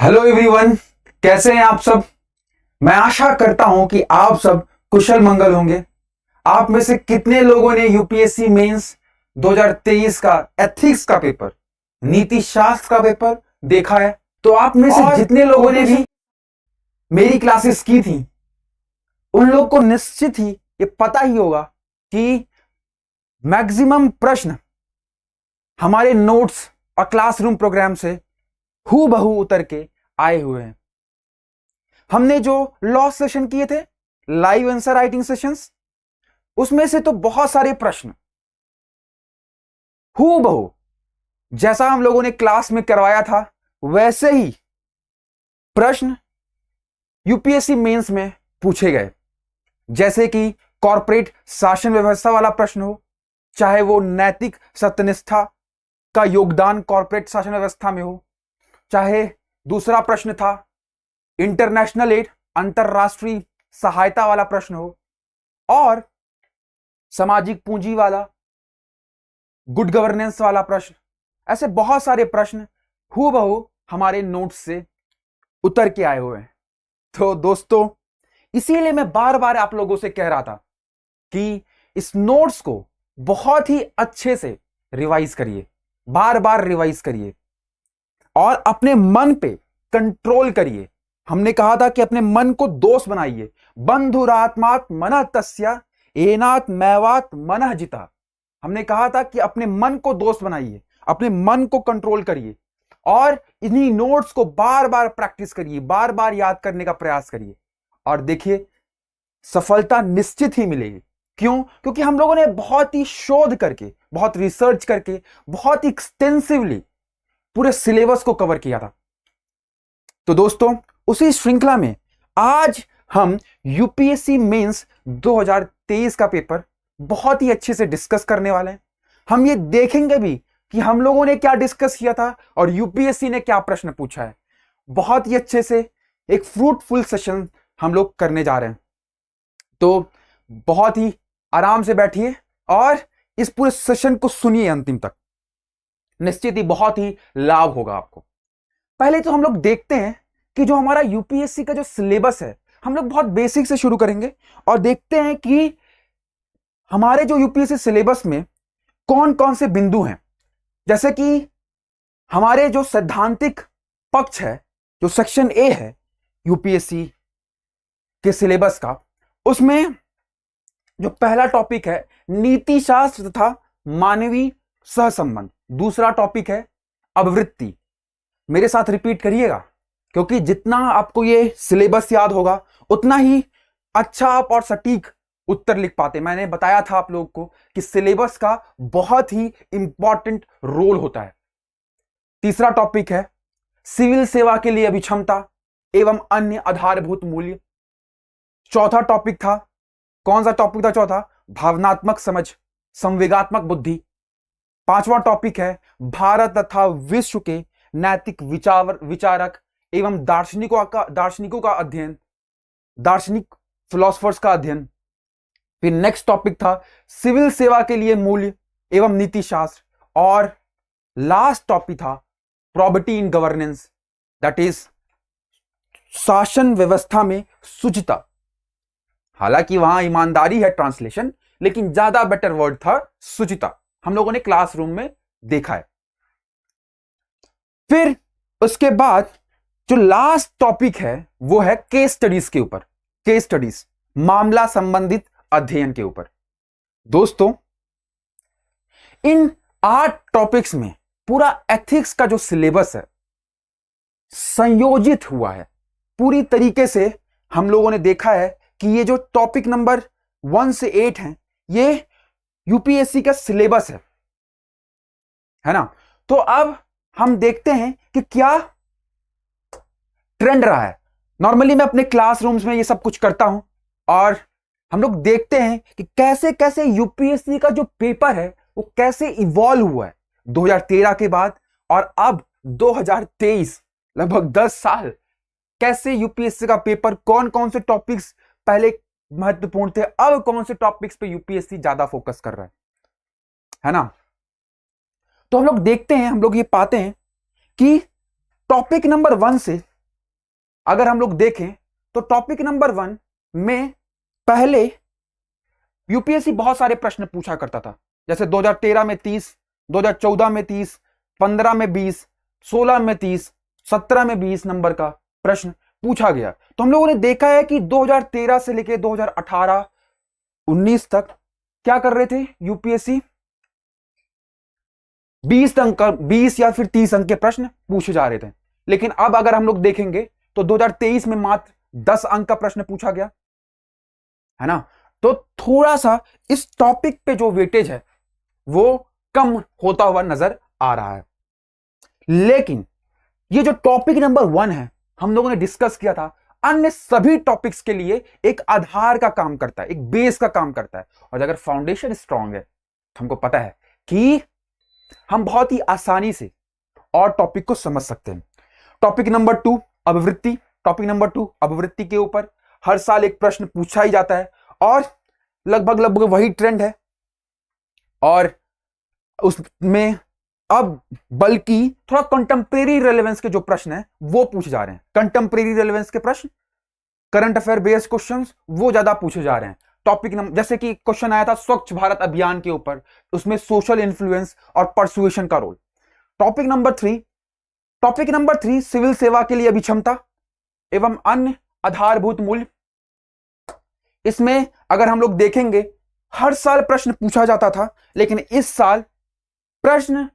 Hello everyone, कैसे हैं आप सब। मैं आशा करता हूं कि आप सब कुशल मंगल होंगे। आप में से कितने लोगों ने यूपीएससी मेंस 2023 का एथिक्स का पेपर, नीति शास्त्र का पेपर देखा है। तो आप में से जितने लोगों ने भी मेरी क्लासेस की थी उन लोग को निश्चित ही ये पता ही होगा कि मैक्सिमम प्रश्न हमारे नोट्स और क्लासरूम प्रोग्राम से हूबहू उतर के आए हुए हैं। हमने जो लॉस्ट सेशन किए थे, लाइव आंसर राइटिंग सेशंस, उसमें से तो बहुत सारे प्रश्न हूबहू जैसा हम लोगों ने क्लास में करवाया था वैसे ही प्रश्न यूपीएससी मेंस में पूछे गए। जैसे कि कॉर्पोरेट शासन व्यवस्था वाला प्रश्न हो, चाहे वो नैतिक सत्यनिष्ठा का योगदान कॉर्पोरेट शासन व्यवस्था में हो, चाहे दूसरा प्रश्न था इंटरनेशनल एड, अंतरराष्ट्रीय सहायता वाला प्रश्न हो, और सामाजिक पूंजी वाला, गुड गवर्नेंस वाला प्रश्न। ऐसे बहुत सारे प्रश्न हूबहू हमारे नोट्स से उतर के आए हुए हैं। तो दोस्तों, इसीलिए मैं बार बार आप लोगों से कह रहा था कि इस नोट्स को बहुत ही अच्छे से रिवाइज करिए, बार बार रिवाइज करिए और अपने मन पे कंट्रोल करिए। हमने कहा था कि अपने मन को दोस्त बनाइए। बंधुरात्मात् मनः तस्य एनात् मैवात् मनः जितः। हमने कहा था कि अपने मन को दोस्त बनाइए, अपने मन को कंट्रोल करिए और इन्हीं नोट्स को बार बार प्रैक्टिस करिए, बार बार याद करने का प्रयास करिए और देखिए सफलता निश्चित ही मिलेगी। क्यों? क्योंकि हम लोगों ने बहुत ही शोध करके, बहुत रिसर्च करके, बहुत ही एक्सटेंसिवली पूरे सिलेबस को कवर किया था। तो दोस्तों, उसी श्रृंखला में आज हम यूपीएससी मेंस 2023 का पेपर बहुत ही अच्छे से डिस्कस करने वाले हैं। हम ये देखेंगे भी कि हम लोगों ने क्या डिस्कस किया था और यूपीएससी ने क्या प्रश्न पूछा है। बहुत ही अच्छे से एक फ्रूटफुल सेशन हम लोग करने जा रहे हैं। तो बहुत ही आराम से बैठिए और इस पूरे सेशन को सुनिए अंतिम तक। निश्चित ही बहुत ही लाभ होगा आपको। पहले तो हम लोग देखते हैं कि जो हमारा यूपीएससी का जो सिलेबस है, हम लोग बहुत बेसिक से शुरू करेंगे और देखते हैं कि हमारे जो यूपीएससी सिलेबस में कौन कौन से बिंदु हैं। जैसे कि हमारे जो सैद्धांतिक पक्ष है, जो सेक्शन ए है यूपीएससी के सिलेबस का, उसमें जो पहला टॉपिक है नीति शास्त्र तथा मानवीय सहसंबंध, दूसरा टॉपिक है अभिवृत्ति। मेरे साथ रिपीट करिएगा, क्योंकि जितना आपको ये सिलेबस याद होगा उतना ही अच्छा आप और सटीक उत्तर लिख पाते। मैंने बताया था आप लोगों को कि सिलेबस का बहुत ही इंपॉर्टेंट रोल होता है। तीसरा टॉपिक है सिविल सेवा के लिए अभिक्षमता एवं अन्य आधारभूत मूल्य। चौथा टॉपिक था, कौन सा टॉपिक था चौथा? भावनात्मक समझ, संवेगात्मक बुद्धि। पांचवा टॉपिक है भारत तथा विश्व के नैतिक विचारक एवं दार्शनिकों का अध्ययन, दार्शनिक फिलोसफर्स का अध्ययन। फिर नेक्स्ट टॉपिक था सिविल सेवा के लिए मूल्य एवं नीति शास्त्र। और लास्ट टॉपिक था property in governance, that is शासन व्यवस्था में शुचिता। हालांकि वहां ईमानदारी है ट्रांसलेशन, लेकिन ज्यादा बेटर वर्ड था शुचिता। हम लोगों ने क्लासरूम में देखा है। फिर उसके बाद जो लास्ट टॉपिक है वो है केस स्टडीज के ऊपर, केस स्टडीज, मामला संबंधित अध्ययन के ऊपर। दोस्तों, इन 8 टॉपिक्स में पूरा एथिक्स का जो सिलेबस है संयोजित हुआ है पूरी तरीके से। हम लोगों ने देखा है कि ये जो टॉपिक नंबर 1 से 8 हैं, ये यूपीएससी का सिलेबस है ना। तो अब हम देखते हैं कि क्या ट्रेंड रहा है। नॉर्मली मैं अपने क्लासरूम्स में ये सब कुछ करता हूं और हम लोग देखते हैं कि कैसे कैसे यूपीएससी का जो पेपर है वो कैसे इवॉल्व हुआ है 2013 के बाद और अब 2023, लगभग 10 साल। कैसे यूपीएससी का पेपर, कौन कौन से टॉपिक्स पहले महत्वपूर्ण थे, अब कौन से टॉपिक्स पे यूपीएससी ज्यादा फोकस कर रहा है ना। तो हम लोग देखते हैं, हम लोग ये पाते हैं कि टॉपिक नंबर 1 से अगर हम लोग देखें तो टॉपिक नंबर 1 में पहले यूपीएससी बहुत सारे प्रश्न पूछा करता था, जैसे 2013 में 30, 2014 में 30, 15 में 20, 16 में 30, 17 में 20 नंबर का प्रश्न पूछा गया। तो हम लोगों ने देखा है कि 2013 से लेकर 2018 19 तक क्या कर रहे थे यूपीएससी, 20 अंक 20 या फिर 30 अंक के प्रश्न पूछे जा रहे थे। लेकिन अब अगर हम लोग देखेंगे तो 2023 में मात्र 10 अंक का प्रश्न पूछा गया है ना। तो थोड़ा सा इस टॉपिक पे जो वेटेज है वो कम होता हुआ नजर आ रहा है। लेकिन ये जो टॉपिक नंबर 1 है हम लोगों ने डिस्कस किया था, अन्य सभी टॉपिक्स के लिए एक आधार का काम करता है, एक बेस का काम करता है। और अगर फाउंडेशन स्ट्रांग है तो हमको पता है कि हम बहुत ही आसानी से और टॉपिक को समझ सकते हैं। Topic number 2 अभिवृत्ति। टॉपिक नंबर 2 अभिवृत्ति के ऊपर हर साल एक प्रश्न पूछा ही जाता है और लगभग वही ट्रेंड है। और उसमें अब बल्कि थोड़ा कंटेम्प्रेरी रेलेवेंस के जो प्रश्न है वो पूछे जा रहे हैं। कंटेम्प्रेरी रेलेवेंस के प्रश्न, करंट अफेयर बेस्ड क्वेश्चंस वो ज्यादा पूछे जा रहे हैं। टॉपिक नंबर जैसे कि क्वेश्चन आया था स्वच्छ भारत अभियान के ऊपर, उसमें सोशल इन्फ्लुएंस और परसुएशन का रोल। टॉपिक नंबर 3 सिविल सेवा के लिए अभिक्षमता एवं अन्य आधारभूत मूल्य। इसमें अगर हम लोग देखेंगे हर साल प्रश्न पूछा जाता था, लेकिन इस साल प्रश्न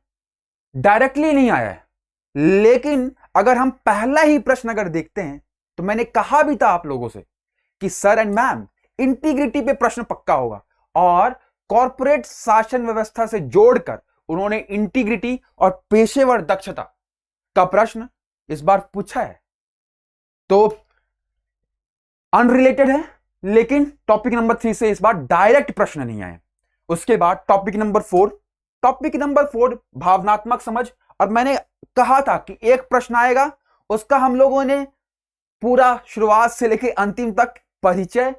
डायरेक्टली नहीं आया है। लेकिन अगर हम पहला ही प्रश्न अगर देखते हैं तो मैंने कहा भी था आप लोगों से कि सर एंड मैम इंटीग्रिटी पे प्रश्न पक्का होगा, और कॉर्पोरेट शासन व्यवस्था से जोड़कर उन्होंने इंटीग्रिटी और पेशेवर दक्षता का प्रश्न इस बार पूछा है। तो अनरिलेटेड है, लेकिन टॉपिक नंबर 3 से इस बार डायरेक्ट प्रश्न नहीं आए। उसके बाद टॉपिक नंबर 4 भावनात्मक समझ। और मैंने कहा था कि एक प्रश्न आएगा, उसका हम लोगों ने पूरा शुरुआत से लेकर अंतिम तक परिचय,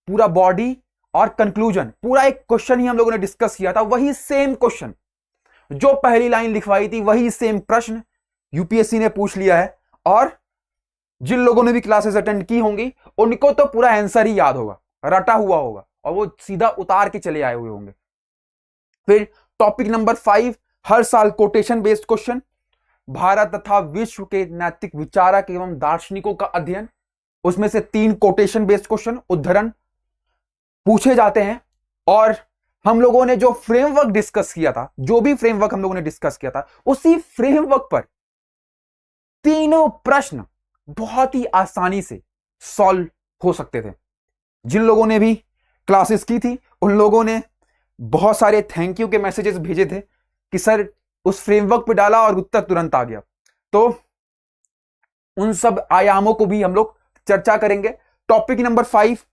पूरा बॉडी और कंक्लूजन, पूरा एक क्वेश्चन ही हम लोगों ने डिस्कस किया था। वही सेम क्वेश्चन जो पहली लाइन लिखवाई थी, वही सेम प्रश्न यूपीएससी ने पूछ लिया है। और जिन लोगों ने भी क्लासेस अटेंड की होंगी उनको तो पूरा आंसर ही याद होगा, रटा हुआ होगा, और वो सीधा उतार के चले आए हुए होंगे। फिर टॉपिक नंबर 5 हर साल कोटेशन बेस्ड क्वेश्चन, भारत तथा विश्व के नैतिक विचारक एवं दार्शनिकों का अध्ययन। उसमें से 3 कोटेशन बेस्ड क्वेश्चन, उद्धरण पूछे जाते हैं। और हम लोगों ने जो फ्रेमवर्क डिस्कस किया था, जो भी फ्रेमवर्क हम लोगों ने डिस्कस किया था, उसी फ्रेमवर्क पर तीनों प्रश्न बहुत ही आसानी से सॉल्व हो सकते थे। जिन लोगों ने भी क्लासेस की थी उन लोगों ने बहुत सारे थैंक यू के मैसेजेस भेजे थे कि सर उस फ्रेमवर्क पे डाला और उत्तर तुरंत आ गया। तो उन सब आयामों को भी हम लोग चर्चा करेंगे। टॉपिक नंबर 5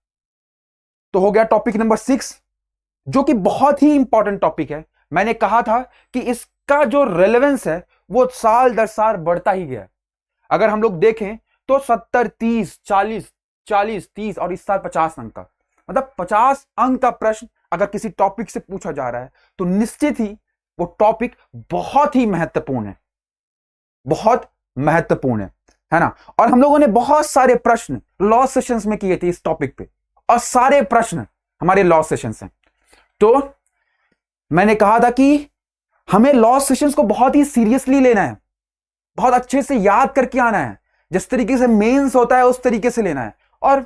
तो हो गया। टॉपिक नंबर 6 जो कि बहुत ही इंपॉर्टेंट टॉपिक है, मैंने कहा था कि इसका जो रेलेवेंस है वो साल दर साल बढ़ता ही गया। अगर हम लोग देखें तो 70, 30, 40, 30 और इस साल 50 अंक का, मतलब 50 अंक का प्रश्न अगर किसी टॉपिक से पूछा जा रहा है तो निश्चित ही वो टॉपिक बहुत ही महत्वपूर्ण है, बहुत महत्वपूर्ण है ना। और हम लोगों ने बहुत सारे प्रश्न लॉ सेशंस में किए थे इस टॉपिक पे, और सारे प्रश्न हमारे लॉ सेशंस हैं। तो मैंने कहा था कि हमें लॉ सेशंस को बहुत ही सीरियसली लेना है, बहुत अच्छे से याद करके आना है, जिस तरीके से मेंस होता है उस तरीके से लेना है। और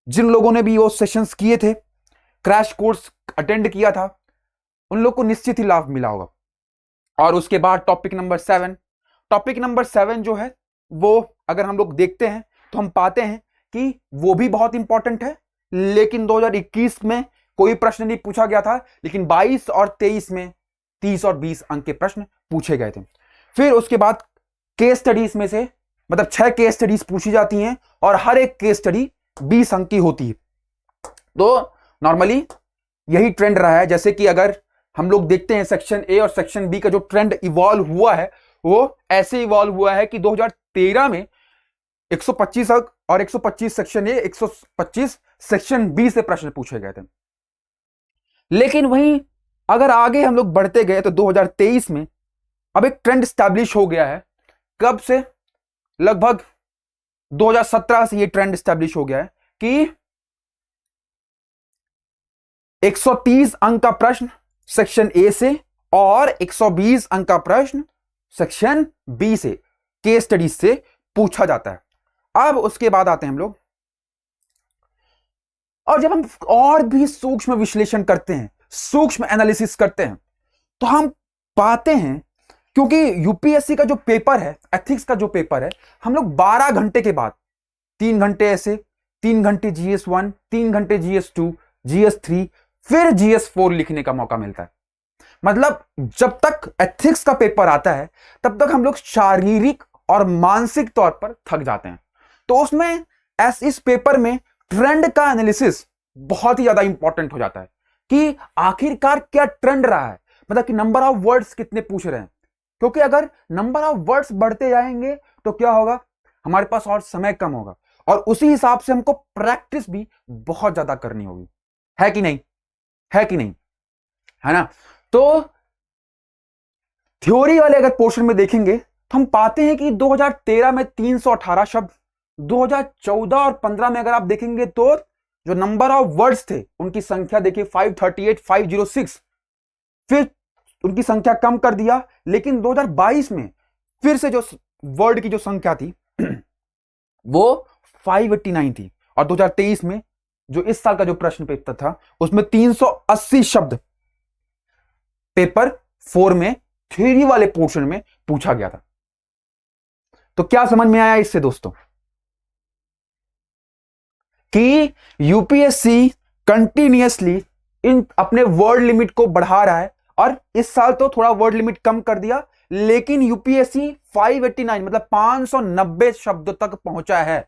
जिन लोगों ने भी वो सेशंस किए थे, क्रैश कोर्स अटेंड किया था, उन लोग को निश्चित ही लाभ मिला होगा। और उसके बाद टॉपिक नंबर 7 जो है वो अगर हम लोग देखते हैं तो हम पाते हैं कि वो भी बहुत इंपॉर्टेंट है। लेकिन 2021 में कोई प्रश्न नहीं पूछा गया था, लेकिन 22 और 23 में 30 और 20 अंक के प्रश्न पूछे गए थे। फिर उसके बाद केस स्टडीज में से मतलब 6 केस स्टडीज पूछी जाती हैं और हर एक केस स्टडी 20 अंक की होती है। तो नॉर्मली यही ट्रेंड रहा है। जैसे कि अगर हम लोग देखते हैं सेक्शन ए और सेक्शन बी का जो ट्रेंड इवॉल्व हुआ है वो ऐसे इवॉल्व हुआ है कि 2013 में 125 अंक और 125 सेक्शन ए, 125 सेक्शन बी से प्रश्न पूछे गए थे। लेकिन वहीं अगर आगे हम लोग बढ़ते गए तो 2023 में अब एक ट्रेंड स्टैब्लिश हो गया है। कब से? लगभग 2017 से ये ट्रेंड स्टैब्लिश हो गया है कि 130 अंक का प्रश्न सेक्शन ए से और 120 अंक का प्रश्न सेक्शन बी से केस स्टडीज से पूछा जाता है। अब उसके बाद आते हैं हम लोग, और जब हम और भी सूक्ष्म विश्लेषण करते हैं, सूक्ष्म एनालिसिस करते हैं, तो हम पाते हैं, क्योंकि यूपीएससी का जो पेपर है, एथिक्स का जो पेपर है, हम लोग 12 घंटे के बाद 3 घंटे ऐसे, 3 घंटे GS1, 3 घंटे GS2, GS3, फिर GS4 लिखने का मौका मिलता है। मतलब जब तक एथिक्स का पेपर आता है तब तक हम लोग शारीरिक और मानसिक तौर पर थक जाते हैं। तो उसमें इस पेपर में ट्रेंड का एनालिसिस बहुत ही ज्यादा इंपॉर्टेंट हो जाता है कि आखिरकार क्या ट्रेंड रहा है, मतलब कि नंबर ऑफ वर्ड्स कितने पूछ रहे हैं। क्योंकि अगर नंबर ऑफ वर्ड्स बढ़ते जाएंगे तो क्या होगा, हमारे पास और समय कम होगा, और उसी हिसाब से हमको प्रैक्टिस भी बहुत ज्यादा करनी होगी। है कि नहीं, है कि नहीं, है ना। तो थ्योरी वाले अगर पोर्शन में देखेंगे तो हम पाते हैं कि 2013 में 318 शब्द, 2014 और 15 में अगर आप देखेंगे तो जो नंबर ऑफ वर्ड्स थे उनकी संख्या देखिए 538, 506, फिर उनकी संख्या कम कर दिया। लेकिन 2022 में फिर से जो वर्ड की जो संख्या थी वो 589 थी, और 2023 में जो इस साल का जो प्रश्न पेपर था उसमें 380 शब्द पेपर 4 में थ्योरी वाले पोर्शन में पूछा गया था। तो क्या समझ में आया इससे दोस्तों, कि यूपीएससी कंटिन्यूअसली इन अपने वर्ड लिमिट को बढ़ा रहा है, और इस साल तो थोड़ा वर्ड लिमिट कम कर दिया, लेकिन यूपीएससी 589 मतलब 590 शब्द तक पहुंचा है।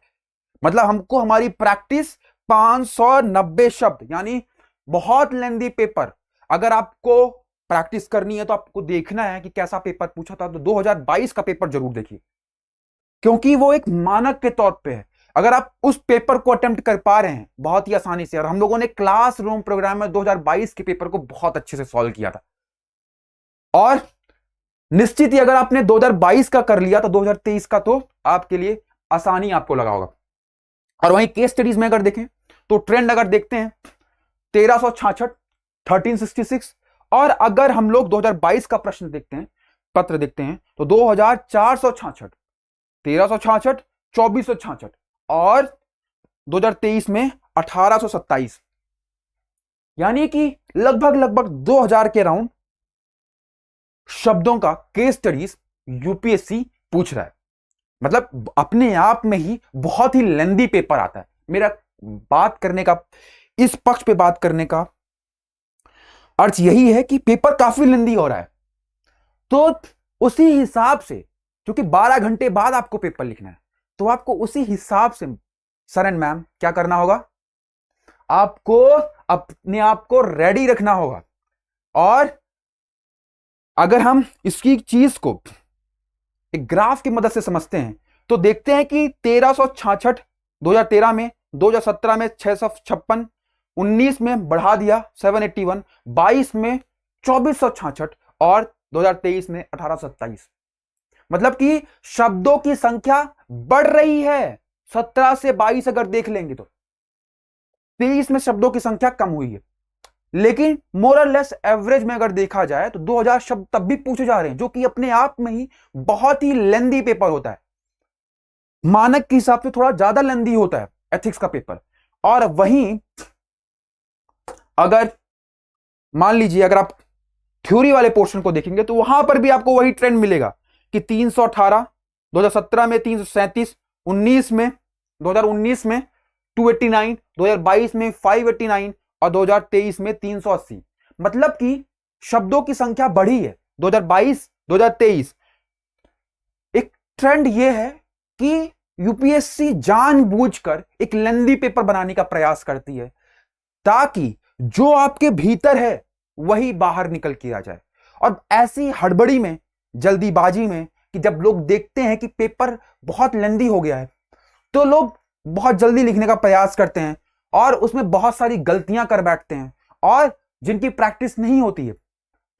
मतलब हमको हमारी प्रैक्टिस 590 शब्द, यानी बहुत लेंदी पेपर। अगर आपको प्रैक्टिस करनी है तो आपको देखना है कि कैसा पेपर पूछा था, तो 2022 का पेपर जरूर देखिए, क्योंकि वो एक मानक के तौर पे है। अगर आप उस पेपर को अटेम्प्ट कर पा रहे हैं बहुत ही आसानी से, और हम लोगों ने क्लासरूम प्रोग्राम में 2022 के पेपर को बहुत अच्छे से सॉल्व किया था, और निश्चित ही अगर आपने 2022 का कर लिया तो 2023 का तो आपके लिए आसानी आपको लगा होगा। और वहीं केस स्टडीज में अगर देखें तो ट्रेंड अगर देखते हैं 1366, 1366, और अगर हम लोग 2022 का प्रश्न देखते हैं, पत्र देखते हैं, तो 2466, 1366, 2466, और 2023 में 1827, यानी कि लगभग 2000 के राउंड शब्दों का केस स्टडीज यूपीएससी पूछ रहा है। मतलब अपने आप में ही बहुत ही लेंदी पेपर आता है। मेरा बात करने का, इस पक्ष पे बात करने का अर्थ यही है कि पेपर काफी लेंदी हो रहा है, तो उसी हिसाब से, क्योंकि 12 घंटे बाद आपको पेपर लिखना है, तो आपको उसी हिसाब से सर एंड मैम क्या करना होगा, आपको अपने आप को रेडी रखना होगा। और अगर हम इसकी चीज को एक ग्राफ की मदद से समझते हैं तो देखते हैं कि 1366 2013 में, 2017 में 656, 19 में बढ़ा दिया 781, 22 में 2466, और 2023 में 1827। मतलब कि शब्दों की संख्या बढ़ रही है। 17 से 22 अगर देख लेंगे तो 23 में शब्दों की संख्या कम हुई है, लेकिन मोर और लेस एवरेज में अगर देखा जाए तो 2000 शब्द तब भी पूछे जा रहे हैं, जो कि अपने आप में ही बहुत ही लेंदी पेपर होता है। मानक के हिसाब से थोड़ा ज्यादा लेंदी होता है एथिक्स का पेपर। और वहीं अगर मान लीजिए अगर आप थ्योरी वाले पोर्शन को देखेंगे तो वहां पर भी आपको वही ट्रेंड मिलेगा कि 318, 2017 में 337, 19 में 2019 में 289, 2022 में 589, और 2023 में 380। मतलब कि शब्दों की संख्या बढ़ी है 2022, 2023। एक ट्रेंड यह है कि यूपीएससी जानबूझकर एक लेंदी पेपर बनाने का प्रयास करती है, ताकि जो आपके भीतर है वही बाहर निकल के आ जाए। और ऐसी हड़बड़ी में, जल्दीबाजी में, कि जब लोग देखते हैं कि पेपर बहुत लेंदी हो गया है तो लोग बहुत जल्दी लिखने का प्रयास करते हैं और उसमें बहुत सारी गलतियां कर बैठते हैं, और जिनकी प्रैक्टिस नहीं होती है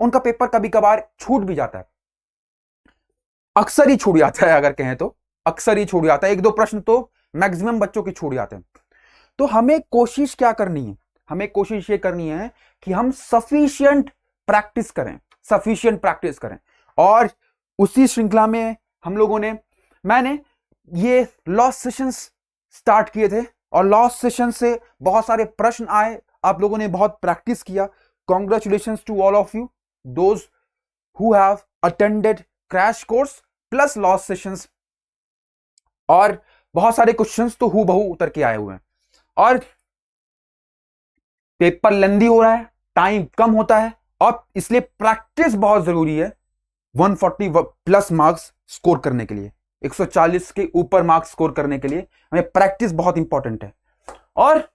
उनका पेपर कभी कभार छूट भी जाता है, अक्सर ही छूट जाता है अगर कहें तो। अक्सर ही छूट जाता है, एक दो प्रश्न तो मैक्सिमम बच्चों के छूट जाते हैं। तो हमें कोशिश क्या करनी है, हमें कोशिश ये करनी है कि हम सफिशिएंट प्रैक्टिस करें, सफिशिएंट प्रैक्टिस करें। और उसी श्रृंखला में हम लोगों ने, मैंने ये लॉस्ट सेशंस स्टार्ट किए थे और लॉस्ट सेशन से बहुत सारे प्रश्न आए, आप लोगों ने बहुत प्रैक्टिस किया। Congratulations to all of you those who have attended crash course plus lost sessions. और बहुत सारे क्वेश्चंस तो हूबहू उतर के आए हुए हैं और पेपर लेंदी हो रहा है, टाइम कम होता है और इसलिए प्रैक्टिस बहुत जरूरी है 140 प्लस मार्क्स स्कोर करने के लिए, 140 के ऊपर मार्क्स स्कोर करने के लिए हमें प्रैक्टिस बहुत इंपॉर्टेंट है। और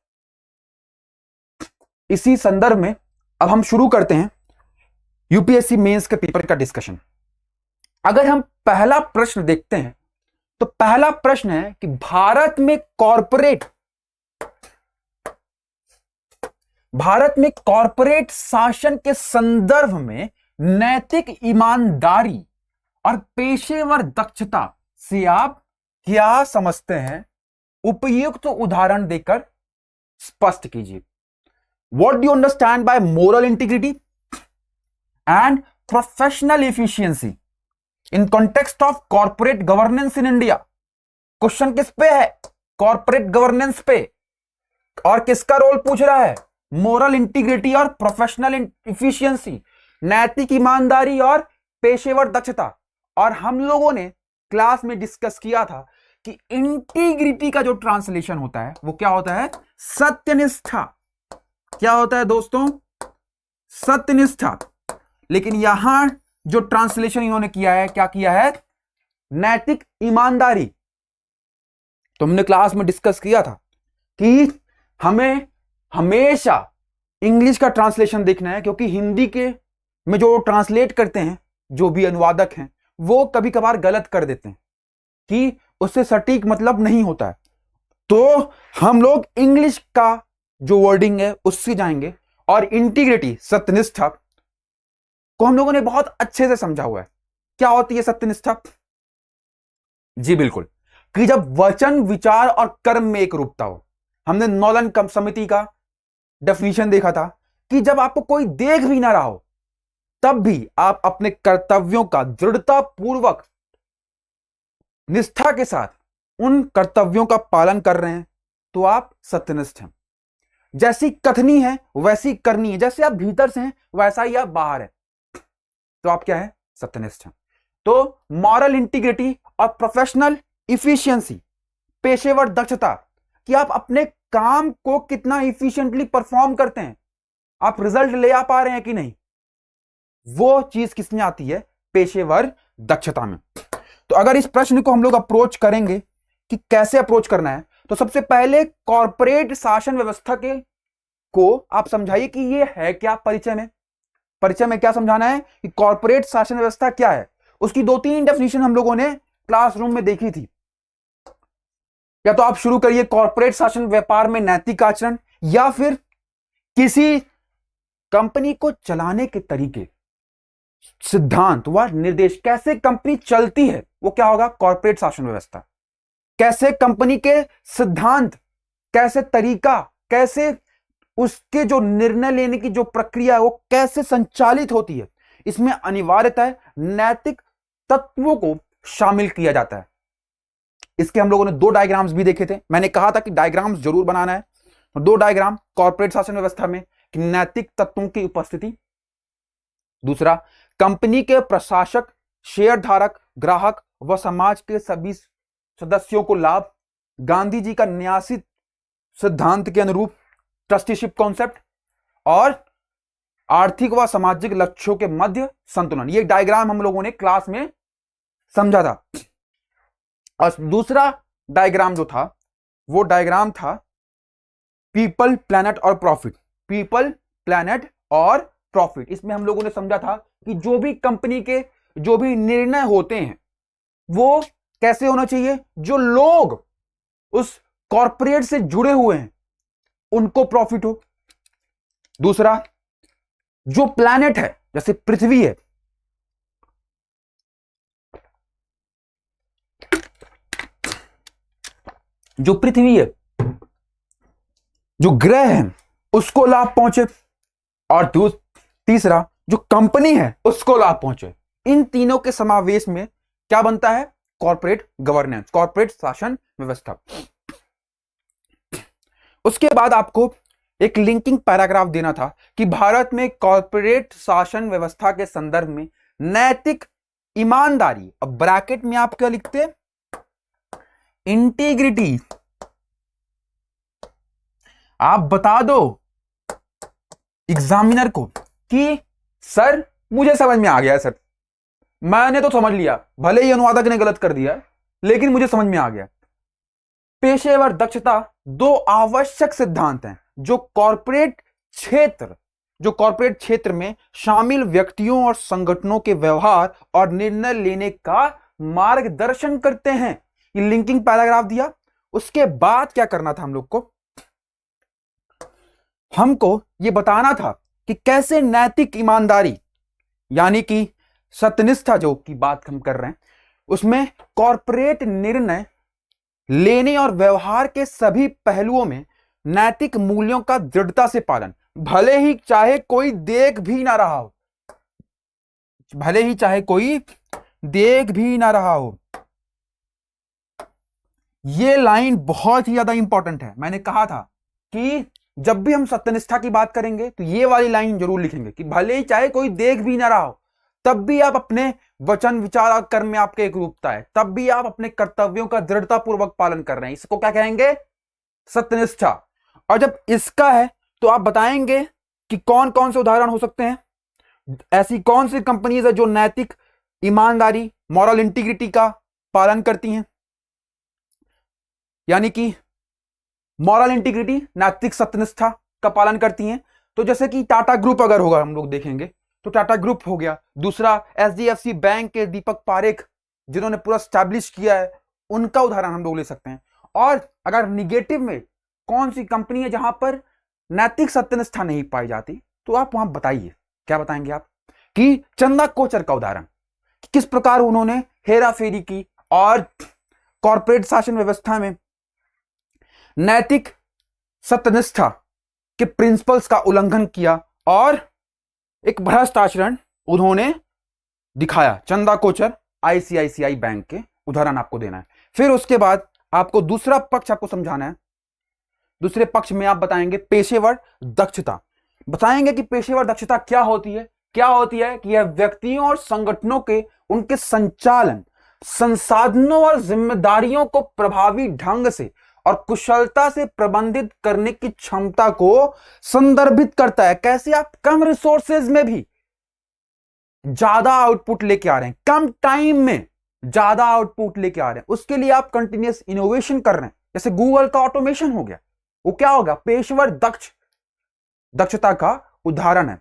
इसी संदर्भ में अब हम शुरू करते हैं यूपीएससी मेंस के पेपर का डिस्कशन। अगर हम पहला प्रश्न देखते हैं तो पहला प्रश्न है कि भारत में कॉरपोरेट शासन के संदर्भ में नैतिक ईमानदारी और पेशेवर दक्षता से आप क्या समझते हैं, उपयुक्त उदाहरण देकर स्पष्ट कीजिए। What do you understand by moral integrity and professional efficiency in context of corporate governance in India. Question किस पे है, कॉर्पोरेट गवर्नेंस पे, और किसका रोल पूछ रहा है, मोरल इंटीग्रिटी और प्रोफेशनल एफिशिएंसी, नैतिक ईमानदारी और पेशेवर दक्षता। और हम लोगों ने क्लास में डिस्कस किया था कि इंटीग्रिटी का जो ट्रांसलेशन होता है वो क्या होता है, सत्यनिष्ठा। क्या होता है दोस्तों, सत्यनिष्ठा। लेकिन यहां जो ट्रांसलेशन इन्होंने किया है, क्या किया है, नैतिक ईमानदारी। तो हमने क्लास में डिस्कस किया था कि हमें हमेशा इंग्लिश का ट्रांसलेशन देखना है, क्योंकि हिंदी के में जो ट्रांसलेट करते हैं, जो भी अनुवादक हैं, वो कभी कभार गलत कर देते हैं कि उससे सटीक मतलब नहीं होता है। तो हम लोग इंग्लिश का जो वर्डिंग है उससे जाएंगे। और इंटीग्रिटी, सत्यनिष्ठा को हम लोगों ने बहुत अच्छे से समझा हुआ है। क्या होती है सत्यनिष्ठा? जी बिल्कुल, कि जब वचन, विचार और कर्म में एक रूपता हो। हमने नॉलन समिति का डेफिनेशन देखा था कि जब आपको कोई देख भी ना रहा हो तब भी आप अपने कर्तव्यों का दृढ़ता पूर्वक, निष्ठा के साथ उन कर्तव्यों का पालन कर रहे हैं, तो आप सत्यनिष्ठ हैं। जैसी कथनी है वैसी करनी है, जैसे आप भीतर से हैं वैसा ही आप बाहर है, तो आप क्या है, सत्यनिष्ठ हैं। तो मॉरल इंटीग्रिटी और प्रोफेशनल इफिशियंसी, पेशेवर दक्षता, कि आप अपने काम को कितना इफिशिएंटली परफॉर्म करते हैं, आप रिजल्ट ले आ पा रहे हैं कि नहीं, वो चीज किसमें आती है, पेशेवर दक्षता में। तो अगर इस प्रश्न को हम लोग अप्रोच करेंगे कि कैसे अप्रोच करना है, तो सबसे पहले कॉर्पोरेट शासन व्यवस्था के को आप समझाइए कि ये है क्या। परिचय में क्या समझाना है कि कॉर्पोरेट शासन व्यवस्था क्या है। उसकी 2-3 डेफिनेशन हम लोगों ने क्लासरूम में देखी थी। या तो आप शुरू करिए, कॉर्पोरेट शासन व्यापार में नैतिक आचरण, या फिर किसी कंपनी को चलाने के तरीके, सिद्धांत व निर्देश, कैसे कंपनी चलती है, वो क्या होगा, कॉर्पोरेट शासन व्यवस्था। कैसे कंपनी के सिद्धांत, कैसे तरीका, कैसे उसके जो निर्णय लेने की जो प्रक्रिया है वो कैसे संचालित होती है, इसमें अनिवार्यतः नैतिक तत्वों को शामिल किया जाता है। इसके हम लोगों ने 2 डायग्राम्स भी देखे थे। मैंने कहा था कि डायग्राम्स जरूर बनाना है। 2 डायग्राम कॉर्पोरेट शासन व्यवस्था में कि नैतिक तत्वों की उपस्थिति, दूसरा कंपनी के प्रशासक, शेयरधारक, ग्राहक व समाज के सभी सदस्यों को लाभ, गांधी जी का न्यासी सिद्धांत के अनुरूप ट्रस्टीशिप कॉन्सेप्ट, और आर्थिक व सामाजिक लक्ष्यों के मध्य संतुलन। ये डायग्राम हम लोगों ने क्लास में समझा था। और दूसरा डायग्राम जो था वो डायग्राम था पीपल, प्लैनेट और प्रॉफिट। पीपल, प्लैनेट और प्रॉफिट, इसमें हम लोगों ने समझा था कि जो भी कंपनी के जो भी निर्णय होते हैं वो कैसे होना चाहिए, जो लोग उस कॉर्पोरेट से जुड़े हुए हैं उनको प्रॉफिट हो। दूसरा, जो प्लैनेट है, जैसे पृथ्वी है, जो पृथ्वी है, जो ग्रह है, उसको लाभ पहुंचे, और तीसरा जो कंपनी है उसको लाभ पहुंचे। इन तीनों के समावेश में क्या बनता है? कॉर्पोरेट गवर्नेंस, कॉर्पोरेट शासन व्यवस्था। उसके बाद आपको एक लिंकिंग पैराग्राफ देना था कि भारत में कॉर्पोरेट शासन व्यवस्था के संदर्भ में नैतिक ईमानदारी, अब ब्रैकेट में आप क्या लिखते? इंटीग्रिटी। आप बता दो एग्जामिनर को कि सर मुझे समझ में आ गया है सर, मैंने तो समझ लिया, भले ही अनुवादक ने गलत कर दिया लेकिन मुझे समझ में आ गया। पेशेवर दक्षता दो आवश्यक सिद्धांत हैं जो कॉर्पोरेट क्षेत्र में शामिल व्यक्तियों और संगठनों के व्यवहार और निर्णय लेने का मार्गदर्शन करते हैं। ये लिंकिंग पैराग्राफ दिया। उसके बाद क्या करना था हम लोग को? हमको ये बताना था कि कैसे नैतिक ईमानदारी यानी कि सत्यनिष्ठा जो की बात हम कर रहे हैं उसमें कॉर्पोरेट निर्णय लेने और व्यवहार के सभी पहलुओं में नैतिक मूल्यों का दृढ़ता से पालन, भले ही चाहे कोई देख भी ना रहा हो, भले ही चाहे कोई देख भी ना रहा हो। यह लाइन बहुत ही ज्यादा इंपॉर्टेंट है। मैंने कहा था कि जब भी हम सत्यनिष्ठा की बात करेंगे तो ये वाली लाइन जरूर लिखेंगे कि भले ही चाहे कोई देख भी ना रहा हो, तब भी आप अपने वचन विचार और कर्म में आपके एक रूपता है, तब भी आप अपने कर्तव्यों का दृढ़ता पूर्वक पालन कर रहे हैं। इसको क्या कहेंगे? सत्यनिष्ठा। और जब इसका है तो आप बताएंगे कि कौन कौन से उदाहरण हो सकते हैं, ऐसी कौन सी कंपनीज है जो नैतिक ईमानदारी, मॉरल इंटीग्रिटी का पालन करती हैं, यानी कि मॉरल इंटीग्रिटी, नैतिक सत्यनिष्ठा का पालन करती हैं। तो जैसे कि टाटा ग्रुप अगर होगा, हम लोग देखेंगे तो टाटा ग्रुप हो गया। दूसरा एचडीएफसी बैंक के दीपक पारेख जिन्होंने पूरा स्टैब्लिश किया है, उनका उदाहरण हम लोग ले सकते हैं। और अगर निगेटिव में कौन सी कंपनी है जहां पर नैतिक सत्यनिष्ठा नहीं पाई जाती, तो आप वहां बताइए, क्या बताएंगे आप? कि चंदा कोचर का उदाहरण, किस प्रकार उन्होंने हेरा फेरी की और कॉर्पोरेट शासन व्यवस्था में नैतिक सत्यनिष्ठा के प्रिंसिपल्स का उल्लंघन किया और एक भ्रष्ट आचरण उन्होंने दिखाया। चंदा कोचर, आईसीआईसीआई बैंक के उदाहरण आपको देना है। फिर उसके बाद आपको दूसरा पक्ष आपको समझाना है। दूसरे पक्ष में आप बताएंगे पेशेवर दक्षता। बताएंगे कि पेशेवर दक्षता क्या होती है। क्या होती है कि यह व्यक्तियों और संगठनों के उनके संचालन, संसाधनों और जिम्मेदारियों को प्रभावी ढंग से और कुशलता से प्रबंधित करने की क्षमता को संदर्भित करता है। कैसे आप कम रिसोर्सेज में भी ज्यादा आउटपुट लेके आ रहे हैं, कम टाइम में ज्यादा आउटपुट लेके आ रहे हैं, उसके लिए आप कंटिन्यूअस इनोवेशन कर रहे हैं। जैसे गूगल का ऑटोमेशन हो गया, वो क्या होगा? पेशेवर दक्षता का उदाहरण है।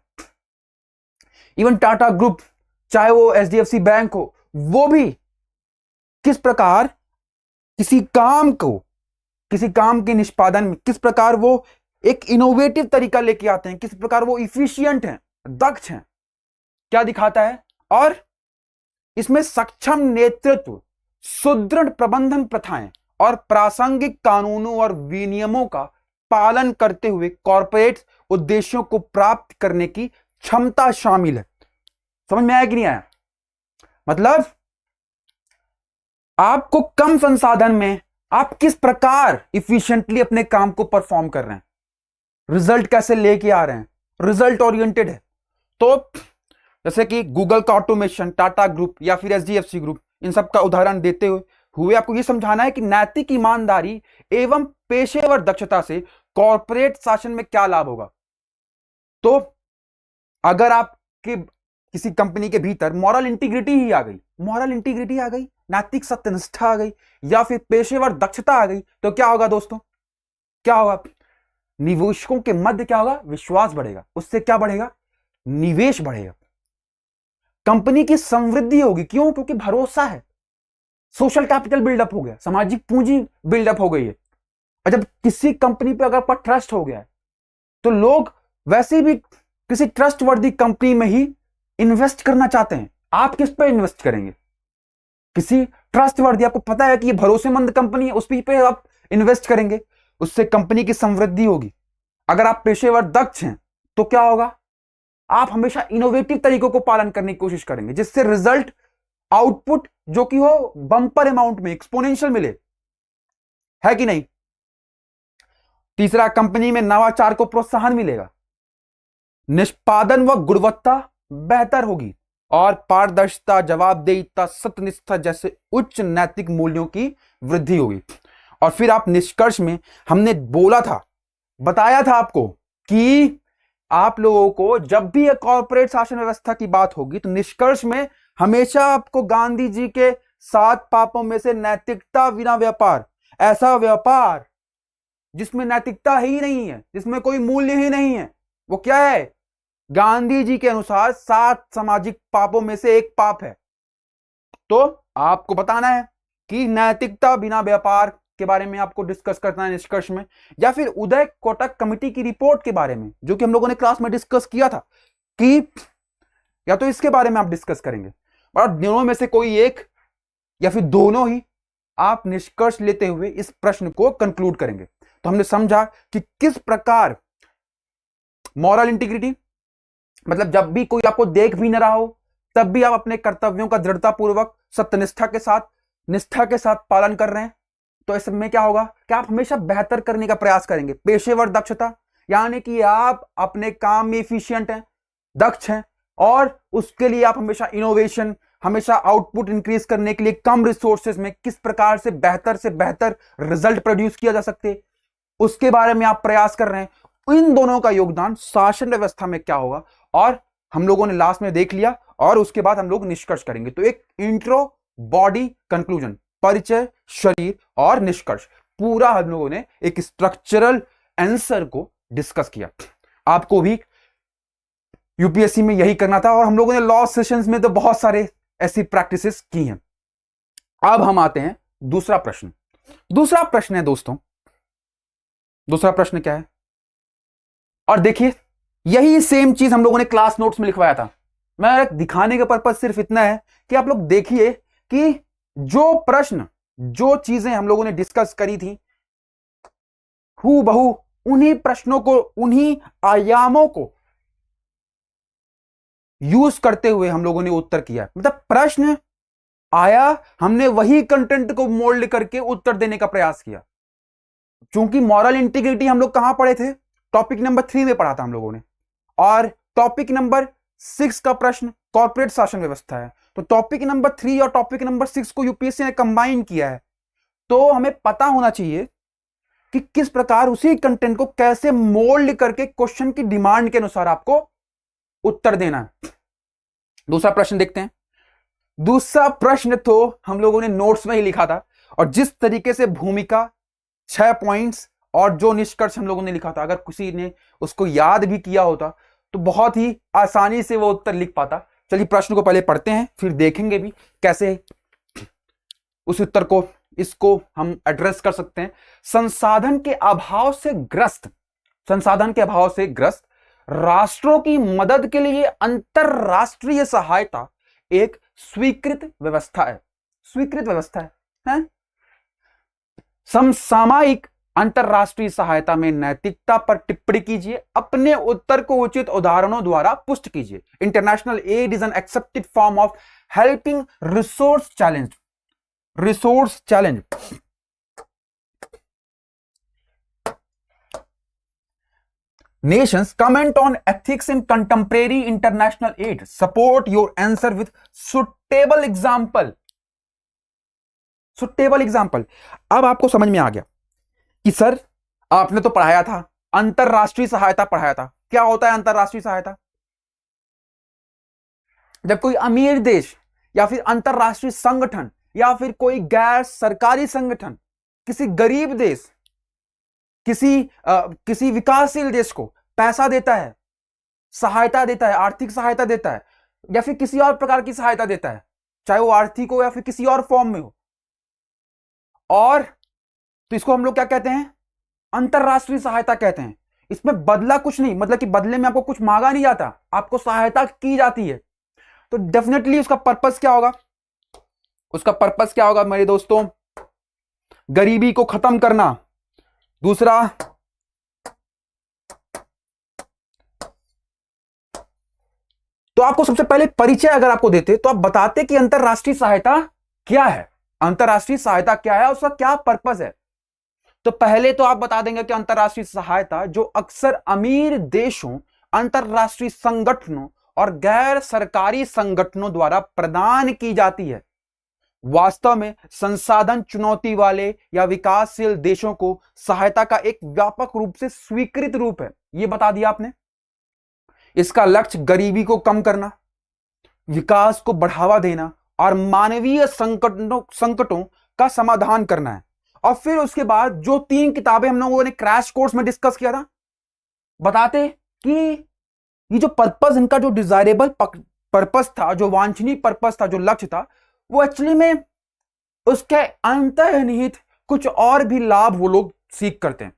इवन टाटा ग्रुप, चाहे वो एचडीएफसी बैंक हो, वो भी किस प्रकार किसी काम के निष्पादन में किस प्रकार वो एक इनोवेटिव तरीका लेके आते हैं, किस प्रकार वो इफिशिएंट हैं, दक्ष हैं, क्या दिखाता है? और इसमें सक्षम नेतृत्व, सुदृढ़ प्रबंधन प्रथाएं और प्रासंगिक कानूनों और विनियमों का पालन करते हुए कॉर्पोरेट उद्देश्यों को प्राप्त करने की क्षमता शामिल है। समझ में आया कि नहीं आया? मतलब आपको कम संसाधन में आप किस प्रकार इफिशिएंटली अपने काम को परफॉर्म कर रहे हैं, रिजल्ट कैसे लेके आ रहे हैं, रिजल्ट ओरिएंटेड है। तो जैसे कि गूगल का ऑटोमेशन, टाटा ग्रुप या फिर एचडीएफसी ग्रुप, इन सब का उदाहरण देते हुए आपको यह समझाना है कि नैतिक ईमानदारी एवं पेशेवर दक्षता से कॉर्पोरेट शासन में क्या लाभ होगा। तो अगर आपके किसी कंपनी के भीतर मॉरल इंटीग्रिटी ही आ गई, नैतिक सत्यनिष्ठा आ गई या फिर पेशेवर दक्षता आ गई, तो क्या होगा दोस्तों? क्या होगा? निवेशकों के मध्य क्या होगा? विश्वास बढ़ेगा। उससे क्या बढ़ेगा? निवेश बढ़ेगा, कंपनी की समृद्धि होगी। क्यों? क्योंकि भरोसा है, सोशल कैपिटल बिल्डअप हो गया, सामाजिक पूंजी बिल्डअप हो गई है। और जब किसी कंपनी पे अगर पर ट्रस्ट हो गया है तो लोग वैसे भी किसी ट्रस्टवर्दी कंपनी में ही इन्वेस्ट करना चाहते हैं। आप किस पे इन्वेस्ट करेंगे? किसी ट्रस्टवर्दी, आपको पता है कि ये भरोसेमंद कंपनी है, उस पे आप इन्वेस्ट करेंगे, उससे कंपनी की समृद्धि होगी। अगर आप पेशेवर दक्ष हैं तो क्या होगा, आप हमेशा इनोवेटिव तरीकों को पालन करने की कोशिश करेंगे, जिससे रिजल्ट आउटपुट जो कि हो बम्पर अमाउंट में एक्सपोनेंशियल मिले, है कि नहीं। तीसरा, कंपनी में नवाचार को प्रोत्साहन मिलेगा, निष्पादन व गुणवत्ता बेहतर होगी और पारदर्शिता, जवाबदेहिता, सत्यनिष्ठा जैसे उच्च नैतिक मूल्यों की वृद्धि होगी। और फिर आप निष्कर्ष में, हमने बोला था, बताया था आपको कि आप लोगों को जब भी एक कॉर्पोरेट शासन व्यवस्था की बात होगी तो निष्कर्ष में हमेशा आपको गांधी जी के 7 पापों में से नैतिकता बिना व्यापार, ऐसा व्यापार जिसमें नैतिकता ही नहीं है, जिसमें कोई मूल्य ही नहीं है, वो क्या है, गांधी जी के अनुसार 7 सामाजिक पापों में से एक पाप है। तो आपको बताना है कि नैतिकता बिना व्यापार के बारे में आपको डिस्कस करना है निष्कर्ष में, या फिर उदय कोटक कमेटी की रिपोर्ट के बारे में जो कि हम लोगों ने क्लास में डिस्कस किया था, कि या तो इसके बारे में आप डिस्कस करेंगे, और दोनों में से कोई एक या फिर दोनों ही आप निष्कर्ष लेते हुए इस प्रश्न को कंक्लूड करेंगे। तो हमने समझा कि किस प्रकार मॉरल इंटीग्रिटी, मतलब जब भी कोई आपको देख भी न रहा हो तब भी आप अपने कर्तव्यों का दृढ़तापूर्वक सत्यनिष्ठा के साथ, निष्ठा के साथ पालन कर रहे हैं, तो इस में क्या होगा कि आप हमेशा बेहतर करने का प्रयास करेंगे। पेशेवर दक्षता, यानी कि आप अपने काम में एफिशिएंट हैं, दक्ष हैं, और उसके लिए आप हमेशा इनोवेशन, हमेशा आउटपुट इंक्रीज करने के लिए कम रिसोर्सेज में किस प्रकार से बेहतर रिजल्ट प्रोड्यूस किया जा सकते, उसके बारे में आप प्रयास कर रहे हैं। इन दोनों का योगदान शासन व्यवस्था में क्या होगा, और हम लोगों ने लास्ट में देख लिया, और उसके बाद हम लोग निष्कर्ष करेंगे। तो एक इंट्रो, बॉडी, कंक्लूजन, परिचय, शरीर और निष्कर्ष, पूरा हम लोगों ने एक स्ट्रक्चरल आंसर को डिस्कस किया। आपको भी यूपीएससी में यही करना था, और हम लोगों ने लॉ सेशंस में तो बहुत सारे ऐसी प्रैक्टिसेस की हैं। अब हम आते हैं दूसरा प्रश्न। दूसरा प्रश्न है दोस्तों, दूसरा प्रश्न क्या है, और देखिए यही सेम चीज हम लोगों ने क्लास नोट्स में लिखवाया था। मैं दिखाने का पर्पज सिर्फ इतना है कि आप लोग देखिए कि जो प्रश्न, जो चीजें हम लोगों ने डिस्कस करी थी, हूबहू उन्हीं प्रश्नों को, उन्हीं आयामों को यूज करते हुए हम लोगों ने उत्तर किया। मतलब प्रश्न आया, हमने वही कंटेंट को मोल्ड करके उत्तर देने का प्रयास किया। क्योंकि मॉरल इंटीग्रिटी हम लोग कहां पढ़े थे, टॉपिक नंबर 3 में पढ़ा था हम लोगों ने, और टॉपिक नंबर 6 का प्रश्न कॉर्पोरेट शासन व्यवस्था है। तो टॉपिक नंबर 3 और टॉपिक नंबर 6 को यूपीएससी ने कंबाइन किया है, तो हमें पता होना चाहिए कि किस प्रकार उसी कंटेंट को कैसे मोल्ड करके क्वेश्चन की डिमांड के अनुसार आपको उत्तर देना है। दूसरा प्रश्न देखते हैं। दूसरा प्रश्न तो हम लोगों ने नोट्स में ही लिखा था, और जिस तरीके से भूमिका, 6 पॉइंट्स और जो निष्कर्ष हम लोगों ने लिखा था, अगर किसी ने उसको याद भी किया होता तो बहुत ही आसानी से वो उत्तर लिख पाता। चलिए प्रश्न को पहले पढ़ते हैं, फिर देखेंगे भी कैसे उस उत्तर को, इसको हम एड्रेस कर सकते हैं। संसाधन के अभाव से ग्रस्त, संसाधन के अभाव से ग्रस्त राष्ट्रों की मदद के लिए अंतरराष्ट्रीय सहायता एक स्वीकृत व्यवस्था है। स्वीकृत व्यवस्था है? समसामयिक अंतरराष्ट्रीय सहायता में नैतिकता पर टिप्पणी कीजिए, अपने उत्तर को उचित उदाहरणों द्वारा पुष्ट कीजिए। International aid is an accepted form of helping resource challenge. Resource challenge, nations comment on ethics in contemporary international aid. Support your answer with suitable example. Suitable example. अब आपको समझ में आ गया कि सर आपने तो पढ़ाया था, अंतरराष्ट्रीय सहायता पढ़ाया था। क्या होता है अंतरराष्ट्रीय सहायता? जब कोई अमीर देश या फिर अंतरराष्ट्रीय संगठन या फिर कोई गैर सरकारी संगठन किसी गरीब देश, किसी विकासशील देश को पैसा देता है, सहायता देता है, आर्थिक सहायता देता है, या फिर किसी और प्रकार की सहायता देता है, चाहे वो आर्थिक हो या फिर किसी और फॉर्म में हो, और तो इसको हम लोग क्या कहते हैं? अंतरराष्ट्रीय सहायता कहते हैं। इसमें बदला कुछ नहीं, मतलब कि बदले में आपको कुछ मांगा नहीं जाता, आपको सहायता की जाती है। तो डेफिनेटली उसका पर्पस क्या होगा? उसका पर्पस क्या होगा मेरे दोस्तों? गरीबी को खत्म करना। दूसरा, तो आपको सबसे पहले परिचय अगर आपको देते तो आप बताते कि अंतरराष्ट्रीय सहायता क्या है, अंतरराष्ट्रीय सहायता क्या है, उसका क्या पर्पस है। तो पहले तो आप बता देंगे कि अंतरराष्ट्रीय सहायता जो अक्सर अमीर देशों, अंतरराष्ट्रीय संगठनों और गैर सरकारी संगठनों द्वारा प्रदान की जाती है, वास्तव में संसाधन चुनौती वाले या विकासशील देशों को सहायता का एक व्यापक रूप से स्वीकृत रूप है। यह बता दिया आपने। इसका लक्ष्य गरीबी को कम करना, विकास को बढ़ावा देना और मानवीय संकटों का समाधान करना है। और फिर उसके बाद जो 3 किताबें हम लोगों ने क्रैश कोर्स में डिस्कस किया था, बताते कि ये जो पर्पस, इनका जो डिजायरेबल पर्पस था, जो वांछनीय पर्पस था, जो लक्ष्य था, वो एक्चुअली में उसके अंतर्निहित कुछ और भी लाभ वो लोग सीख करते हैं,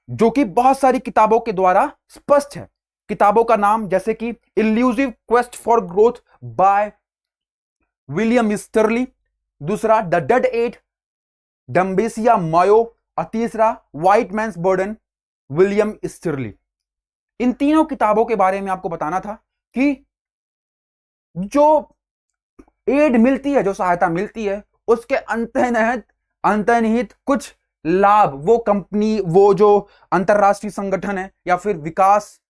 जो कि बहुत सारी किताबों के द्वारा स्पष्ट है। किताबों का नाम जैसे कि elusive quest for growth by William Easterly, दूसरा the dead aid Dambisa Moyo, और तीसरा white man's burden William Easterly. इन तीनों किताबों के बारे में आपको बताना था कि जो एड मिलती है, जो सहायता मिलती है, उसके अंतर्निहित कुछ लाभ वो कंपनी, वो जो अंतरराष्ट्रीय संगठन है या फिर विकास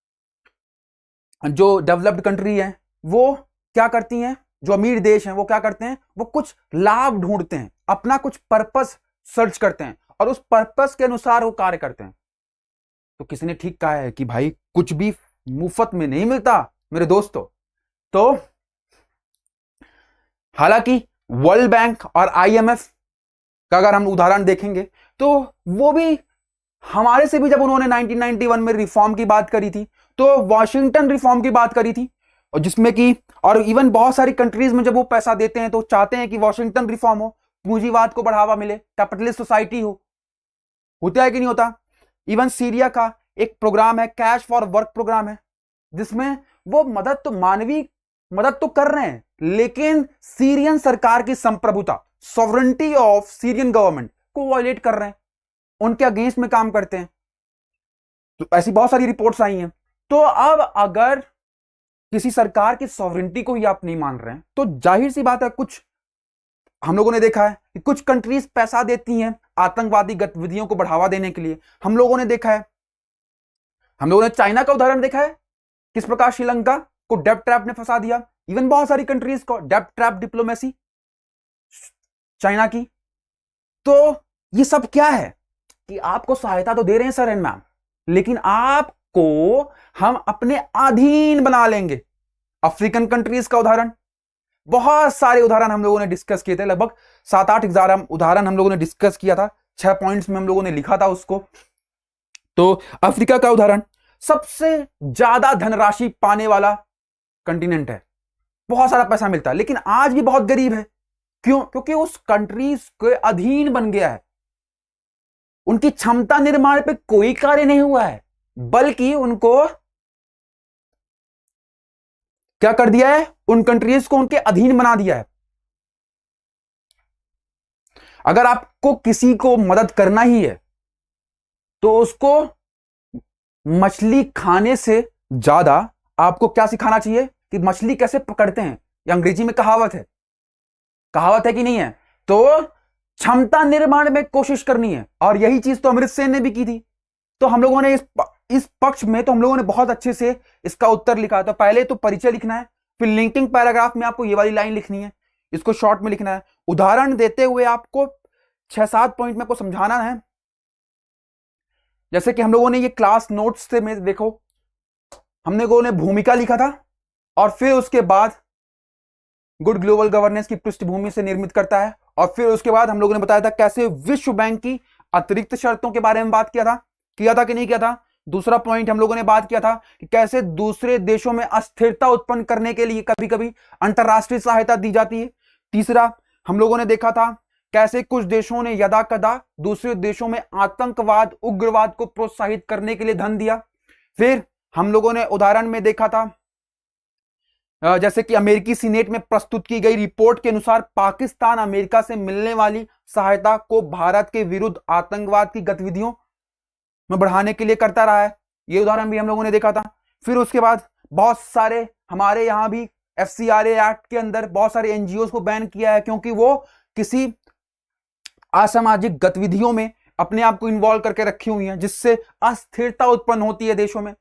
जो डेवलप्ड कंट्री है, वो क्या करती हैं, जो अमीर देश हैं वो क्या करते हैं, वो कुछ लाभ ढूंढते हैं, अपना कुछ पर्पस सर्च करते हैं और उस पर्पस के अनुसार वो कार्य करते हैं। तो किसी ने ठीक कहा है कि भाई कुछ भी मुफ्त में नहीं मिलता मेरे दोस्तों। तो हालांकि वर्ल्ड बैंक और आईएमएफ का अगर हम उदाहरण देखेंगे तो वो भी हमारे से भी, जब उन्होंने 1991 में रिफॉर्म की बात करी थी तो वॉशिंगटन रिफॉर्म की बात करी थी, और जिसमें कि और इवन बहुत सारी कंट्रीज में जब वो पैसा देते हैं तो चाहते हैं कि वॉशिंगटन रिफॉर्म हो, पूंजीवाद को बढ़ावा मिले, कैपिटलिस्ट सोसाइटी हो। होता है कि नहीं होता? इवन सीरिया का एक प्रोग्राम है, कैश फॉर वर्क प्रोग्राम है, जिसमें वो मदद तो मानवीय मदद तो कर रहे हैं, लेकिन सीरियन सरकार की संप्रभुता, सॉवरेंटी ऑफ सीरियन गवर्नमेंट को वायलेट कर रहे हैं, उनके अगेंस्ट में काम करते हैं। तो ऐसी बहुत सारी रिपोर्ट्स आई हैं। तो अब अगर किसी सरकार की सॉवरेंटी को ही आप नहीं मान रहे हैं तो जाहिर सी बात है, कुछ हम लोगों ने देखा है कि कुछ कंट्रीज पैसा देती हैं आतंकवादी गतिविधियों को बढ़ावा देने के लिए। हम लोगों ने देखा है, हम लोगों ने चाइना का उदाहरण देखा है, किस प्रकार श्रीलंका को डेब्ट ट्रैप ने फंसा दिया। इवन बहुत सारी कंट्रीज को डेब्ट ट्रैप डिप्लोमेसी चाइना की। तो ये सब क्या है कि आपको सहायता तो दे रहे हैं सर एंड मैम, लेकिन आपको हम अपने अधीन बना लेंगे। अफ्रीकन कंट्रीज का उदाहरण, बहुत सारे उदाहरण हम लोगों ने डिस्कस किए थे, लगभग 7-8 उदाहरण हम लोगों ने डिस्कस किया था, 6 पॉइंट्स में हम लोगों ने लिखा था उसको। तो अफ्रीका का उदाहरण सबसे ज्यादा धनराशि पाने वाला कंटिनेंट है, बहुत सारा पैसा मिलता है, लेकिन आज भी बहुत गरीब है। क्यों? क्योंकि उस कंट्रीज के अधीन बन गया है, उनकी क्षमता निर्माण पे कोई कार्य नहीं हुआ है, बल्कि उनको क्या कर दिया है, उन कंट्रीज को उनके अधीन बना दिया है। अगर आपको किसी को मदद करना ही है तो उसको मछली खाने से ज्यादा आपको क्या सिखाना चाहिए कि मछली कैसे पकड़ते हैं। ये अंग्रेजी में कहावत है कि नहीं है? तो क्षमता निर्माण में कोशिश करनी है, और यही चीज तो अमृत सेन ने भी की थी। तो हम लोगों ने इस पक्ष में तो हम लोगों ने बहुत अच्छे से इसका उत्तर लिखा। तो पहले तो परिचय लिखना है, फिर लिंकिंग पैराग्राफ में आपको ये वाली लाइन लिखनी है, इसको शॉर्ट में लिखना है, उदाहरण देते हुए आपको 6-7 पॉइंट में आपको समझाना है। जैसे कि हम लोगों ने ये क्लास नोट्स से में देखो, हम लोगों ने भूमिका लिखा था, और फिर उसके बाद गुड ग्लोबल गवर्नेंस की पृष्ठभूमि से निर्मित करता है, और फिर उसके बाद हम लोगों ने बताया था कैसे विश्व बैंक की अतिरिक्त शर्तों के बारे में बात किया था कि नहीं किया था। दूसरा पॉइंट हम लोगों ने बात किया था कि कैसे दूसरे देशों में अस्थिरता उत्पन्न करने के लिए कभी कभी अंतरराष्ट्रीय सहायता दी जाती है। तीसरा हम लोगों ने देखा था कैसे कुछ देशों ने यदा कदा दूसरे देशों में आतंकवाद, उग्रवाद को प्रोत्साहित करने के लिए धन दिया। फिर हम लोगों ने उदाहरण में देखा था जैसे कि अमेरिकी सीनेट में प्रस्तुत की गई रिपोर्ट के अनुसार पाकिस्तान अमेरिका से मिलने वाली सहायता को भारत के विरुद्ध आतंकवाद की गतिविधियों में बढ़ाने के लिए करता रहा है। ये उदाहरण भी हम लोगों ने देखा था। फिर उसके बाद बहुत सारे हमारे यहां भी FCRA एक्ट के अंदर बहुत सारे एनजीओ को बैन किया है, क्योंकि वो किसी असामाजिक गतिविधियों में अपने आप को इन्वॉल्व करके रखी हुई हैं, जिससे अस्थिरता उत्पन्न होती है देशों में।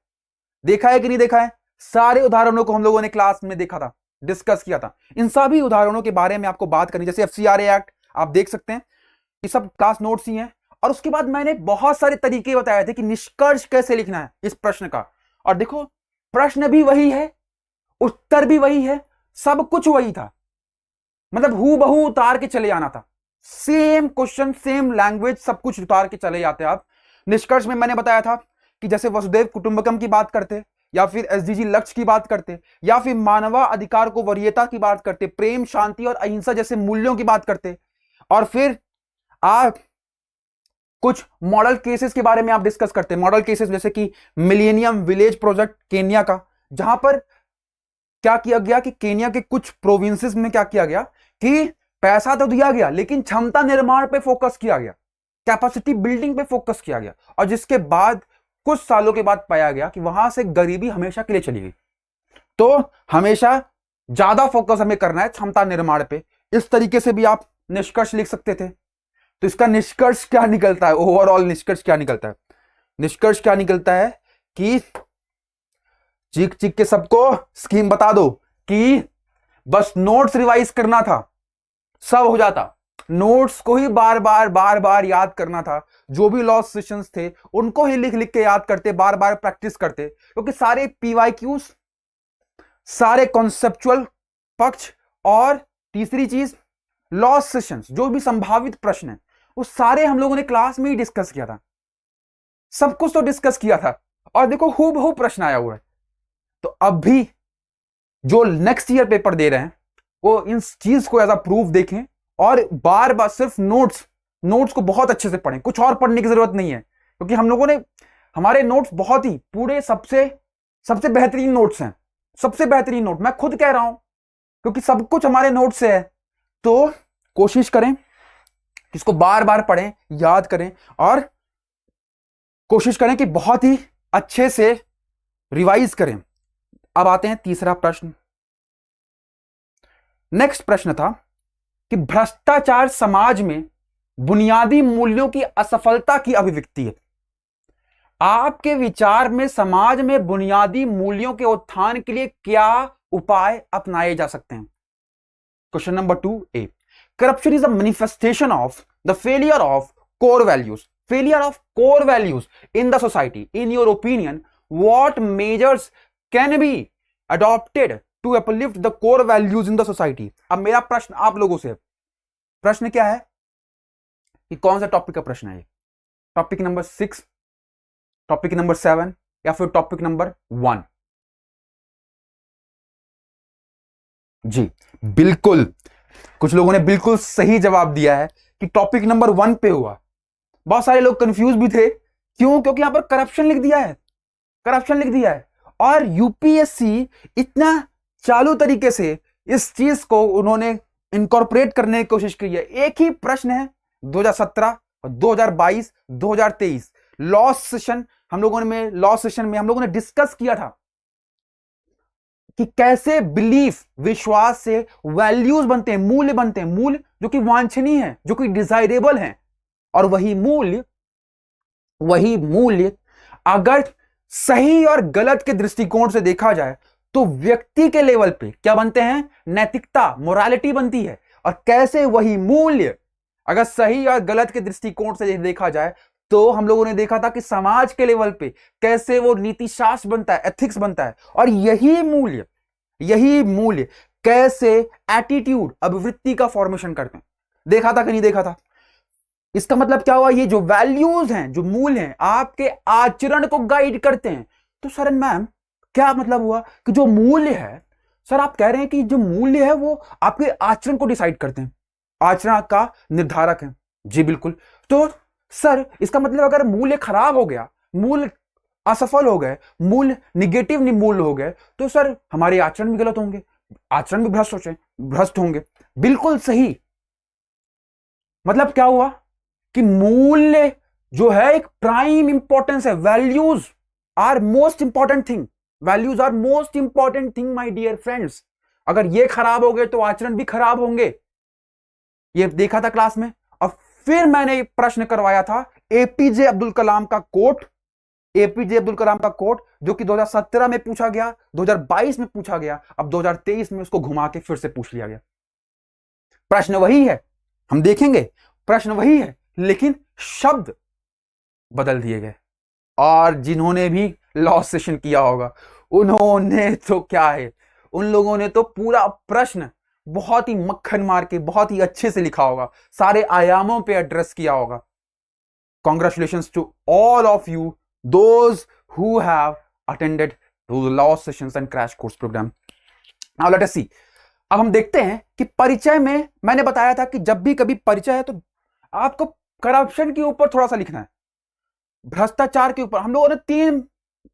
देखा है कि नहीं देखा है? सारे उदाहरणों को हम लोगों ने क्लास में देखा था, डिस्कस किया था। इन सभी उदाहरणों के बारे में आपको बात करनी, जैसे FCRA एक्ट आप देख सकते हैं, ये सब क्लास नोट्स ही हैं। और उसके बाद मैंने बहुत सारे तरीके बताए थे कि निष्कर्ष कैसे लिखना है इस प्रश्न का। और देखो, प्रश्न भी वही है, उत्तर भी वही है, सब कुछ वही था, मतलब हूबहू उतार के चले आना था। सेम क्वेश्चन, सेम लैंग्वेज, सब कुछ उतार के चले जाते आप। निष्कर्ष में मैंने बताया था कि जैसे वसुधैव कुटुंबकम की बात करते, या फिर SDG लक्ष्य की बात करते, या फिर मानवाधिकार को वरीयता की बात करते, प्रेम, शांति और अहिंसा जैसे मूल्यों की बात करते, और फिर आप कुछ मॉडल केसेस के बारे में आप डिस्कस करते हैं। मॉडल केसेस जैसे कि मिलेनियम विलेज प्रोजेक्ट केन्या का, जहां पर क्या किया गया कि केन्या के कुछ प्रोविंसेस में क्या किया गया कि पैसा तो दिया गया, लेकिन क्षमता निर्माण पे फोकस किया गया, कैपेसिटी बिल्डिंग पे फोकस किया गया, और जिसके बाद कुछ सालों के बाद पाया गया कि वहां से गरीबी हमेशा के लिए चली गई। तो हमेशा ज्यादा फोकस हमें करना है क्षमता निर्माण पे। इस तरीके से भी आप निष्कर्ष लिख सकते थे। तो इसका निष्कर्ष क्या निकलता है? ओवरऑल निष्कर्ष क्या निकलता है? निष्कर्ष क्या निकलता है कि चीख चीख के सबको स्कीम बता दो कि बस नोट्स रिवाइज करना था, सब हो जाता। नोट्स को ही बार बार याद करना था। जो भी लॉस सेशंस थे उनको ही लिख लिख के याद करते, बार बार प्रैक्टिस करते, क्योंकि सारे PYQs, सारे कॉन्सेप्चुअल पक्ष, और तीसरी चीज लॉस सेशंस, जो भी संभावित प्रश्न है वो सारे हम लोगों ने क्लास में ही डिस्कस किया था। सब कुछ तो डिस्कस किया था, और देखो हूबहू प्रश्न आया हुआ है। तो अब भी जो नेक्स्ट ईयर पेपर दे रहे हैं वो इन चीज को एज अ प्रूफ देखें, और बार बार सिर्फ नोट्स को बहुत अच्छे से पढ़ें। कुछ और पढ़ने की जरूरत नहीं है, क्योंकि हम लोगों ने, हमारे नोट्स बहुत ही पूरे सबसे बेहतरीन नोट्स हैं, सबसे बेहतरीन नोट, मैं खुद कह रहा हूं, क्योंकि सब कुछ हमारे नोट्स से है। तो कोशिश करें इसको बार बार पढ़ें, याद करें, और कोशिश करें कि बहुत ही अच्छे से रिवाइज करें। अब आते हैं तीसरा प्रश्न। नेक्स्ट प्रश्न था कि भ्रष्टाचार समाज में बुनियादी मूल्यों की असफलता की अभिव्यक्ति है। आपके विचार में समाज में बुनियादी मूल्यों के उत्थान के लिए क्या उपाय अपनाए जा सकते हैं? Question number 2A, corruption is a manifestation of the failure of core values in the society. In your opinion, what measures can be adopted to uplift the core values in the society? अब मेरा प्रश्न आप लोगों से, प्रश्न क्या है कि कौन सा टॉपिक का प्रश्न है? टॉपिक नंबर 6, टॉपिक नंबर 7, या फिर टॉपिक नंबर 1? जी बिल्कुल, कुछ लोगों ने बिल्कुल सही जवाब दिया है कि टॉपिक नंबर 1 पे हुआ। बहुत सारे लोग कंफ्यूज भी थे, क्यों? क्योंकि यहां पर करप्शन लिख दिया है, और यूपीएससी इतना चालू तरीके से इस चीज को उन्होंने इनकॉर्पोरेट करने की कोशिश की है। एक ही प्रश्न है 2017, 2022, 2023 लॉस सेशन हम लोगों ने डिस्कस किया था कि कैसे बिलीफ, विश्वास से वैल्यूज बनते हैं, मूल्य बनते हैं, मूल्य जो कि वांछनीय है, जो कि डिजायरेबल है। और वही मूल्य अगर सही और गलत के दृष्टिकोण से देखा जाए तो व्यक्ति के लेवल पे क्या बनते हैं? नैतिकता, मोरालिटी बनती है। और कैसे वही मूल्य अगर सही और गलत के दृष्टिकोण से देखा जाए तो हम लोगों ने देखा था कि समाज के लेवल पे कैसे वो नीति शास्त्र बनता है, एथिक्स बनता है। और यही मूल्य कैसे एटीट्यूड, अभिवृत्ति का फॉर्मेशन करते हैं। देखा था कि नहीं देखा था? इसका मतलब क्या हुआ? ये जो वैल्यूज हैं, जो मूल्य हैं, आपके आचरण को गाइड करते हैं। तो सर मैम क्या मतलब हुआ कि जो मूल्य है, सर आप कह रहे हैं कि जो मूल्य है वो आपके आचरण को डिसाइड करते हैं, आचरण का निर्धारक है? जी बिल्कुल। तो सर इसका मतलब अगर मूल्य खराब हो गया, मूल्य असफल हो गए, मूल्य निगेटिव मूल्य हो गए, तो सर हमारे आचरण भी गलत होंगे, आचरण भी भ्रष्ट होंगे। बिल्कुल सही। मतलब क्या हुआ कि मूल्य जो है एक प्राइम इंपॉर्टेंस है। Values are most important thing, values are most important thing my dear friends. अगर ये खराब हो गए तो आचरण भी खराब होंगे, ये देखा था क्लास में। और फिर मैंने एक प्रश्न करवाया था एपीजे अब्दुल कलाम का कोट, एपीजे अब्दुल कलाम का कोट जो कि 2017 में पूछा गया, 2022 में पूछा गया, अब 2023 में उसको घुमा के फिर से पूछ लिया गया। प्रश्न वही है, हम देखेंगे प्रश्न वही है, लेकिन शब्द बदल दिए गए। और जिन्होंने भी लॉ सेशन किया होगा उन्होंने तो क्या है, उन लोगों ने तो पूरा प्रश्न बहुत ही मक्खन मार के बहुत ही अच्छे से लिखा होगा, सारे आयामों पे एड्रेस किया होगा। Congratulations to all of you those who have attended the law sessions and crash course program. Now let us see. अब हम देखते हैं कि परिचय में मैंने बताया था कि जब भी कभी परिचय है तो आपको करप्शन के ऊपर थोड़ा सा लिखना है, भ्रष्टाचार के ऊपर। हम लोगों ने 3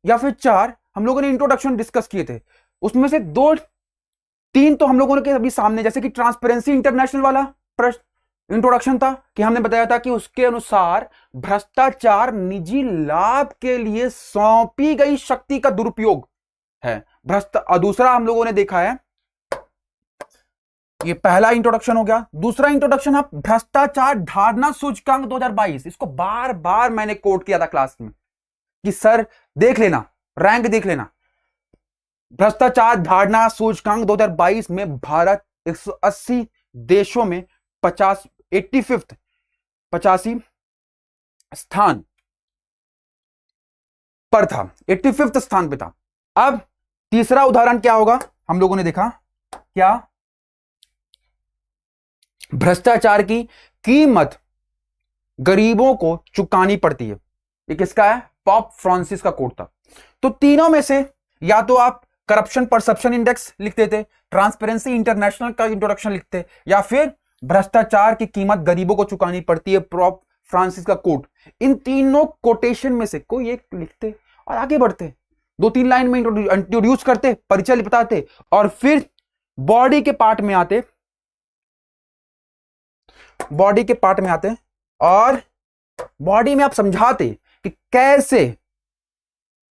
या फिर 4 हम लोगों ने इंट्रोडक्शन डिस्कस किए थे, उसमें से 2-3 तो हम लोगों के अभी सामने, जैसे कि ट्रांसपेरेंसी इंटरनेशनल वाला प्रश्न इंट्रोडक्शन था कि हमने बताया था कि उसके अनुसार भ्रष्टाचार निजी लाभ के लिए सौंपी गई शक्ति का दुरुपयोग है। दूसरा हम लोगों ने देखा है, ये पहला इंट्रोडक्शन हो गया। दूसरा इंट्रोडक्शन है भ्रष्टाचार धारणा सूचकांक 2022। इसको बार बार मैंने कोट किया था क्लास में कि सर देख लेना, रैंक देख लेना। भ्रष्टाचार धारणा सूचकांक 2022 में भारत 180 देशों में 85 स्थान पर था, 85 स्थान पे था। अब तीसरा उदाहरण क्या होगा, हम लोगों ने देखा क्या, भ्रष्टाचार की कीमत गरीबों को चुकानी पड़ती है। ये किसका है, पॉप फ्रांसिस का कोट था। तो तीनों में से या तो आप करप्शन परसेप्शन इंडेक्स लिखते थे, ट्रांसपेरेंसी इंटरनेशनल का इंट्रोडक्शन लिखते, या फिर भ्रष्टाचार की कीमत गरीबों को चुकानी पड़ती है, पॉप फ्रांसिस का कोट। इन तीनों कोटेशन में से कोई एक लिखते और आगे बढ़ते, 2-3 लाइन में इंट्रोड्यूस करते, परिचय बताते, और फिर बॉडी के पार्ट में आते, बॉडी के पार्ट में आते और बॉडी में आप समझाते कि कैसे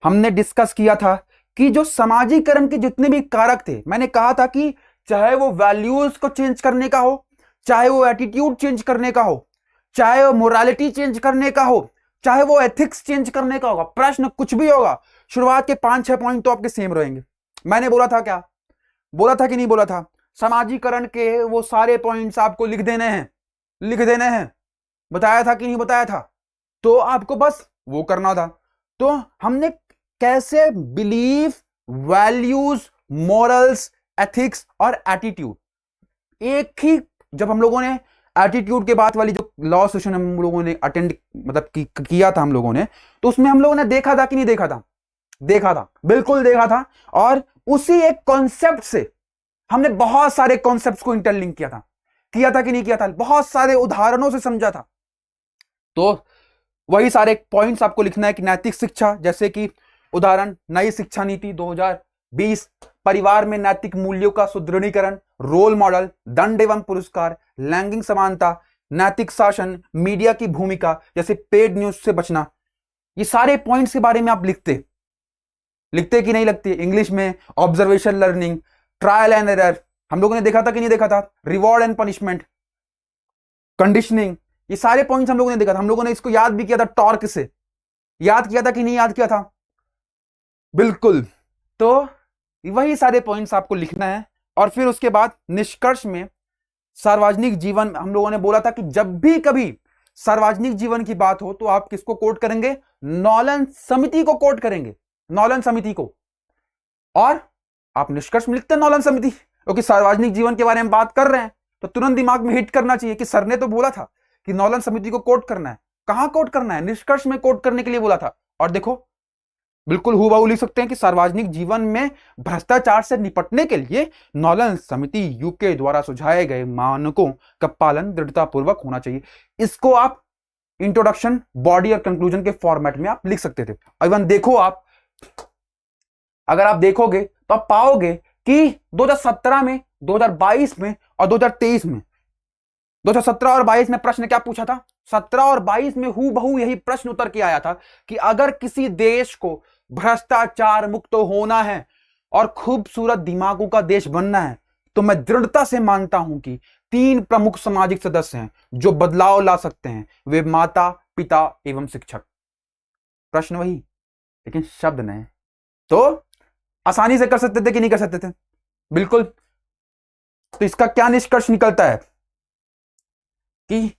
हमने डिस्कस किया था कि जो समाजीकरण के जितने भी कारक थे, मैंने कहा था कि चाहे वो वैल्यूज को चेंज करने का हो, चाहे वो एटीट्यूड चेंज करने का हो, चाहे वो मोरालिटी चेंज करने का हो, चाहे वो एथिक्स चेंज करने का होगा, प्रश्न कुछ भी होगा, शुरुआत के 5-6 पॉइंट तो आपके सेम रहेंगे। मैंने बोला था क्या, बोला था कि नहीं बोला था, समाजीकरण के वो सारे पॉइंट्स आपको लिख देने हैं, लिख देने हैं, बताया था कि नहीं बताया था, तो आपको बस वो करना था। तो हमने कैसे बिलीफ, वैल्यूज, मॉरल्स, एथिक्स और एटीट्यूड, एक ही, जब हम लोगों ने एटीट्यूड के बाद वाली जो लॉ सेशन हम लोगों ने अटेंड मतलब किया था हम लोगों ने, तो उसमें हम लोगों ने देखा था कि नहीं देखा था, देखा था, बिल्कुल देखा था। और उसी एक कॉन्सेप्ट से हमने बहुत सारे कॉन्सेप्ट्स को इंटरलिंक किया था कि नहीं किया था, बहुत सारे उदाहरणों से समझा था। तो वही सारे पॉइंट्स आपको लिखना है कि नैतिक शिक्षा, जैसे कि उदाहरण नई शिक्षा नीति 2020, परिवार में नैतिक मूल्यों का सुदृढ़ीकरण, रोल मॉडल, दंड एवं पुरस्कार, लैंगिक समानता, नैतिक शासन, मीडिया की भूमिका, जैसे पेड न्यूज से बचना, ये सारे पॉइंट्स के बारे में आप लिखते कि नहीं लगते। इंग्लिश में observation learning, trial and error, हम लोगों ने देखा था कि नहीं देखा था, रिवॉर्ड एंड पनिशमेंट, कंडीशनिंग, ये सारे पॉइंट्स हम लोगों ने देखा था। हम लोगों ने इसको याद भी किया था, टॉर्क से याद किया था कि नहीं याद किया था, बिल्कुल। तो वही सारे पॉइंट्स आपको लिखना है। और फिर उसके बाद निष्कर्ष में सार्वजनिक जीवन, हम लोगों ने बोला था कि जब भी कभी सार्वजनिक जीवन की बात हो तो आप किसको कोट करेंगे, नॉलन समिति को कोट करेंगे, नॉलन समिति को। और आप निष्कर्ष में लिखते हैं नॉलन समिति, क्योंकि सार्वजनिक जीवन के बारे में बात कर रहे हैं तो तुरंत दिमाग में हिट करना चाहिए कि सर ने तो बोला था कि नॉलन समिति को कोट करना है। कहां कोट करना है, निष्कर्ष में कोट करने के लिए बोला था। और देखो बिल्कुल हूबहू लिख सकते हैं कि सार्वजनिक जीवन में भ्रष्टाचार से निपटने के लिए नॉलन समिति यूके द्वारा सुझाए गए मानकों का पालन दृढ़तापूर्वक होना चाहिए। इसको आप इंट्रोडक्शन, बॉडी और कंक्लूजन के फॉर्मेट में आप लिख सकते थे। इवन देखो आप, अगर आप देखोगे तो आप पाओगे कि 2017 में, 2022 में और 2023 में 2017 और 22 में प्रश्न क्या पूछा था? 17 और 22 में हूबहू यही प्रश्न उतर के आया था कि अगर किसी देश को भ्रष्टाचार मुक्त होना है और खूबसूरत दिमागों का देश बनना है तो मैं दृढ़ता से मानता हूं कि 3 प्रमुख सामाजिक सदस्य हैं जो बदलाव ला सकते हैं, वे माता, पिता एवं शिक्षक। प्रश्न वही, लेकिन शब्द नए। तो आसानी से कर सकते थे कि नहीं कर सकते थे? बिल्कुल। तो इसका क्या निष्कर्ष निकलता है कि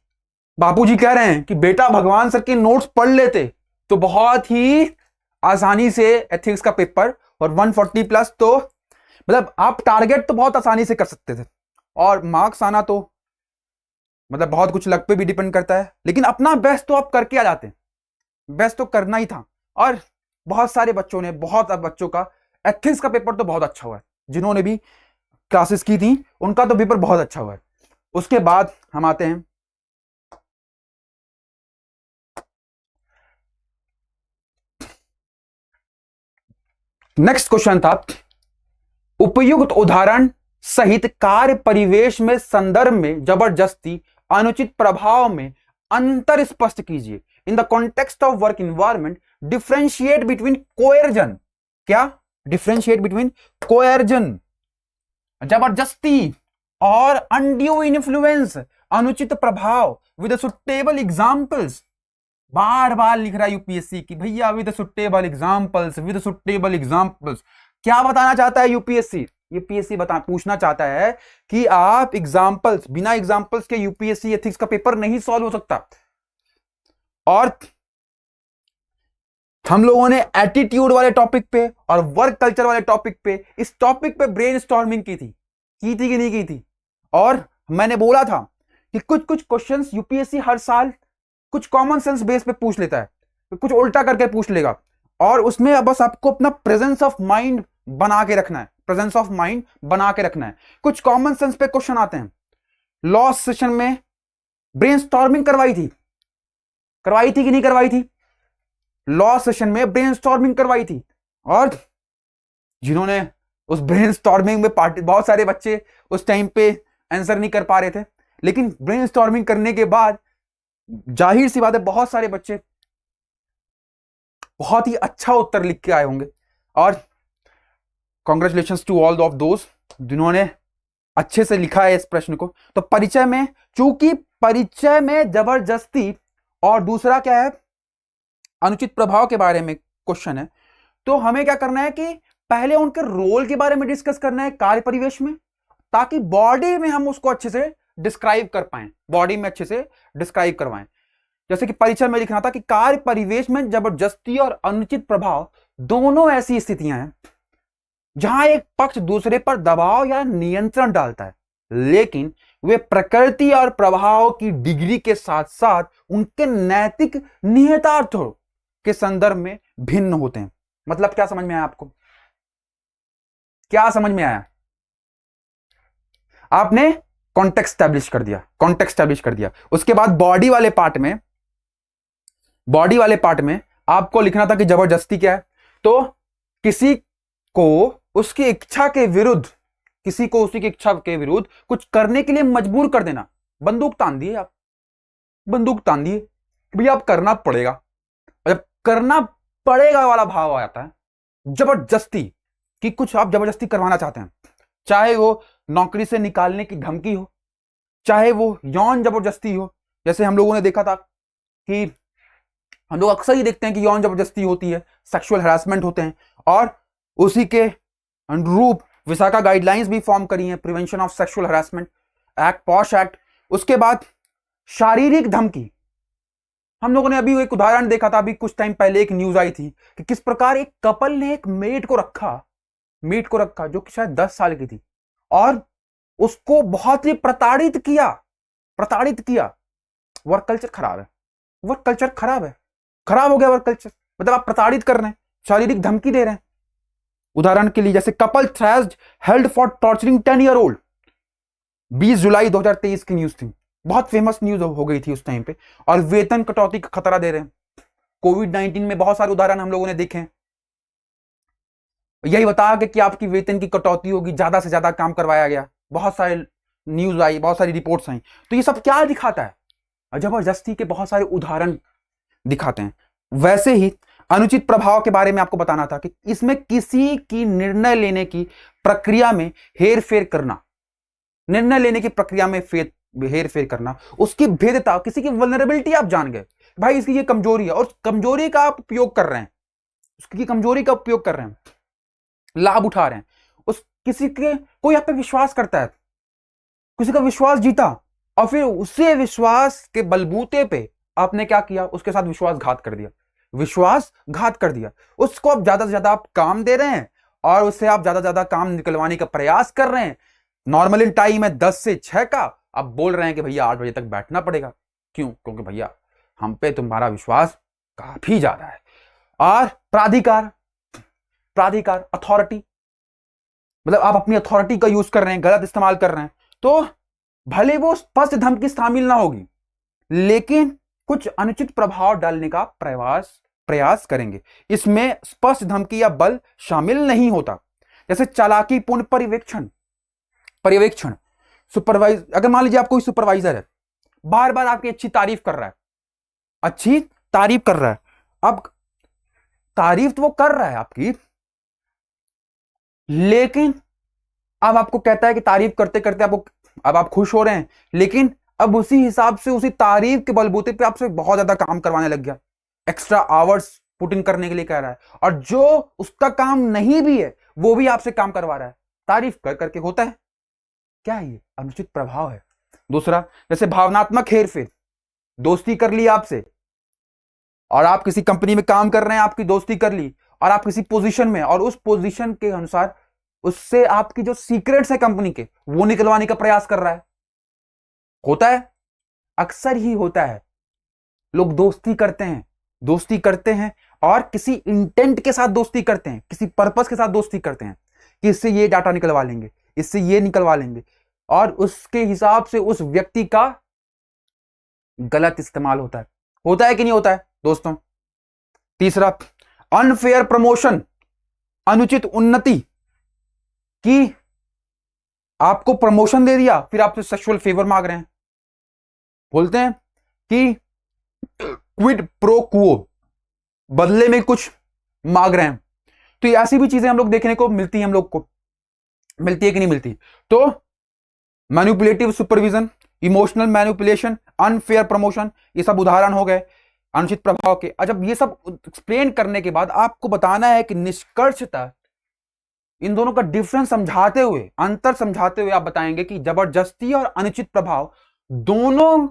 बापूजी कह रहे हैं कि बेटा भगवान सर के नोट्स पढ़ लेते तो बहुत ही आसानी से एथिक्स का पेपर और 140 प्लस, तो मतलब आप टारगेट तो बहुत आसानी से कर सकते थे और मार्क्स आना तो मतलब बहुत कुछ लक पे भी डिपेंड करता है, लेकिन अपना बेस्ट तो आप करके आ जाते। बेस्ट तो करना ही था। और बहुत सारे बच्चों ने, बहुत बच्चों का एथिक्स का पेपर तो बहुत अच्छा हुआ है, जिन्होंने भी क्लासेस की थी उनका तो पेपर बहुत अच्छा हुआ है। उसके बाद हम आते हैं नेक्स्ट क्वेश्चन था, उपयुक्त उदाहरण सहित कार्य परिवेश में संदर्भ में जबरदस्ती अनुचित प्रभाव में अंतर स्पष्ट कीजिए। In the context of work environment differentiate between coercion. क्या? डिफरेंशिएट बिटवीन कोएर्जन जबरदस्ती और अनड्यू इन्फ्लुएंस अनुचित प्रभाव विद सुटेबल एग्जांपल्स। बार बार लिख रहा है यूपीएससी की भैया with suitable examples, with suitable examples. क्या बताना चाहता है यूपीएससी? यूपीएससी पूछना चाहता है कि आप एग्जांपल्स, बिना एग्जांपल्स के यूपीएससी एथिक्स का पेपर नहीं सॉल्व हो सकता। और हम लोगों ने एटीट्यूड वाले टॉपिक पे और वर्क कल्चर वाले टॉपिक पे, इस टॉपिक पे ब्रेनस्टॉर्मिंग की थी कि नहीं की थी? और मैंने बोला था कि कुछ कुछ क्वेश्चंस यूपीएससी हर साल कुछ कॉमन सेंस बेस पे पूछ लेता है, कुछ उल्टा करके पूछ लेगा, और उसमें बस आपको अपना प्रेजेंस ऑफ माइंड बना के रखना है, प्रेजेंस ऑफ माइंड बना के रखना है। कुछ कॉमन सेंस पे क्वेश्चन आते हैं। लॉ सेशन में ब्रेनस्टॉर्मिंग करवाई थी कि नहीं करवाई थी? लॉ सेशन में ब्रेनस्टॉर्मिंग करवाई थी, और जिन्होंने उस ब्रेनस्टॉर्मिंग में बहुत सारे बच्चे उस टाइम पे आंसर नहीं कर पा रहे थे, लेकिन ब्रेनस्टॉर्मिंग करने के बाद जाहिर सी बात है बहुत सारे बच्चे बहुत ही अच्छा उत्तर लिख के आए होंगे। और कॉन्ग्रेचुलेशंस टू ऑल ऑफ दोस्त जिन्होंने अच्छे से लिखा है इस प्रश्न को। तो परिचय में, चूंकि परिचय में जबरदस्ती और दूसरा क्या है, अनुचित प्रभाव के बारे में क्वेश्चन है, तो हमें क्या करना है कि पहले उनके रोल के बारे में डिस्कस करना है कार्य परिवेश में, ताकि बॉडी में हम उसको अच्छे से डिस्क्राइब कर पाए, बॉडी में अच्छे से डिस्क्राइब करवाएं। जैसे कि परिचय में लिखना था कि कार्य परिवेश में जबरदस्ती और अनुचित प्रभाव दोनों ऐसी स्थितियां हैं जहां एक पक्ष दूसरे पर दबाव या नियंत्रण डालता है, लेकिन वे प्रकृति और प्रभाव की डिग्री के साथ साथ उनके नैतिक निहितार्थों के संदर्भ में भिन्न होते हैं। मतलब क्या समझ में आया आपको? क्या समझ में आया? आपने कॉन्टेक्स्ट स्टैब्लिश कर दिया। उसके बाद बॉडी वाले पार्ट में आपको लिखना था कि जबरदस्ती क्या है। तो किसी को उसकी इच्छा के विरुद्ध कुछ करने के लिए मजबूर कर देना। बंदूक तान दिए भैया आप करना पड़ेगा, जब करना पड़ेगा वाला भाव आ जाता है, जबरदस्ती कि कुछ आप जबरदस्ती करवाना चाहते हैं, चाहे वो नौकरी से निकालने की धमकी हो, चाहे वो यौन जबरदस्ती हो। जैसे हम लोगों ने देखा था कि हम लोग अक्सर ही देखते हैं कि यौन जबरदस्ती होती है, सेक्सुअल हैरेसमेंट होते हैं, और उसी के अनुरूप विशाखा गाइडलाइंस भी फॉर्म करी हैं, prevention of sexual harassment act, posh act. उसके बाद शारीरिक धमकी, हम लोगों ने अभी एक उदाहरण देखा था, अभी कुछ टाइम पहले एक न्यूज आई थी कि किस प्रकार एक कपल ने एक मेड को रखा जो कि शायद 10 साल की थी, और उसको बहुत ही प्रताड़ित किया। वर्क कल्चर खराब है, खराब हो गया वर्क कल्चर। मतलब आप प्रताड़ित कर रहे हैं, शारीरिक धमकी दे रहे हैं। उदाहरण के लिए जैसे couple thrashed held for torturing 10 year old, 20 जुलाई 2023 की न्यूज थी, बहुत फेमस न्यूज हो गई थी उस टाइम पे। और वेतन कटौती का खतरा दे रहे हैं। कोविड-19 में बहुत सारे उदाहरण हम लोगों ने देखे हैं, यही बताया कि आपकी वेतन की कटौती होगी, ज्यादा से ज्यादा काम करवाया गया, बहुत सारे न्यूज आई, बहुत सारी रिपोर्ट्स आई, तो ये सब क्या दिखाता है? जबरदस्ती के बहुत सारे उदाहरण दिखाते हैं। वैसे ही अनुचित प्रभाव के बारे में आपको बताना था कि इसमें किसी की निर्णय लेने की प्रक्रिया में हेरफेर करना, निर्णय लेने की प्रक्रिया में हेरफेर करना, उसकी भेदता, किसी की वल्नरेबिलिटी आप जान गए, भाई इसकी ये कमजोरी है, और कमजोरी का आप उपयोग कर रहे हैं, उसकी कमजोरी का उपयोग कर रहे हैं, लाभ उठा रहे हैं, उस किसी के कोई आप पे विश्वास करता है, किसी का विश्वास जीता, और फिर उसे विश्वास के बलबूते पे आपने क्या किया? उसके साथ विश्वासघात कर दिया, विश्वासघात कर दिया। उसको आप ज्यादा से ज्यादा आप काम दे रहे हैं और उससे आप ज्यादा से ज्यादा काम निकलवाने का प्रयास कर रहे हैं। नॉर्मल टाइम है 10 से 6 का, आप बोल रहे हैं कि भैया 8 बजे तक बैठना पड़ेगा। क्यों? क्योंकि भैया हम पे तुम्हारा विश्वास काफी ज्यादा है। और प्राधिकार, प्राधिकार अथॉरिटी, मतलब आप अपनी अथॉरिटी का यूज कर रहे हैं, गलत इस्तेमाल कर रहे हैं, तो भले वो स्पष्ट धमकी शामिल ना होगी, लेकिन कुछ अनुचित प्रभाव डालने का प्रयास करेंगे। इसमें स्पष्ट धमकी या बल शामिल नहीं होता। जैसे चालाकीपूर्ण पर्यवेक्षण, सुपरवाइज, अगर मान लीजिए आप कोई सुपरवाइजर है, बार बार आपकी अच्छी तारीफ कर रहा है, अच्छी तारीफ कर रहा है, अब तारीफ तो वो कर रहा है आपकी, लेकिन अब आपको कहता है कि तारीफ करते करते आपको, अब आप खुश हो रहे हैं, लेकिन अब उसी हिसाब से उसी तारीफ के बलबूते पे आपसे बहुत ज्यादा काम करवाने लग गया, एक्स्ट्रा आवर्स पुट इन करने के लिए कह रहा है, और जो उसका काम नहीं भी है वो भी आपसे काम करवा रहा है, तारीफ कर करके। होता है क्या? ये अनुचित प्रभाव है। दूसरा, जैसे भावनात्मक हेरफेर, दोस्ती कर ली आपसे, और आप किसी कंपनी में काम कर रहे हैं, आपकी दोस्ती कर ली, और आप किसी पोजीशन में, और उस पोजीशन के अनुसार उससे आपकी जो सीक्रेट्स है कंपनी के, वो निकलवाने का प्रयास कर रहा है। होता है, अक्सर ही होता है। लोग दोस्ती करते हैं और किसी इंटेंट के साथ दोस्ती करते हैं, किसी पर्पस के साथ दोस्ती करते हैं कि इससे ये डाटा निकलवा लेंगे, इससे ये निकलवा लेंगे, और उसके हिसाब से उस व्यक्ति का गलत इस्तेमाल होता है। होता है कि नहीं होता है दोस्तों? तीसरा, अनफेयर प्रमोशन, अनुचित उन्नति, कि आपको प्रमोशन दे दिया, फिर आपसे सेक्सुअल फेवर मांग रहे हैं, बोलते हैं कि क्विड प्रो क्वो, बदले में कुछ मांग रहे हैं। तो ये ऐसी भी चीजें हम लोग देखने को मिलती है, हम लोग को मिलती है कि नहीं मिलती? तो manipulative supervision, emotional manipulation, unfair promotion, ये सब उदाहरण हो गए अनुचित प्रभाव के। जब ये सब एक्सप्लेन करने के बाद आपको बताना है कि निष्कर्षतः इन दोनों का डिफरेंस समझाते हुए, अंतर समझाते हुए आप बताएंगे कि जबरदस्ती और अनुचित प्रभाव दोनों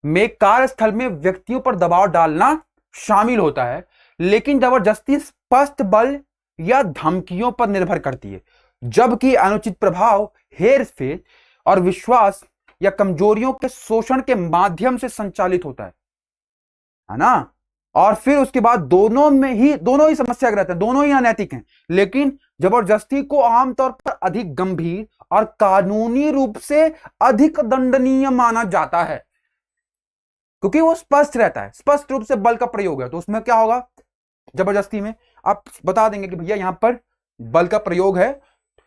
में कार्यस्थल में व्यक्तियों पर दबाव डालना शामिल होता है, लेकिन जबरदस्ती स्पष्ट बल या धमकियों पर निर्भर करती है, जबकि अनुचित प्रभाव हेरफेर और विश्वास या कमजोरियों के शोषण के माध्यम से संचालित होता है ना? और फिर उसके बाद दोनों ही समस्याग्रस्त हैं, दोनों ही अनैतिक हैं, लेकिन जबरदस्ती को आमतौर पर अधिक गंभीर और कानूनी रूप से अधिक दंडनीय माना जाता है, क्योंकि वो स्पष्ट रहता है, स्पष्ट रूप से बल का प्रयोग है। तो उसमें क्या होगा? जबरदस्ती में आप बता देंगे कि भैया यहां पर बल का प्रयोग है,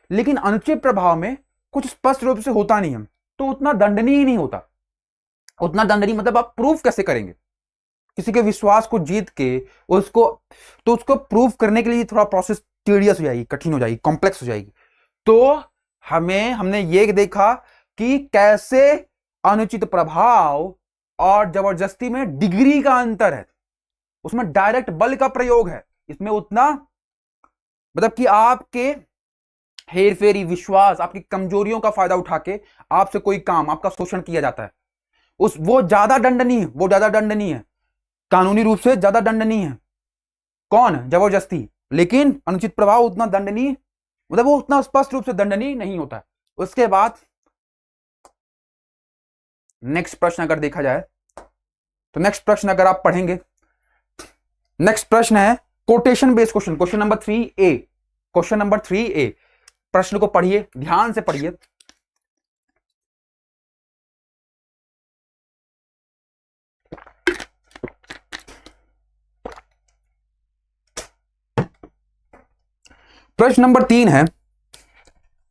लेकिन अनुचित प्रभाव में कुछ स्पष्ट रूप से होता नहीं है, तो उतना दंडनीय नहीं होता। उतना दंडनीय मतलब आप प्रूफ कैसे करेंगे? किसी के विश्वास को जीत के उसको प्रूफ करने के लिए थोड़ा प्रोसेस टीडियस हो जाएगी, कठिन हो जाएगी, कॉम्प्लेक्स हो जाएगी। तो हमने ये देखा कि कैसे अनुचित प्रभाव और जबरदस्ती में डिग्री का अंतर है, उसमें डायरेक्ट बल का प्रयोग है, इसमें उतना मतलब कि आपके हेरफेरी, विश्वास, आपकी कमजोरियों का फायदा उठा के आपसे कोई काम, आपका शोषण किया जाता है, वो ज्यादा दंडनीय है, कानूनी रूप से ज्यादा दंडनीय है। कौन? जबरदस्ती। लेकिन अनुचित प्रभाव उतना दंडनीय, मतलब वो उतना स्पष्ट रूप से दंडनीय नहीं होता है। उसके बाद नेक्स्ट प्रश्न अगर देखा जाए, तो नेक्स्ट प्रश्न अगर आप पढ़ेंगे, नेक्स्ट प्रश्न है quotation based question, question number 3A, question number 3A। प्रश्न को पढ़िए, ध्यान से पढ़िए। प्रश्न नंबर 3 है,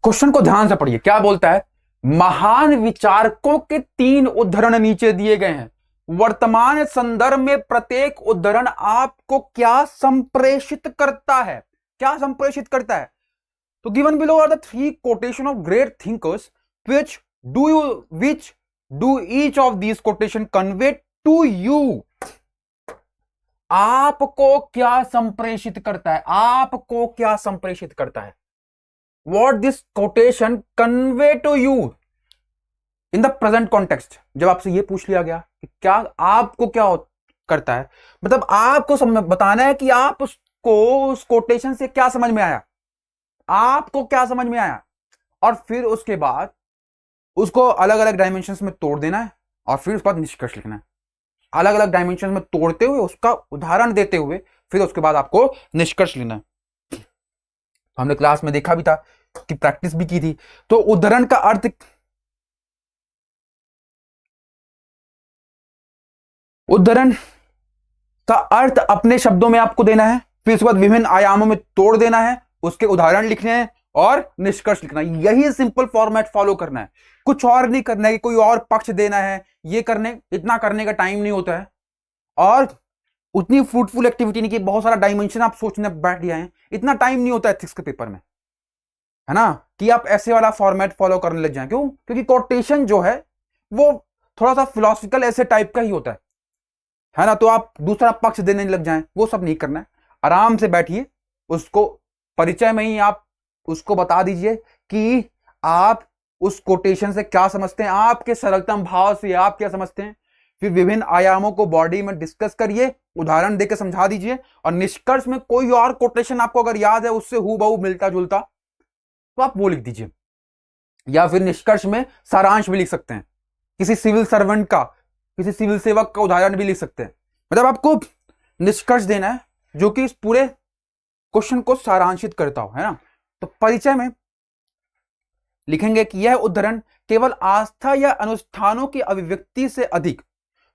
क्वेश्चन को ध्यान से पढ़िए। क्या बोलता है? महान विचारकों के 3 उद्धरण नीचे दिए गए हैं। वर्तमान संदर्भ में प्रत्येक उद्धरण आपको क्या संप्रेषित करता है? क्या संप्रेषित करता है? तो given below are the 3 quotation of great thinkers which do each of these quotation convey to you? आपको क्या संप्रेषित करता है? आपको क्या संप्रेषित करता है? What this quotation convey to you in the present context? जब आपसे ये पूछ लिया गया कि क्या आपको क्या करता है, मतलब आपको बताना है कि आप उसको उस कोटेशन से क्या समझ में आया, आपको क्या समझ में आया, और फिर उसके बाद उसको अलग अलग डायमेंशंस में तोड़ देना है और फिर उसके बाद निष्कर्ष लिखना है। अलग अलग डायमेंशन में तोड़ते हुए उसका उदाहरण देते हुए फिर उसके बाद आपको निष्कर्ष लेना है। हमने क्लास में देखा भी था कि प्रैक्टिस भी की थी। तो उदाहरण का अर्थ, उदाहरण का अर्थ अपने शब्दों में आपको देना है, फिर उसके बाद विभिन्न आयामों में तोड़ देना है, उसके उदाहरण लिखने हैं और निष्कर्ष लिखना है। यही सिंपल फॉर्मेट फॉलो करना है, कुछ और नहीं करना है कि कोई और पक्ष देना है, ये करने इतना करने का टाइम नहीं होता है और उतनी फ्रूटफुल एक्टिविटी नहीं कि बहुत सारा डायमेंशन आप सोचने बैठ गए हैं, इतना टाइम नहीं होता एथिक्स के पेपर में, है ना, कि आप ऐसे वाला फॉर्मेट फॉलो करने लग जाएं। क्यों? क्योंकि कोटेशन जो है वो थोड़ा सा फिलोसफिकल ऐसे टाइप का ही होता है ना, तो आप दूसरा पक्ष देने लग जाएं, वो सब नहीं करना है। आराम से बैठिए, उसको परिचय में ही आप उसको बता दीजिए कि आप उस कोटेशन से क्या समझते हैं, आपके सरलतम भाव से आप क्या समझते हैं, फिर विभिन्न आयामों को बॉडी में डिस्कस करिए, उदाहरण देकर समझा दीजिए और निष्कर्ष में कोई और कोटेशन आपको अगर याद है उससे हूबहू मिलता जुलता तो आप वो लिख दीजिए, या फिर निष्कर्ष में सारांश भी लिख सकते हैं, किसी सिविल सर्वेंट का, किसी सिविल सेवक का उदाहरण भी लिख सकते हैं। मतलब आपको निष्कर्ष देना है जो कि इस पूरे क्वेश्चन को सारांशित करता हो, है ना। तो परिचय में लिखेंगे कि यह उद्धरण केवल आस्था या अनुष्ठानों की अभिव्यक्ति से अधिक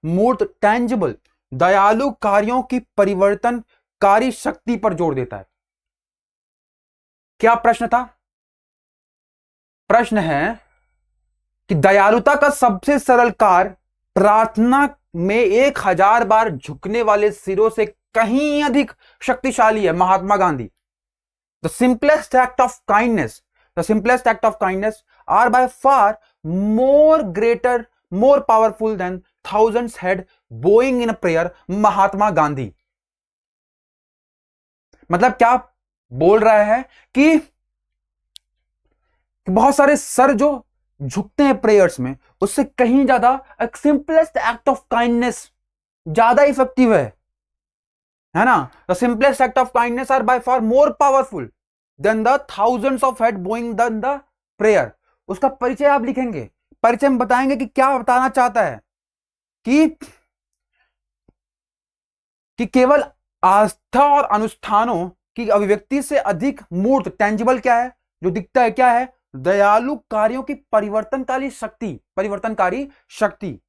मूर्त टेंजिबल दयालु कार्यों की परिवर्तनकारी शक्ति पर जोर देता है। क्या प्रश्न था? प्रश्न है कि दयालुता का सबसे सरल कार्य प्रार्थना में 1000 बार झुकने वाले सिरों से कहीं अधिक शक्तिशाली है। Mahatma Gandhi. The simplest act of kindness, the simplest act of kindness are by far more greater, more powerful than thousands head bowing in a prayer। Mahatma Gandhi. मतलब क्या बोल रहा है कि बहुत सारे सर जो झुकते हैं प्रेयर्स में, उससे कहीं ज्यादा एक सिंपलेस्ट एक्ट ऑफ काइंडनेस ज्यादा इफेक्टिव है ना। The simplest act of kindness are by far more powerful than the thousands of head bowing in the prayer. उसका परिचय आप लिखेंगे, परिचय में बताएंगे कि क्या बताना चाहता है कि केवल आस्था और अनुष्ठानों की अभिव्यक्ति से अधिक मूर्त टेंजिबल क्या है, जो दिखता है, क्या है, दयालु कार्यों की परिवर्तनकारी शक्ति, परिवर्तनकारी शक्ति।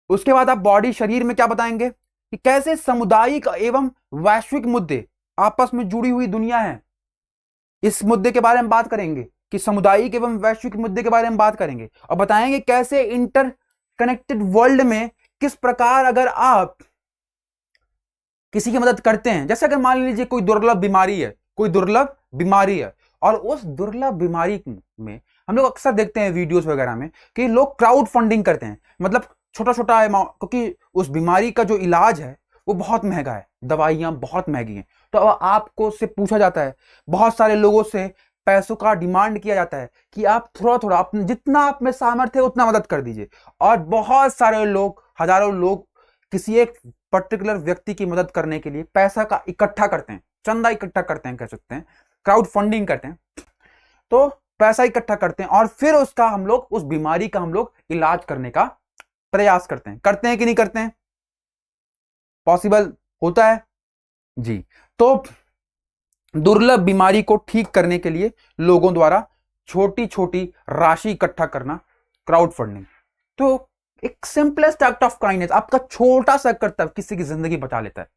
उसके बाद आप बॉडी, शरीर में क्या बताएंगे कि कैसे सामुदायिक एवं वैश्विक मुद्दे आपस में जुड़ी हुई दुनिया है। इस मुद्दे के बारे में बात करेंगे कि सामुदायिक एवं वैश्विक मुद्दे के बारे में बात करेंगे और बताएंगे कैसे इंटर कनेक्टेड वर्ल्ड में किस प्रकार अगर आप किसी की मदद करते हैं, जैसे अगर मान लीजिए कोई दुर्लभ बीमारी है, कोई दुर्लभ बीमारी है और उस दुर्लभ बीमारी में हम लोग अक्सर देखते हैं वीडियोस वगैरह में कि लोग क्राउड फंडिंग करते हैं, मतलब छोटा छोटा अमाउंट, क्योंकि उस बीमारी का जो इलाज है वो बहुत महंगा है, दवाइयां बहुत महंगी हैं। तो अब आपको से पूछा जाता है, बहुत सारे लोगों से पैसों का डिमांड किया जाता है कि आप थोड़ा थोड़ा अपने जितना आप में सामर्थ्य है उतना मदद कर दीजिए, और बहुत सारे लोग, हजारों लोग किसी एक पर्टिकुलर व्यक्ति की मदद करने के लिए पैसा का इकट्ठा करते हैं, चंदा इकट्ठा करते हैं, कह सकते हैं क्राउड फंडिंग करते हैं। तो पैसा इकट्ठा करते हैं और फिर उसका हम लोग, उस बीमारी का हम लोग इलाज करने का प्रयास करते हैं कि नहीं करते हैं? पॉसिबल होता है जी। तो दुर्लभ बीमारी को ठीक करने के लिए लोगों द्वारा छोटी छोटी राशि इकट्ठा करना, क्राउड फंडिंग। तो एक सिंपलेस्ट एक्ट ऑफ काइंडनेस, आपका छोटा सा कर्तव्य किसी की जिंदगी बचा लेता है।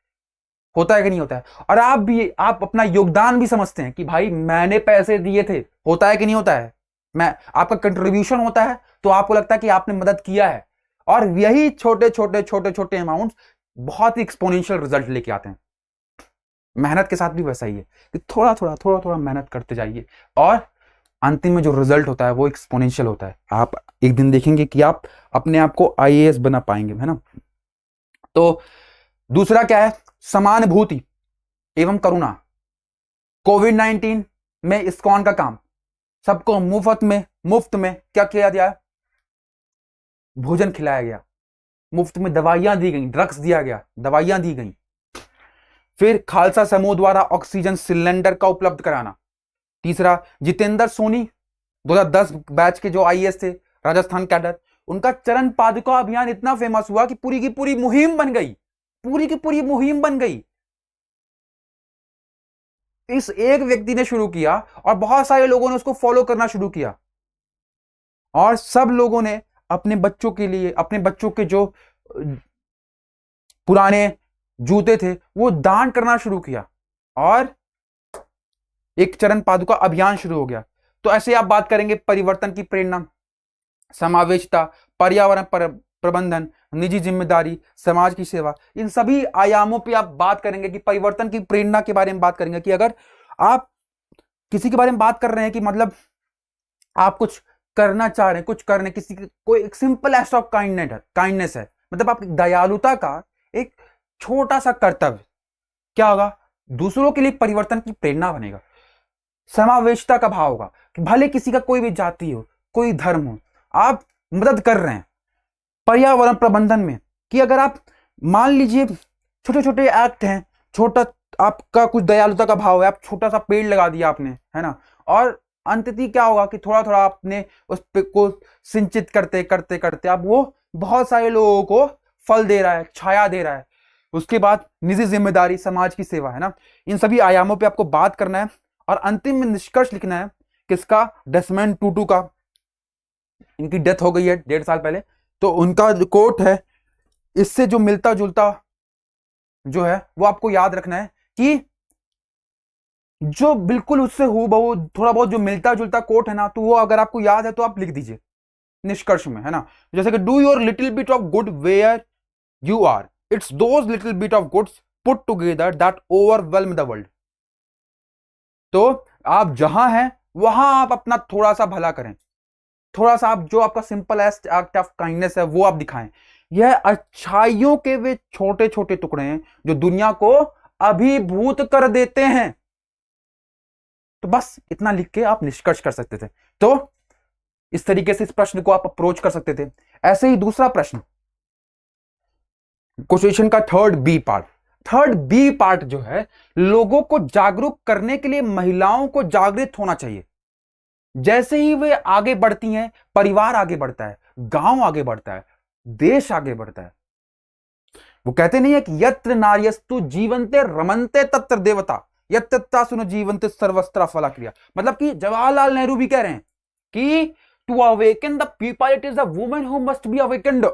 होता है कि नहीं होता है? और आप अपना योगदान भी समझते हैं कि भाई मैंने पैसे दिए थे। होता है कि नहीं होता है? मैं आपका कंट्रीब्यूशन होता है तो आपको लगता है कि आपने मदद किया है, और यही छोटे छोटे छोटे छोटे अमाउंट बहुत ही एक्सपोनेंशियल रिजल्ट लेके आते हैं। मेहनत के साथ भी वैसा ही है कि थोड़ा थोड़ा थोड़ा थोड़ा मेहनत करते जाइए और अंतिम में जो रिजल्ट होता है वो एक्सपोनेंशियल होता है। आप एक दिन देखेंगे कि आप अपने आप को आईएएस बना पाएंगे, है ना। तो दूसरा क्या है, समानुभूति एवं करुणा। कोविड-19 में इस्कॉन का काम, सबको मुफ्त में क्या किया गया, भोजन खिलाया गया, मुफ्त में दवाइयां दी गई, ड्रग्स दिया गया, दवाइयां दी गई। फिर खालसा समूह द्वारा ऑक्सीजन सिलेंडर का उपलब्ध कराना। तीसरा, जितेंद्र सोनी 2010 बैच के जो आईएएस थे, राजस्थान कैडर, उनका चरण पादुका अभियान इतना फेमस हुआ कि पूरी की पूरी मुहिम बन गई, पूरी की पूरी मुहिम बन गई। इस एक व्यक्ति ने शुरू किया और बहुत सारे लोगों ने उसको फॉलो करना शुरू किया, और सब लोगों ने अपने बच्चों के लिए, अपने बच्चों के जो पुराने जूते थे वो दान करना शुरू किया, और एक चरण पादुका अभियान शुरू हो गया। तो ऐसे आप बात करेंगे परिवर्तन की प्रेरणा, समावेशिता, पर्यावरण प्रबंधन, निजी जिम्मेदारी, समाज की सेवा, इन सभी आयामों पे आप बात करेंगे कि परिवर्तन की प्रेरणा के बारे में बात करेंगे कि अगर आप किसी के बारे में बात कर रहे हैं कि मतलब आप कुछ करना चाह रहे हैं, कुछ करने, किसी कोई एक सिंपल एक्ट ऑफ काइंडनेस है, मतलब आप दयालुता का एक छोटा सा कर्तव्य, क्या होगा, दूसरों के लिए परिवर्तन की प्रेरणा बनेगा। समावेशिता का भाव होगा कि भले किसी का कोई भी जाति हो, कोई धर्म हो, आप मदद कर रहे हैं। पर्यावरण प्रबंधन में कि अगर आप मान लीजिए छोटे छोटे एक्ट हैं, छोटा आपका कुछ दयालुता का भाव है, आप छोटा सा पेड़ लगा दिया आपने, है ना, और अंततः क्या होगा कि थोड़ा थोड़ा आपने उस पे को सिंचित करते करते करते अब वो बहुत सारे लोगों को फल दे रहा है, छाया दे रहा है। उसके बाद निजी जिम्मेदारी, समाज की सेवा, है ना। इन सभी आयामों पे आपको बात करना है और अंतिम में निष्कर्ष लिखना है किसका, डेसमंड टूटू का। इनकी डेथ हो गई है 1.5 साल पहले, तो उनका कोट है, इससे जो मिलता जुलता जो है वो आपको याद रखना है कि जो बिल्कुल उससे हूबहू थोड़ा बहुत जो मिलता जुलता कोट है ना, तो वो अगर आपको याद है तो आप लिख दीजिए निष्कर्ष में, है ना। जैसे कि do your little bit of good where you are, it's those little bit of goods put together that overwhelm the world. तो आप जहां हैं वहां आप अपना थोड़ा सा भला करें, थोड़ा सा आप जो आपका सिंपल एक्ट ऑफ काइंडनेस है वो आप दिखाएं। यह अच्छाइयों के वे छोटे छोटे टुकड़े हैं जो दुनिया को अभिभूत कर देते हैं। तो बस इतना लिख के आप निष्कर्ष कर सकते थे। तो इस तरीके से इस प्रश्न को आप अप्रोच कर सकते थे। ऐसे ही दूसरा प्रश्न, क्वेश्चन का थर्ड बी पार्ट जो है, लोगों को जागरूक करने के लिए महिलाओं को जागृत होना चाहिए। जैसे ही वे आगे बढ़ती हैं, परिवार आगे बढ़ता है, गांव आगे बढ़ता है, देश आगे बढ़ता है। वो कहते नहीं है कि यत्र नार्यस्तु जीवन्ते रमन्ते तत्र देवता, यत्र सुनो जीवन्ते सर्वस्त्र फला क्रिया। मतलब कि जवाहरलाल नेहरू भी कह रहे हैं कि to awaken the people it is the woman who must be awakened.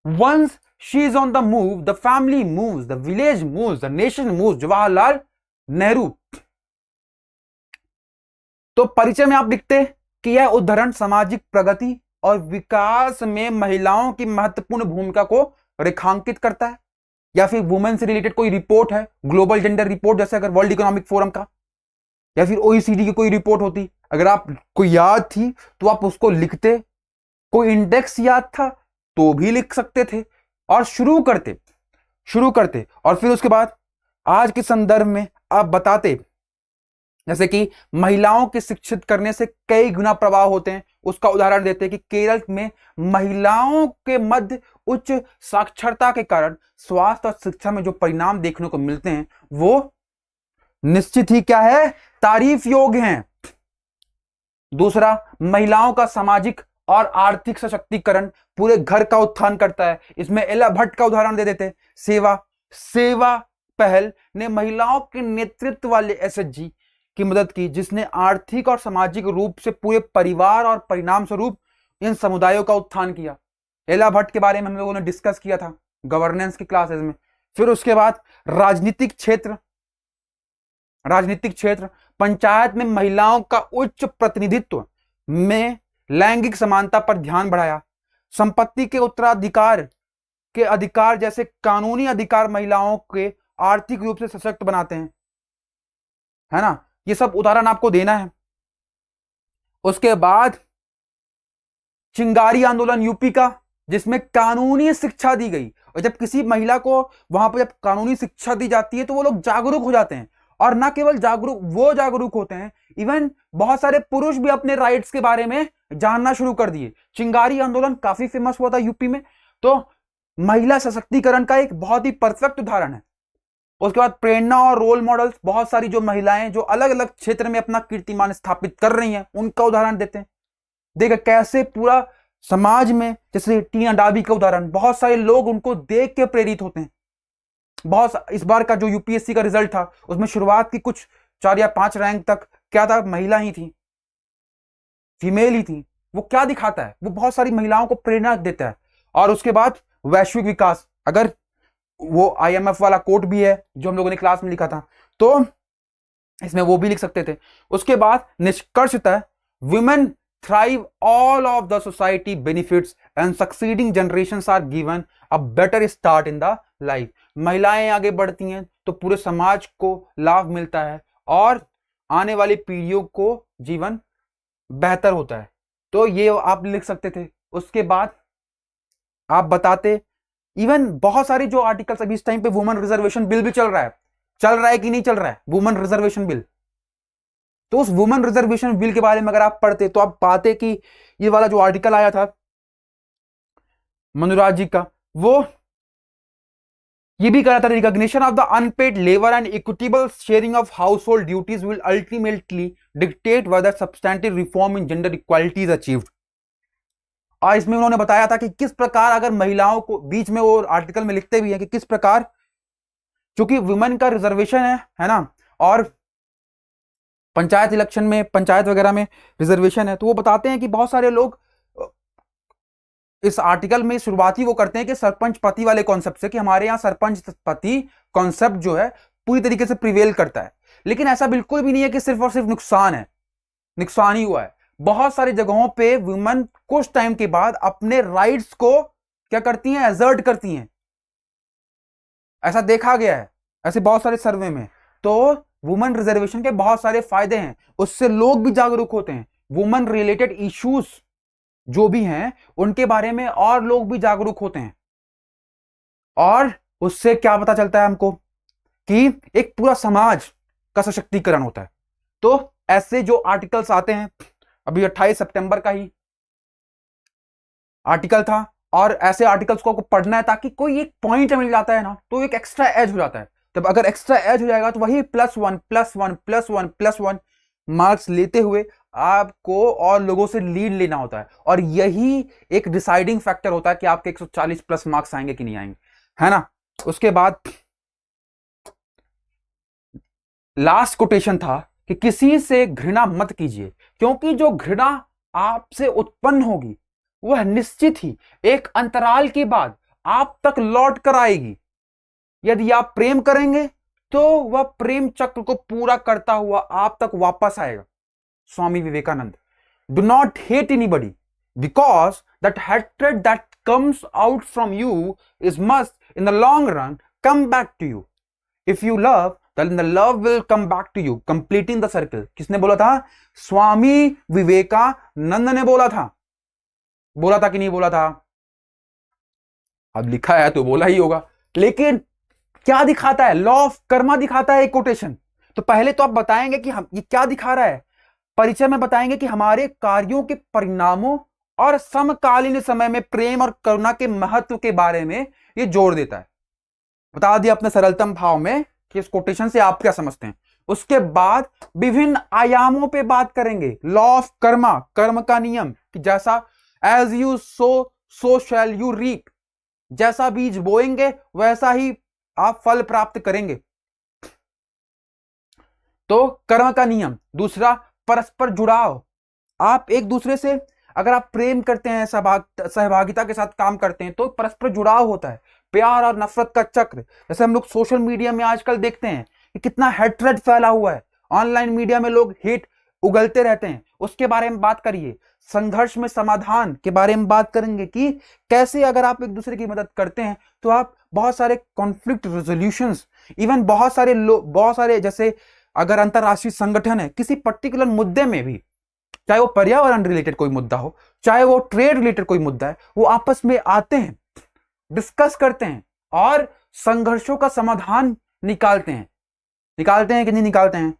Once she is on the move, the family moves, the village moves, the nation moves. Jawaharlal Nehru. तो परिचय में आप लिखते कि यह उदाहरण सामाजिक प्रगति और विकास में महिलाओं की महत्वपूर्ण भूमिका को रेखांकित करता है, या फिर वुमेन से रिलेटेड कोई रिपोर्ट है, ग्लोबल जेंडर रिपोर्ट, जैसे अगर वर्ल्ड इकोनॉमिक फोरम का या फिर ओईसीडी की कोई रिपोर्ट होती, अगर आपको याद थी तो आप उसको लिखते। कोई इंडेक्स याद था तो भी लिख सकते थे, और शुरू करते और फिर उसके बाद आज के संदर्भ में आप बताते, जैसे कि महिलाओं के शिक्षित करने से कई गुना प्रभाव होते हैं। उसका उदाहरण देते हैं कि केरल में महिलाओं के मध्य उच्च साक्षरता के कारण स्वास्थ्य और शिक्षा में जो परिणाम देखने को मिलते हैं वो निश्चित ही क्या है, तारीफ योग्य हैं। दूसरा, महिलाओं का सामाजिक और आर्थिक सशक्तिकरण पूरे घर का उत्थान करता है। इसमें एला भट्ट का उदाहरण दे देते। सेवा पहल ने महिलाओं के नेतृत्व वाले एसएचजी की मदद की, जिसने आर्थिक और सामाजिक रूप से पूरे परिवार और परिणाम स्वरूप इन समुदायों का उत्थान किया। एला भट्ट के बारे में हम लोगों ने डिस्कस किया था गवर्नेंस की क्लासेस में। फिर उसके बाद राजनीतिक क्षेत्र, पंचायत में महिलाओं का उच्च प्रतिनिधित्व में लैंगिक समानता पर ध्यान बढ़ाया, संपत्ति के उत्तराधिकार के अधिकार जैसे कानूनी अधिकार महिलाओं के आर्थिक रूप से सशक्त बनाते हैं, है ना। ये सब उदाहरण आपको देना है। उसके बाद चिंगारी आंदोलन यूपी का, जिसमें कानूनी शिक्षा दी गई, और जब किसी महिला को वहां पर जब कानूनी शिक्षा दी जाती है तो वो लोग जागरूक हो जाते हैं, और ना केवल जागरूक होते हैं, इवन बहुत सारे पुरुष भी अपने राइट्स के बारे में जानना शुरू कर दिए। चिंगारी आंदोलन काफी फेमस हुआ था यूपी में, तो महिला सशक्तिकरण का एक बहुत ही परफेक्ट उदाहरण है। उसके बाद प्रेरणा और रोल मॉडल्स, बहुत सारी जो महिलाएं जो अलग अलग क्षेत्र में अपना कीर्तिमान स्थापित कर रही हैं, उनका उदाहरण देते हैं। देखा कैसे पूरा समाज में, जैसे टीना डाबी का उदाहरण, बहुत सारे लोग उनको देख के प्रेरित होते हैं। बहुत इस बार का जो यूपीएससी का रिजल्ट था, उसमें शुरुआत की कुछ 4 या 5 रैंक तक क्या था, महिला ही थी, फीमेल ही थी। वो क्या दिखाता है, वो बहुत सारी महिलाओं को प्रेरणा देता है। और उसके बाद वैश्विक विकास, अगर वो आईएमएफ वाला कोट भी है जो हम लोगों ने क्लास में लिखा था, तो इसमें वो भी लिख सकते थे। उसके बाद निष्कर्षतः women thrive, all of the society benefits and succeeding generations are given a better start in the life. महिलाएं आगे बढ़ती हैं तो पूरे समाज को लाभ मिलता है और आने वाली पीढ़ियों को जीवन बेहतर होता है। तो ये आप लिख सकते थे। उसके बाद आप बताते, इवन बहुत सारे जो आर्टिकल्स अभी इस टाइम पे वुमेन रिजर्वेशन बिल भी चल रहा है कि नहीं चल रहा है, वुमेन रिजर्वेशन बिल। तो उस वुमेन रिजर्वेशन बिल के बारे में अगर आप पढ़ते तो आप पाते कि ये वाला जो आर्टिकल आया था मनुराज जी का, वो ये भी कहा था, recognition of the unpaid labour and equitable sharing of household duties will ultimately dictate whether substantive reform in gender equality is achieved. और इसमें उन्होंने बताया था कि किस प्रकार अगर महिलाओं को, बीच में वो आर्टिकल में लिखते भी हैं कि किस प्रकार, चूंकि वुमेन का रिजर्वेशन है ना, और पंचायत इलेक्शन में, पंचायत वगैरह में रिजर्वेशन है, तो वो बताते हैं कि बहुत सारे लोग इस आर्टिकल में शुरुआती वो करते हैं कि सरपंच पति वाले कॉन्सेप्ट से, कि हमारे यहाँ सरपंच पति कॉन्सेप्ट जो है पूरी तरीके से प्रिवेल करता है। लेकिन ऐसा बिल्कुल भी नहीं है कि सिर्फ और सिर्फ नुकसान है, नुकसान ही हुआ है। बहुत सारी जगहों पे वुमेन कुछ टाइम के बाद अपने राइट्स को क्या करती हैं, एजर्ट करती हैं। ऐसा देखा गया है, ऐसे बहुत सारे सर्वे में। तो वुमेन रिजर्वेशन के बहुत सारे फायदे हैं, उससे लोग भी जागरूक होते हैं। वुमेन रिलेटेड इश्यूज जो भी हैं उनके बारे में और लोग भी जागरूक होते हैं, और उससे क्या पता चलता है हमको कि एक पूरा समाज का सशक्तिकरण होता है। तो ऐसे जो आर्टिकल्स आते हैं, अभी 28 सितंबर का ही आर्टिकल था, और ऐसे आर्टिकल्स को आपको पढ़ना है ताकि कोई एक पॉइंट मिल जाता है ना, तो एक एक्स्ट्रा एज हो जाता है। तब अगर एक्स्ट्रा एज हो जाएगा तो वही +1 मार्क्स लेते हुए आपको और लोगों से लीड लेना होता है, और यही एक डिसाइडिंग फैक्टर होता है कि आपके 140+ मार्क्स आएंगे कि नहीं आएंगे, है ना। उसके बाद लास्ट कोटेशन था कि किसी से घृणा मत कीजिए, क्योंकि जो घृणा आपसे उत्पन्न होगी वह निश्चित ही एक अंतराल के बाद आप तक लौट कर आएगी। यदि आप प्रेम करेंगे तो वह प्रेम चक्र को पूरा करता हुआ आप तक वापस आएगा। Swami Vivekananda. Do not hate anybody because that hatred that comes out from you is must in the long run come back to you. If you love then the love will come back to you, completing the circle। किसने बोला था? स्वामी विवेकानंद ने बोला था। बोला था कि नहीं बोला था? अब लिखा है तो बोला ही होगा। लेकिन क्या दिखाता है? लॉ ऑफ कर्मा दिखाता है एक कोटेशन। तो पहले तो आप बताएंगे कि हम ये क्या दिखा रहा है, परिचय में बताएंगे कि हमारे कार्यों के परिणामों और समकालीन समय में प्रेम और करुणा के महत्व के बारे में ये जोर देता है। बता दिया अपने सरलतम भाव में कि इस कोटेशन से आप क्या समझते हैं। उसके बाद विभिन्न आयामों पे बात करेंगे। लॉ ऑफ कर्मा, कर्म का नियम कि जैसा as you sow shall you reap, जैसा बीज बोएंगे वैसा ही आप फल प्राप्त करेंगे। तो कर्म का नियम। दूसरा परस्पर जुड़ाव, आप एक दूसरे से अगर आप प्रेम करते हैं, सहभागिता के साथ काम करते हैं तो परस्पर जुड़ाव होता है। प्यार और नफरत का चक्र, जैसे हम लोग सोशल मीडिया में आजकल देखते हैं कि कितना हेट्रेड फैला हुआ है। ऑनलाइन मीडिया में लोग हेट उगलते रहते हैं, उसके बारे में बात करिए। संघर्ष में समाधान के बारे में बात करेंगे कि कैसे अगर आप एक दूसरे की मदद करते हैं तो आप बहुत सारे कॉन्फ्लिक्ट रेजोल्यूशंस, इवन बहुत सारे जैसे अगर अंतरराष्ट्रीय संगठन है किसी पर्टिकुलर मुद्दे में भी, चाहे वो पर्यावरण रिलेटेड कोई मुद्दा हो, चाहे वो ट्रेड रिलेटेड कोई मुद्दा है, वो आपस में आते हैं, डिस्कस करते हैं और संघर्षों का समाधान निकालते हैं कि नहीं निकालते हैं।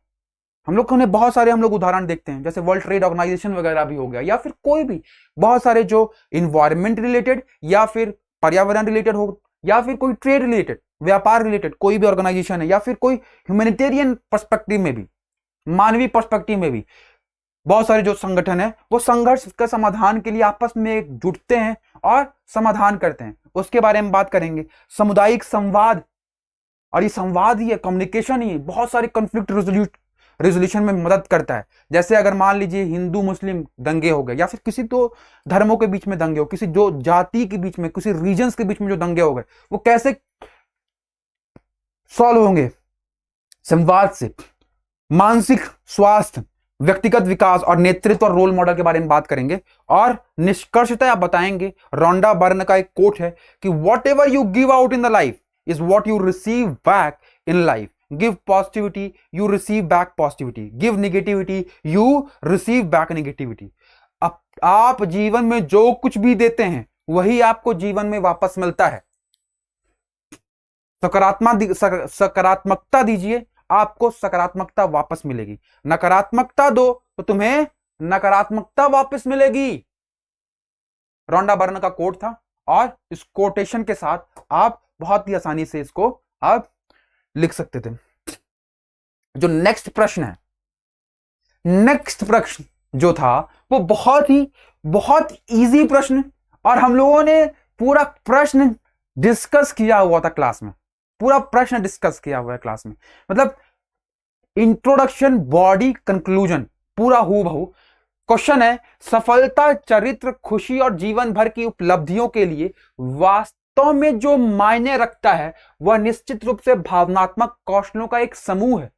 हम लोग ने बहुत सारे उदाहरण देखते हैं, जैसे वर्ल्ड ट्रेड ऑर्गेनाइजेशन वगैरह भी हो गया, या फिर कोई भी बहुत सारे जो इन्वायरमेंट रिलेटेड या फिर पर्यावरण रिलेटेड हो, या फिर कोई ट्रेड रिलेटेड, व्यापार रिलेटेड कोई भी ऑर्गेनाइजेशन है, या फिर कोई ह्यूमैनिटेरियन पर्सपेक्टिव में भी, मानवीय पर्सपेक्टिव में भी बहुत सारे जो संगठन है वो संघर्ष का समाधान के लिए आपस में जुटते हैं और समाधान करते हैं। उसके बारे में बात करेंगे। सामुदायिक संवाद, और ये संवाद ही है, कम्युनिकेशन ही बहुत सारे कॉन्फ्लिक्ट रेजोल्यूशन में मदद करता है। जैसे अगर मान लीजिए हिंदू मुस्लिम दंगे हो गए, या फिर किसी तो धर्मों के बीच में दंगे हो, किसी जो जाति के बीच में, किसी रीजन्स के बीच में जो दंगे हो गए, वो कैसे सॉल्व होंगे? संवाद से। मानसिक स्वास्थ्य, व्यक्तिगत विकास और नेतृत्व और रोल मॉडल के बारे में बात करेंगे। और निष्कर्षतः आप बताएंगे, रोंडा बर्न का एक कोट है कि what ever you give out in the life is what you receive back in life. Give positivity, you receive back positivity. Give negativity, you receive back negativity. आप जीवन में जो कुछ भी देते हैं वही आपको जीवन में वापस मिलता है। सकारात्मकता दीजिए, आपको सकारात्मकता वापस मिलेगी। नकारात्मकता दो तो तुम्हें नकारात्मकता वापस मिलेगी। रोंडा बर्न का कोट था, और इस कोटेशन के साथ आप बहुत ही आसानी से इसको आप लिख सकते थे। जो नेक्स्ट प्रश्न जो था वो बहुत इजी प्रश्न, और हम लोगों ने पूरा प्रश्न डिस्कस किया हुआ था क्लास में, पूरा प्रश्न डिस्कस किया हुआ है क्लास में। मतलब इंट्रोडक्शन, बॉडी, कंक्लूजन पूरा हूबहू। क्वेश्चन है, सफलता, चरित्र, खुशी और जीवन भर की उपलब्धियों के लिए वास्तव में जो मायने रखता है वह निश्चित रूप से भावनात्मक कौशलों का एक समूह है।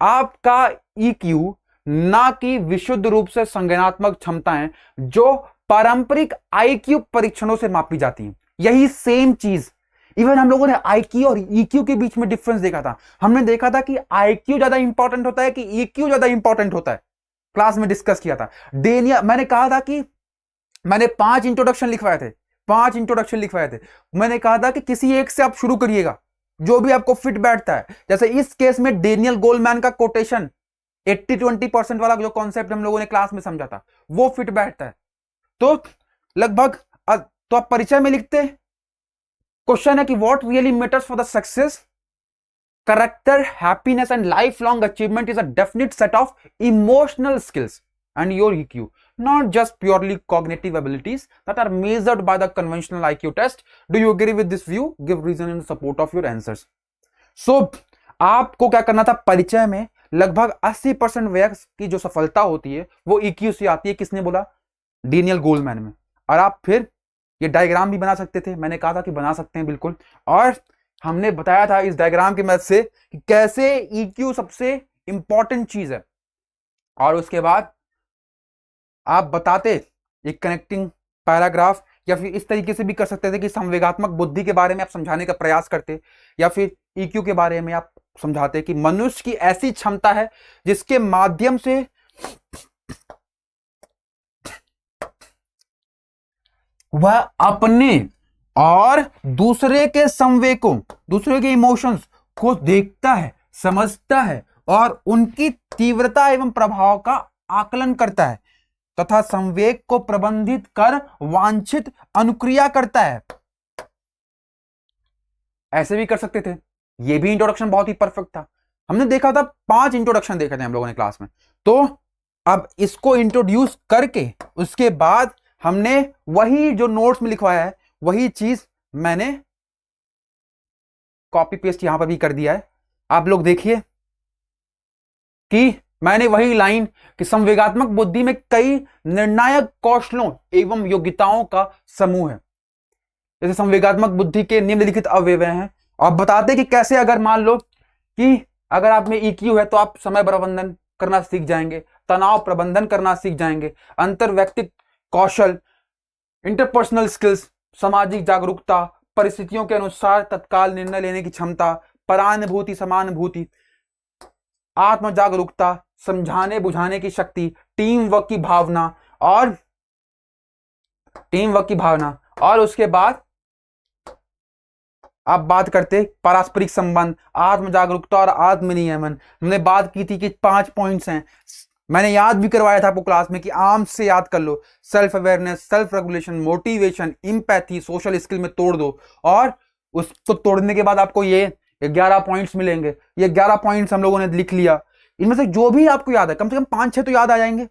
आपका ईक्यू ना कि विशुद्ध रूप से संज्ञानात्मक क्षमताएं जो पारंपरिक आईक्यू परीक्षणों से मापी जाती हैं। यही सेम चीज, इवन हम लोगों ने आईक्यू और ईक्यू के बीच में डिफरेंस देखा था। हमने देखा था कि आईक्यू ज्यादा इंपॉर्टेंट होता है कि ईक्यू ज्यादा इंपॉर्टेंट होता है, क्लास में डिस्कस किया था। मैंने कहा था कि मैंने 5 इंट्रोडक्शन लिखवाए थे। मैंने कहा था कि किसी एक से आप शुरू करिएगा, जो भी आपको फिट बैठता है। जैसे इस केस में डेनियल गोलमैन का कोटेशन 80-20% वाला जो कॉन्सेप्ट हम लोगों ने क्लास में समझा था वो फिट बैठता है। तो लगभग तो आप परिचय में लिखते हैं। क्वेश्चन है कि what really matters for the success, character, happiness and life long achievement is a definite set of emotional skills and your EQ, not just purely cognitive abilities that are measured by the conventional IQ test. Do you agree with this view? Give reason in support of your answers. So, आपको क्या करना था? परिचय में लगभग 80% व्यक्ति की जो सफलता होती है वो EQ से आती है। किसने बोला? डेनियल गोलमैन में। और आप फिर ये डायग्राम भी बना सकते थे, मैंने कहा था कि बना सकते हैं बिल्कुल, और हमने बताया था इस डायग्राम की मदद से कि कैसे EQ सबसे इंपॉर्टेंट चीज है। और उसके बाद आप बताते एक कनेक्टिंग पैराग्राफ, या फिर इस तरीके से भी कर सकते थे कि संवेगात्मक बुद्धि के बारे में आप समझाने का प्रयास करते, या फिर EQ के बारे में आप समझाते कि मनुष्य की ऐसी क्षमता है जिसके माध्यम से वह अपने और दूसरे के संवेगों, दूसरे के इमोशंस को देखता है, समझता है और उनकी तीव्रता एवं प्रभाव का आकलन करता है तथा संवेग को प्रबंधित कर वांछित अनुक्रिया करता है। ऐसे भी कर सकते थे। ये भी इंट्रोडक्शन बहुत ही परफेक्ट था। हमने देखा था 5 इंट्रोडक्शन देखे थे हम लोगों ने क्लास में। तो अब इसको इंट्रोड्यूस करके उसके बाद हमने वही जो नोट्स में लिखवाया है वही चीज मैंने कॉपी पेस्ट यहां पर भी कर दिया है। आप लोग देखिए कि मैंने वही लाइन कि संवेगात्मक बुद्धि में कई निर्णायक कौशलों एवं योग्यताओं का समूह है। जैसे संवेगात्मक बुद्धि के निम्नलिखित अवयव हैं, और बताते कि कैसे, अगर मान लो कि अगर आप में EQ है तो आप समय प्रबंधन करना सीख जाएंगे, तनाव प्रबंधन करना सीख जाएंगे, अंतर्वैयक्तिक कौशल, इंटरपर्सनल स्किल्स, सामाजिक जागरूकता, परिस्थितियों के अनुसार तत्काल निर्णय लेने की क्षमता, परानुभूति, समानुभूति, आत्म जागरूकता, समझाने बुझाने की शक्ति, टीम वर्क की भावना और उसके बाद आप बात करते पारस्परिक संबंध, आत्म जागरूकता और आत्म नियमन। हमने बात की थी कि 5 पॉइंट्स हैं, मैंने याद भी करवाया था आपको क्लास में कि आम से याद कर लो। Self awareness, self regulation, motivation, empathy, social skill में तोड़ दो, और उसको तोड़ने के बाद आपको ये 11 पॉइंट्स मिलेंगे। ये 11 पॉइंट्स हम लोगों ने लिख लिया। इनमें से जो भी आपको याद है, कम से कम 5-6 तो याद आ जाएंगे,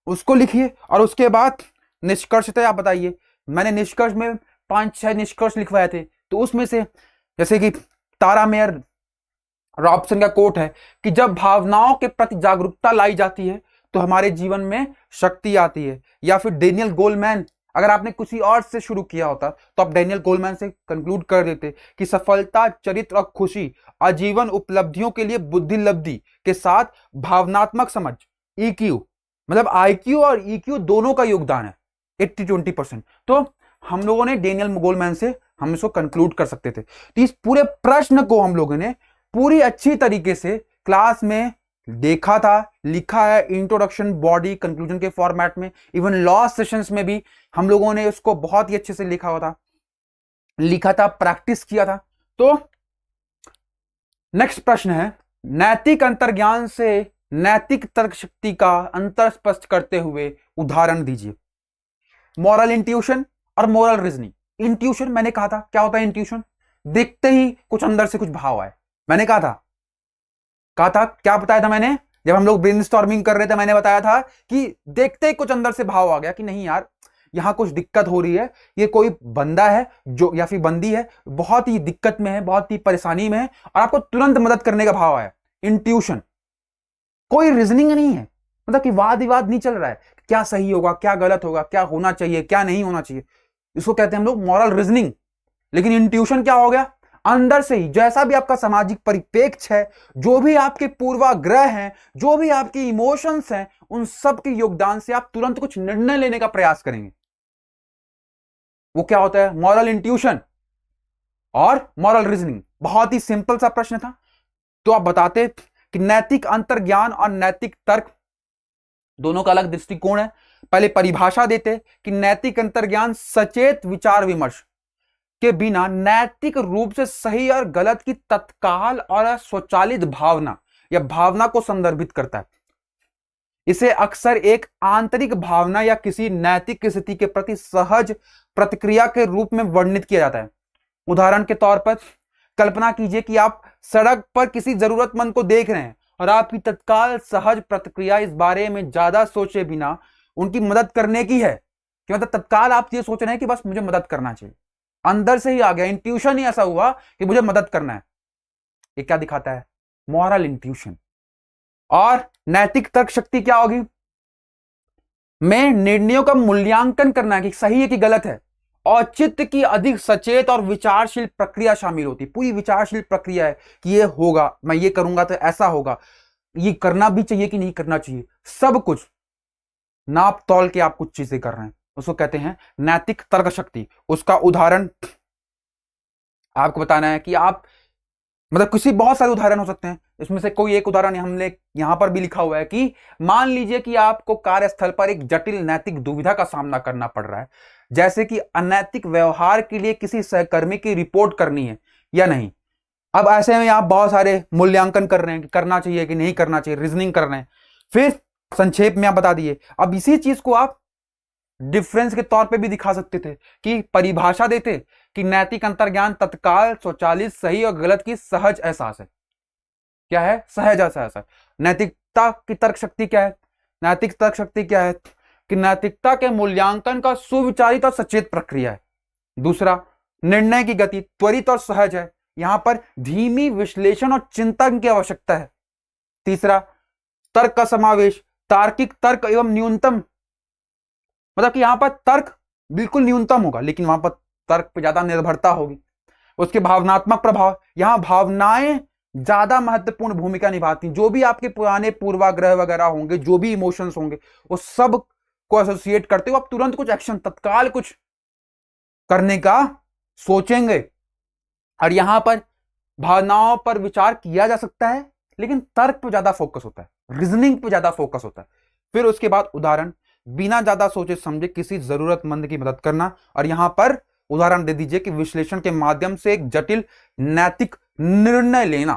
उसको लिखिए और उसके बाद निष्कर्षतः आप बताइए। मैंने निष्कर्ष में 5-6 निष्कर्ष लिखवाए थे, तो उसमें से जैसे कि तारा मेयर रॉबसन का कोट है कि जब भावनाओं के प्रति जागरूकता लाई जाती है तो हमारे जीवन में शक्ति आती है। या फिर डेनियल गोलमैन, अगर आपने किसी और से शुरू किया होता तो आप डेनियल गोलमैन से कंक्लूड कर देते कि सफलता, चरित्र और खुशी आजीवन उपलब्धियों के लिए बुद्धि लब्धि के साथ भावनात्मक समझ, EQ, मतलब IQ और EQ दोनों का योगदान है 80-20%। तो हम लोगों ने डेनियल गोलमैन से हम इसको कंक्लूड कर सकते थे। तो इस पूरे प्रश्न को हम लोगों ने पूरी अच्छी तरीके से क्लास में देखा था, लिखा है इंट्रोडक्शन, बॉडी, कंक्लूजन के फॉर्मेट में। इवन लॉ सेशंस में भी हम लोगों ने उसको बहुत ही अच्छे से लिखा था, प्रैक्टिस किया था। तो नेक्स्ट प्रश्न है, नैतिक अंतर्ज्ञान से नैतिक तर्क शक्ति का अंतर स्पष्ट करते हुए उदाहरण दीजिए। मॉरल इंट्यूशन और मोरल रीजनिंग। इंट्यूशन मैंने कहा था, क्या होता है इंट्यूशन? देखते ही कुछ अंदर से कुछ भाव आए। मैंने कहा था क्या बताया था मैंने? जब हम लोग ब्रेनस्टॉर्मिंग कर रहे थे, मैंने बताया था कि देखते ही कुछ अंदर से भाव आ गया कि नहीं यार, यहां कुछ दिक्कत हो रही है, ये कोई बंदा है जो या फिर बंदी है, बहुत ही दिक्कत में है, बहुत ही परेशानी में है, और आपको तुरंत मदद करने का भाव आया। इंट्यूशन। कोई रीजनिंग नहीं है, मतलब कि वाद विवाद नहीं चल रहा है, क्या सही होगा, क्या गलत होगा, क्या होना चाहिए, क्या नहीं होना चाहिए। इसको कहते हैं हम लोग मॉरल रीजनिंग। लेकिन इंट्यूशन क्या हो गया? अंदर से ही जैसा भी आपका सामाजिक परिप्रेक्ष्य है, जो भी आपके पूर्वाग्रह हैं, जो भी आपके इमोशंस हैं, उन सब के योगदान से आप तुरंत कुछ निर्णय लेने का प्रयास करेंगे। वो क्या होता है? मॉरल इंट्यूशन और मॉरल रीजनिंग। बहुत ही सिंपल सा प्रश्न था। तो आप बताते कि नैतिक अंतर्ज्ञान और नैतिक तर्क दोनों का अलग दृष्टिकोण है। पहले परिभाषा देते कि नैतिक अंतर्ज्ञान सचेत विचार विमर्श के बिना नैतिक रूप से सही और गलत की तत्काल और स्वचालित भावना या भावना को संदर्भित करता है। इसे अक्सर एक आंतरिक भावना या किसी नैतिक स्थिति के प्रति सहज प्रतिक्रिया के रूप में वर्णित किया जाता है। उदाहरण के तौर पर कल्पना कीजिए कि आप सड़क पर किसी जरूरतमंद को देख रहे हैं और आपकी तत्काल सहज प्रतिक्रिया इस बारे में ज्यादा सोचे बिना उनकी मदद करने की है कि मतलब तत्काल आप ये सोच रहे हैं कि बस मुझे मदद करना चाहिए, अंदर से ही आ गया, इंट्यूशन ही ऐसा हुआ कि मुझे मदद करना है। ये क्या दिखाता है? Moral intuition. और नैतिक तर्क शक्ति क्या होगी? में निर्णयों का मूल्यांकन करना है कि सही है कि गलत है। औचित्य की अधिक सचेत और विचारशील प्रक्रिया शामिल होती है। पूरी विचारशील प्रक्रिया है कि ये होगा, मैं ये करूंगा तो ऐसा होगा, ये करना भी चाहिए कि नहीं करना चाहिए, सब कुछ नाप तौल के आप कुछ चीजें कर रहे हैं, उसको कहते हैं नैतिक तर्क शक्ति। उसका उदाहरण आपको बताना है कि आप मतलब किसी बहुत सारे उदाहरण हो सकते हैं, इसमें से कोई एक उदाहरण हमने यहां पर भी लिखा हुआ है कि मान लीजिए कि आपको कार्यस्थल पर एक जटिल नैतिक दुविधा का सामना करना पड़ रहा है, जैसे कि अनैतिक व्यवहार के लिए किसी सहकर्मी की रिपोर्ट करनी है या नहीं। अब ऐसे में आप बहुत सारे मूल्यांकन कर रहे हैं कि करना चाहिए कि नहीं करना चाहिए, रीजनिंग कर रहे हैं। फिर संक्षेप में आप बता दिए। अब इसी चीज को आप डिफरेंस के तौर पे भी दिखा सकते थे कि परिभाषा देते कि नैतिक अंतर्ज्ञान तत्काल, स्वचालित, सही और गलत की सहज एहसास है। क्या है? सहज एहसास है। नैतिकता की तर्क शक्ति क्या है? नैतिक तर्क शक्ति क्या है कि नैतिकता के मूल्यांकन का सुविचारित और सचेत प्रक्रिया है। दूसरा, निर्णय की गति त्वरित और सहज है, यहां पर धीमी विश्लेषण और चिंतन की आवश्यकता है। तीसरा, तर्क का समावेश, तार्किक तर्क एवं न्यूनतम, मतलब कि यहां पर तर्क बिल्कुल न्यूनतम होगा लेकिन वहां पर तर्क पर ज्यादा निर्भरता होगी। उसके भावनात्मक प्रभाव, यहां भावनाएं ज्यादा महत्वपूर्ण भूमिका निभाती हैं। जो भी आपके पुराने पूर्वाग्रह वगैरह होंगे, जो भी इमोशंस होंगे, वो सब को एसोसिएट करते हुए आप तुरंत कुछ एक्शन, तत्काल कुछ करने का सोचेंगे। और यहां पर भावनाओं पर विचार किया जा सकता है, लेकिन तर्क पर ज्यादा फोकस होता है, रीजनिंग पर ज्यादा फोकस होता है। फिर उसके बाद उदाहरण, बिना ज्यादा सोचे समझे किसी जरूरतमंद की मदद करना। और यहां पर उदाहरण दे दीजिए कि विश्लेषण के माध्यम से एक जटिल नैतिक निर्णय लेना।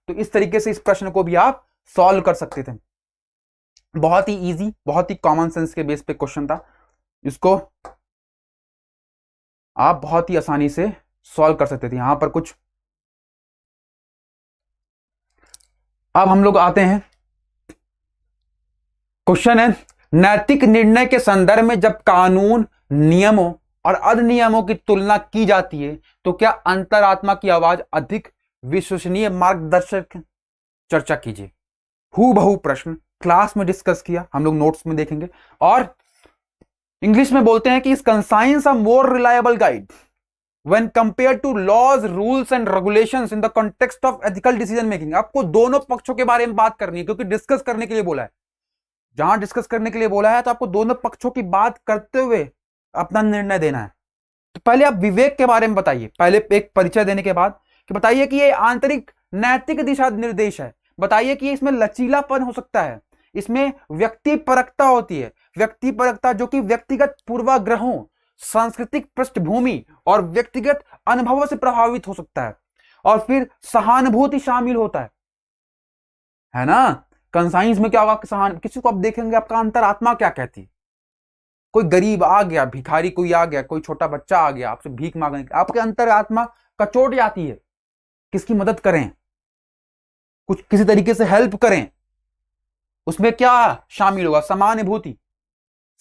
तो इस तरीके से इस प्रश्न को भी आप सॉल्व कर सकते थे। बहुत ही इजी, बहुत ही कॉमन सेंस के बेस पे क्वेश्चन था, इसको आप बहुत ही आसानी से सॉल्व कर सकते थे। यहां पर कुछ, अब हम लोग आते हैं, क्वेश्चन है, नैतिक निर्णय के संदर्भ में जब कानून, नियमों और अधिनियमों की तुलना की जाती है तो क्या अंतरात्मा की आवाज अधिक विश्वसनीय मार्गदर्शक? चर्चा कीजिए। हूबहू प्रश्न क्लास में डिस्कस किया, हम लोग नोट्स में देखेंगे। और इंग्लिश में बोलते हैं कि इस conscience a more reliable guide when compared to laws, rules and regulations in the context of ethical decision making। आपको दोनों पक्षों के बारे में बात करनी है, क्योंकि डिस्कस करने के लिए बोला है। जहां डिस्कस करने के लिए बोला है तो आपको दोनों पक्षों की बात करते हुए अपना निर्णय देना है। तो पहले आप विवेक के बारे में बताइए, पहले एक परिचय देने के बाद कि बताइए कि ये आंतरिक नैतिक दिशा निर्देश है। बताइए कि इसमें लचीलापन हो सकता है, इसमें व्यक्तिपरकता होती है, व्यक्तिपरकता जो कि व्यक्तिगत पूर्वाग्रहों, सांस्कृतिक पृष्ठभूमि और व्यक्तिगत अनुभवों से प्रभावित हो सकता है। और फिर सहानुभूति शामिल होता है ना। कंसाइंस में क्या होगा कि किसी को आप देखेंगे, आपका अंतरात्मा क्या कहती है। कोई गरीब आ गया, भिखारी कोई आ गया, कोई छोटा बच्चा आ गया आपसे भीख मांगने, आपके अंतरात्मा कचोट जाती है, किसकी मदद करें, कुछ किसी तरीके से हेल्प करें। उसमें क्या शामिल होगा? समानुभूति,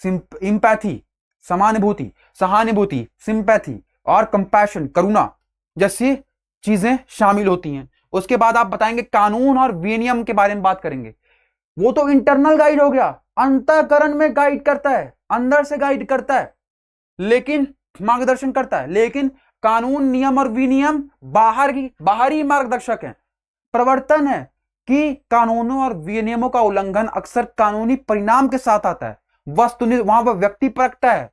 इंपैथी, समानुभूति, सहानुभूति, सिंपैथी और कंपैशन, करुणा जैसी चीजें शामिल होती हैं। उसके बाद आप बताएंगे कानून और विनियम के बारे में बात करेंगे। वो तो इंटरनल गाइड हो गया, अंतःकरण में गाइड करता है, अंदर से गाइड करता है, लेकिन मार्गदर्शन करता है। लेकिन कानून, नियम और विनियम बाहरी मार्गदर्शक हैं, प्रवर्तन है कि कानूनों और विनियमों का उल्लंघन अक्सर कानूनी परिणाम के साथ आता है। वस्तुनिष्ठ, वहां पर व्यक्तिपरकता है,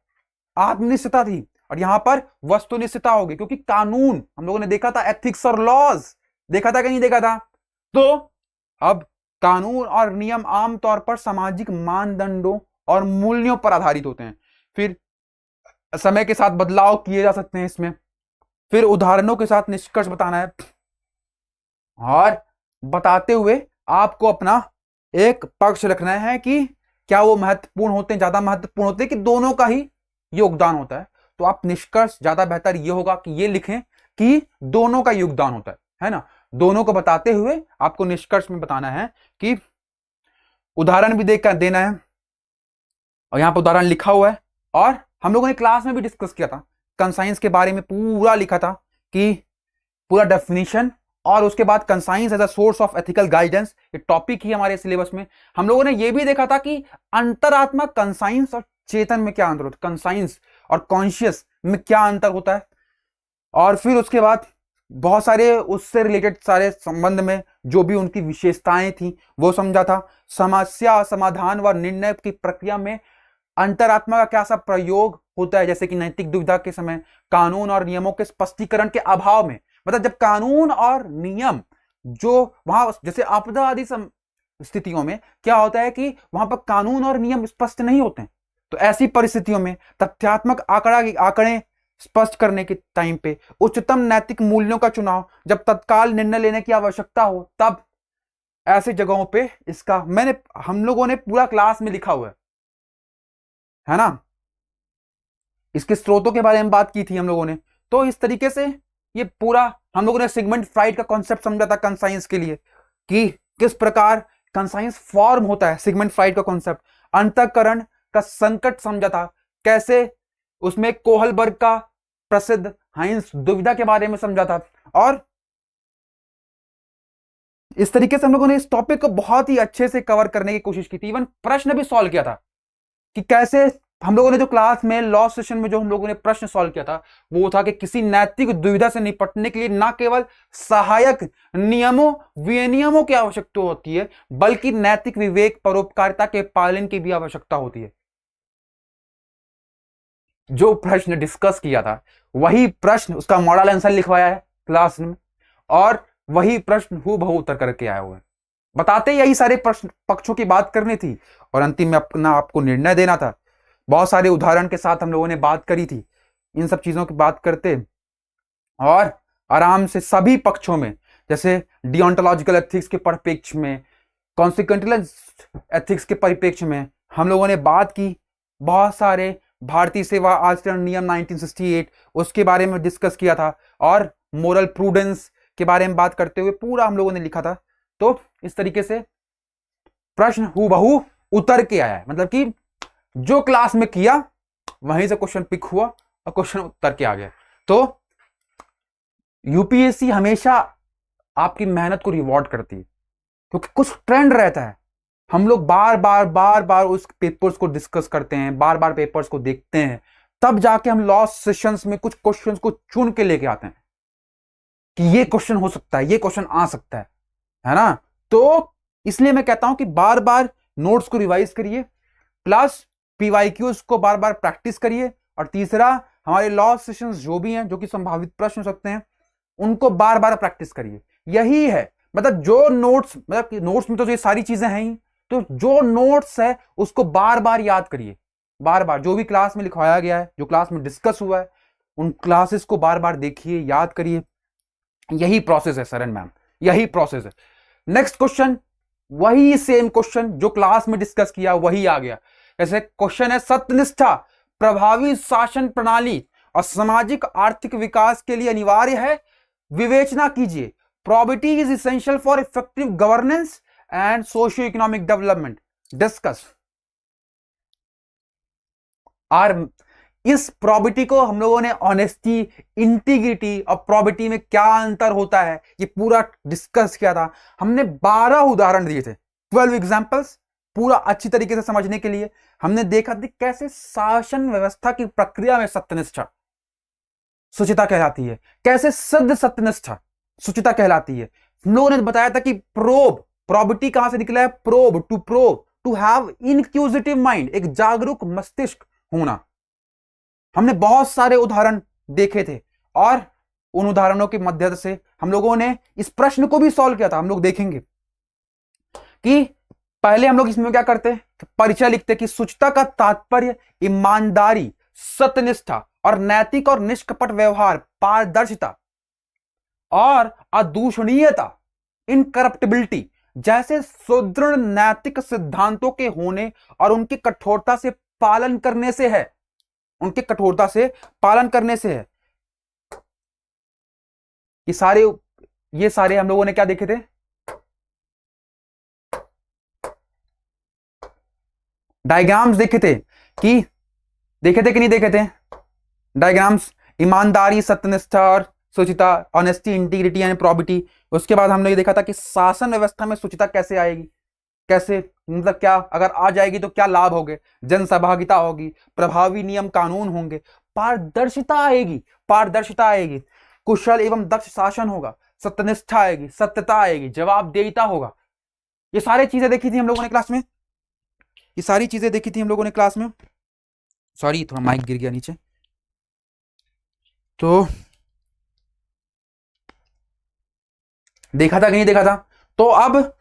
आत्मनिष्ठता थी, और यहां पर वस्तुनिष्ठता होगी, क्योंकि कानून हम लोगों ने देखा था, एथिक्स और लॉज देखा था कि नहीं देखा था। तो अब कानून और नियम आमतौर पर सामाजिक मानदंडों और मूल्यों पर आधारित होते हैं। फिर समय के साथ बदलाव किए जा सकते हैं इसमें। फिर उदाहरणों के साथ निष्कर्ष बताना है, और बताते हुए आपको अपना एक पक्ष रखना है कि क्या वो महत्वपूर्ण होते हैं, ज्यादा महत्वपूर्ण होते हैं कि दोनों का ही योगदान होता है। तो आप निष्कर्ष ज्यादा बेहतर ये होगा कि ये लिखें कि दोनों का योगदान होता है ना। दोनों को बताते हुए आपको निष्कर्ष में बताना है कि उदाहरण भी देकर देना है, और यहां पर उदाहरण लिखा हुआ है। और हम लोगों ने क्लास में भी डिस्कस किया था, कंसाइंस के बारे में पूरा लिखा था कि पूरा डेफिनेशन, और उसके बाद conscience as a source of ethical guidance, ये टॉपिक ही हमारे सिलेबस में। हम लोगों ने ये भी देखा था कि अंतरात्मा, कंसाइंस और चेतन में क्या अंतर होता है, कंसाइंस और कॉन्शियस में क्या अंतर होता है। और फिर उसके बाद बहुत सारे उससे रिलेटेड सारे संबंध में जो भी उनकी विशेषताएं थी वो समझा था। समस्या समाधान व निर्णय की प्रक्रिया में अंतरात्मा का क्या सा प्रयोग होता है, जैसे कि नैतिक दुविधा के समय, कानून और नियमों के स्पष्टीकरण के अभाव में। मतलब जब कानून और नियम जो वहां, जैसे आपदा आदि स्थितियों में क्या होता है कि वहां पर कानून और नियम स्पष्ट नहीं होते हैं, तो ऐसी परिस्थितियों में तथ्यात्मक आंकड़े स्पष्ट करने के टाइम पे उच्चतम नैतिक मूल्यों का चुनाव, जब तत्काल निर्णय लेने की आवश्यकता हो, तब ऐसी जगहों पे इसका हम लोगों ने पूरा क्लास में लिखा हुआ है ना। इसके स्रोतों के बारे में बात की थी हम लोगों ने। तो इस तरीके से ये पूरा हम लोगों ने सिगमंड फ्राइड का कॉन्सेप्ट समझा था कंसाइंस के लिए, कि किस प्रकार कंसाइंस फॉर्म होता है, सिगमंड फ्राइड का कॉन्सेप्ट। अंतःकरण का संकट समझा था, कैसे उसमें कोहलबर्ग का प्रसिद्ध हाइंस दुविधा के बारे में समझा था। और इस तरीके से हम लोगों ने इस टॉपिक को बहुत ही अच्छे से कवर करने की कोशिश की थी। इवन प्रश्न भी सॉल्व किया था कि कैसे हम लोगों ने जो क्लास में लॉ सेशन में जो हम लोगों ने प्रश्न सॉल्व किया था वो था कि किसी नैतिक दुविधा से निपटने के लिए ना केवल सहायक नियमों विनियमों की आवश्यकता होती है बल्कि नैतिक विवेक परोपकारिता के पालन की भी आवश्यकता होती है। जो प्रश्न डिस्कस किया था वही प्रश्न उसका मॉडल आंसर लिखवाया है क्लास में और वही प्रश्न हूबहू उत्तर करके आया हुआ है। बताते यही सारे प्रश्न पक्षों की बात करनी थी और अंतिम में अपना आपको निर्णय देना था। बहुत सारे उदाहरण के साथ हम लोगों ने बात करी थी। इन सब चीजों की बात करते और आराम से सभी पक्षों में, जैसे डिओंटोलॉजिकल एथिक्स के परिप्रेक्ष्य में, कॉन्सिक्वेंटियल एथिक्स के परिप्रेक्ष्य में हम लोगों ने बात की। बहुत सारे भारतीय सेवा आचरण नियम 1968 उसके बारे में डिस्कस किया था और मोरल प्रूडेंस के बारे में बात करते हुए पूरा हम लोगों ने लिखा था। तो इस तरीके से प्रश्न हूबहू उतर के आया है, मतलब कि जो क्लास में किया वहीं से क्वेश्चन पिक हुआ और क्वेश्चन उतर के आ गया। तो यूपीएससी हमेशा आपकी मेहनत को रिवॉर्ड करती है क्योंकि कुछ ट्रेंड रहता है। हम लोग बार बार उस पेपर्स को डिस्कस करते हैं, बार बार पेपर्स को देखते हैं, तब जाके हम लॉ सेशंस में कुछ क्वेश्चंस को चुन के लेके आते हैं कि ये क्वेश्चन हो सकता है, ये क्वेश्चन आ सकता है ना। तो इसलिए मैं कहता हूं कि बार बार नोट्स को रिवाइज करिए, प्लस पीवाईक्यूज को बार बार प्रैक्टिस करिए, और तीसरा हमारे लॉ सेशंस जो भी हैं जो कि संभावित प्रश्न हो सकते हैं उनको बार बार प्रैक्टिस करिए। यही है, मतलब जो नोट्स, मतलब नोट्स में तो ये सारी चीजें हैं ही, तो जो नोट्स है उसको बार बार याद करिए। बार बार जो भी क्लास में लिखवाया गया है, जो क्लास में डिस्कस हुआ है, उन क्लासेस को बार बार देखिए, याद करिए। यही प्रोसेस है सरन मैम, यही प्रोसेस है। नेक्स्ट क्वेश्चन, वही सेम क्वेश्चन जो क्लास में डिस्कस किया वही आ गया। जैसे क्वेश्चन है, सत्यनिष्ठा प्रभावी शासन प्रणाली और सामाजिक आर्थिक विकास के लिए अनिवार्य है, विवेचना कीजिए। Probability is essential for effective governance and socio economic development, discuss. और इस प्रोबेबिलिटी को हम लोगों ने ऑनेस्टी, इंटीग्रिटी और प्रोबेबिलिटी में क्या अंतर होता है ये पूरा डिस्कस किया था। हमने 12 उदाहरण दिए थे, 12 एग्जांपल्स, पूरा अच्छी तरीके से समझने के लिए। हमने देखा था कैसे शासन व्यवस्था की प्रक्रिया में सत्यनिष्ठा शुचिता कहलाती है, कैसे सिद्ध सत्यनिष्ठा शुचिता कहलाती है। हम लोगों ने बताया था कि प्रोबेबिलिटी कहां से निकला है, टू हैव इनक्यूजिटिव माइंड, एक जागरूक मस्तिष्क होना। हमने बहुत सारे उदाहरण देखे थे और उन उदाहरणों की मदद से हम लोगों ने इस प्रश्न को भी सॉल्व किया था। हम लोग देखेंगे कि पहले हम लोग इसमें क्या करते हैं, परिचय लिखते कि शुचिता का तात्पर्य ईमानदारी, सत्यनिष्ठा और नैतिक और निष्कपट व्यवहार, पारदर्शिता और अदूषणीयता, इनकरप्टिबिलिटी जैसे सुदृढ़ नैतिक सिद्धांतों के होने और उनकी कठोरता से पालन करने से है, उनके कठोरता से पालन करने से है। ये सारे हम लोगों ने क्या देखे थे, डायग्राम्स देखे थे कि नहीं देखे थे डायग्राम्स, ईमानदारी, सत्यनिष्ठा और शुचिता, ऑनेस्टी, इंटीग्रिटी एंड प्रोबेबिलिटी। उसके बाद हमने ये देखा था कि शासन व्यवस्था में शुचिता कैसे आएगी, कैसे, मतलब क्या अगर आ जाएगी तो क्या लाभ होंगे, जन सहभागिता होगी, प्रभावी नियम कानून होंगे, पारदर्शिता आएगी, कुशल एवं दक्ष शासन होगा, सत्यनिष्ठा आएगी, सत्यता आएगी, जवाबदेहिता होगा। ये सारी चीजें देखी थी हम लोगों ने क्लास में, सॉरी थोड़ा माइक गिर गया नीचे। तो देखा था कि नहीं देखा था? तो अब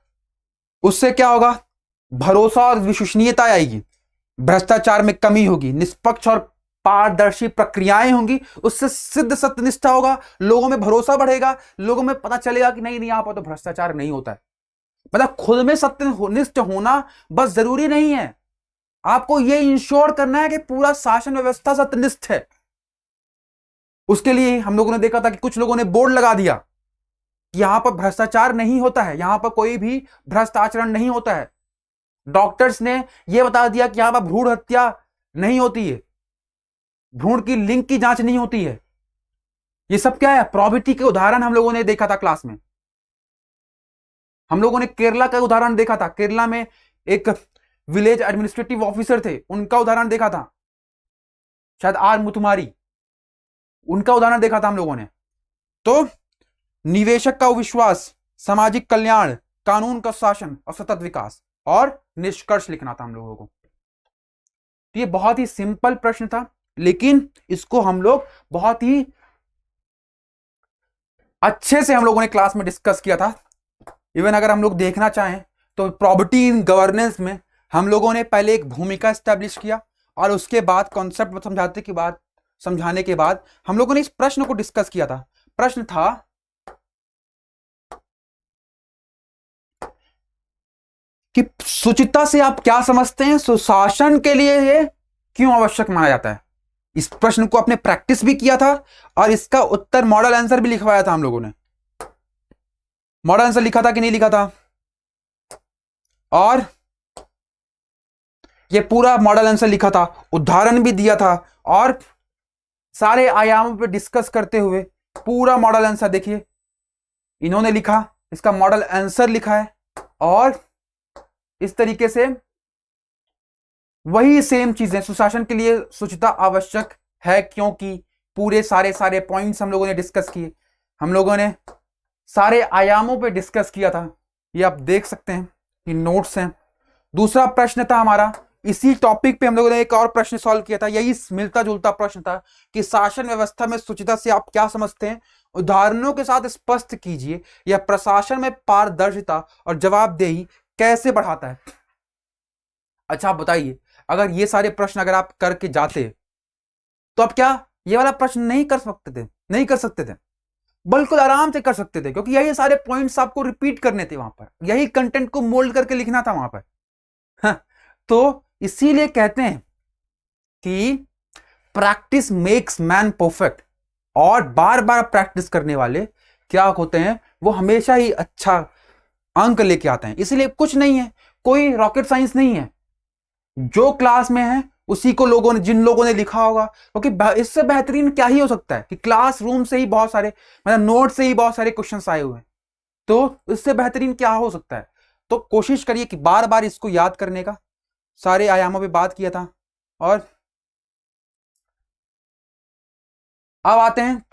उससे क्या होगा, भरोसा और विश्वसनीयता आएगी, भ्रष्टाचार में कमी होगी, निष्पक्ष और पारदर्शी प्रक्रियाएं होंगी, उससे सिद्ध सत्यनिष्ठा होगा, लोगों में भरोसा बढ़ेगा, लोगों में पता चलेगा कि नहीं यहां पर तो भ्रष्टाचार नहीं होता है। मतलब खुद में सत्यनिष्ठ होना बस जरूरी नहीं है, आपको यह इंश्योर करना है कि पूरा शासन व्यवस्था सत्यनिष्ठ है। उसके लिए हम लोगों ने देखा था कि कुछ लोगों ने बोर्ड लगा दिया कि यहां पर भ्रष्टाचार नहीं होता है, यहां पर कोई भी भ्रष्ट आचरण नहीं होता है। डॉक्टर्स ने यह बता दिया कि यहां पर भ्रूण हत्या नहीं होती है, भ्रूण की लिंग की जांच नहीं होती है। ये सब क्या है, प्रोबेबिलिटी के उदाहरण हम लोगों ने देखा था क्लास में। हम लोगों ने केरला का उदाहरण देखा था, केरला में एक विलेज एडमिनिस्ट्रेटिव ऑफिसर थे, उनका उदाहरण देखा था शायद आर मुथुमारी, उनका उदाहरण देखा था हम लोगों ने। तो निवेशक का विश्वास, सामाजिक कल्याण, कानून का शासन और सतत विकास, और निष्कर्ष लिखना था हम लोगों को। तो ये बहुत ही सिंपल प्रश्न था, लेकिन इसको हम लोग बहुत ही अच्छे से हम लोगों ने क्लास में डिस्कस किया था। इवन अगर हम लोग देखना चाहें तो प्रॉपर्टी इन गवर्नेंस में हम लोगों ने पहले एक भूमिका एस्टैब्लिश किया, और उसके बाद कॉन्सेप्ट समझाने के बाद हम लोगों ने इस प्रश्न को डिस्कस किया था। प्रश्न था कि शुचिता से आप क्या समझते हैं, सुशासन के लिए ये क्यों आवश्यक माना जाता है। इस प्रश्न को आपने प्रैक्टिस भी किया था, और इसका उत्तर मॉडल आंसर भी लिखवाया था हम लोगों ने। मॉडल आंसर लिखा था कि नहीं लिखा था, और ये पूरा मॉडल आंसर लिखा था, उदाहरण भी दिया था, और सारे आयामों पे डिस्कस करते हुए पूरा मॉडल आंसर देखिए इन्होंने लिखा, इसका मॉडल आंसर लिखा है, और इस तरीके से वही सेम चीजें, सुशासन के लिए शुचिता आवश्यक है क्योंकि पूरे सारे पॉइंट्स हम लोगों ने डिस्कस किए, हम लोगों ने सारे आयामों पे डिस्कस किया था। ये आप देख सकते हैं कि नोट्स हैं। दूसरा प्रश्न था हमारा, इसी टॉपिक पे हम लोगों ने एक और प्रश्न सॉल्व किया था, यही मिलता जुलता प्रश्न था कि शासन व्यवस्था में शुचिता से आप क्या समझते हैं, उदाहरणों के साथ स्पष्ट कीजिए, यह प्रशासन में पारदर्शिता और जवाबदेही कैसे बढ़ाता है। अच्छा, आप बताइए, अगर ये सारे प्रश्न अगर आप करके जाते तो आप क्या ये वाला प्रश्न नहीं कर सकते थे? बिल्कुल आराम से कर सकते थे, क्योंकि यही सारे पॉइंट्स आपको रिपीट करने थे वहां पर, यही कंटेंट को मोल्ड करके लिखना था वहां पर। हाँ, तो इसीलिए कहते हैं कि प्रैक्टिस मेक्स मैन परफेक्ट, और बार बार प्रैक्टिस करने वाले क्या होते हैं, वो हमेशा ही अच्छा अंक लेके आते हैं। इसलिए कुछ नहीं है, कोई रॉकेट साइंस नहीं है, जो क्लास में है उसी को जिन लोगों ने लिखा होगा, क्योंकि इससे बेहतरीन क्या ही हो सकता है कि क्लासरूम से ही बहुत सारे, मतलब नोट से ही बहुत सारे क्वेश्चंस आए हुए हैं, तो इससे बेहतरीन क्या हो सकता है। तो कोशिश करिए कि बार बार इसको याद करने का, सारे आयामों पे बात किया था। और अब आते हैं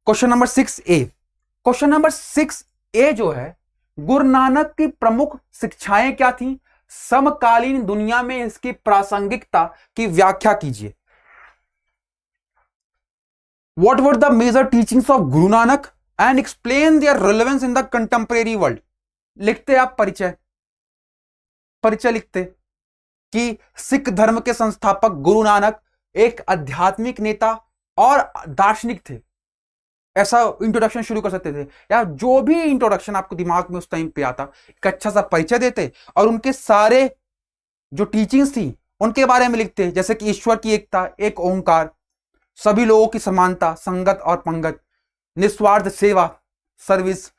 question number 6A। Question number 6A जो है, गुरु नानक की प्रमुख शिक्षाएं क्या थी, समकालीन दुनिया में इसकी प्रासंगिकता की व्याख्या कीजिए। What were the major teachings of Guru Nanak and explain their relevance in the contemporary world। लिखते आप परिचय लिखते कि सिख धर्म के संस्थापक गुरु नानक एक आध्यात्मिक नेता और दार्शनिक थे। ऐसा इंट्रोडक्शन शुरू कर सकते थे, या जो भी इंट्रोडक्शन आपको दिमाग में उस टाइम पे आता, एक अच्छा सा परिचय देते, और उनके सारे जो टीचिंग्स थी उनके बारे में लिखते, जैसे कि ईश्वर की एकता, एक ओंकार, सभी लोगों की समानता, संगत और पंगत, निस्वार्थ सेवा, सर्विस,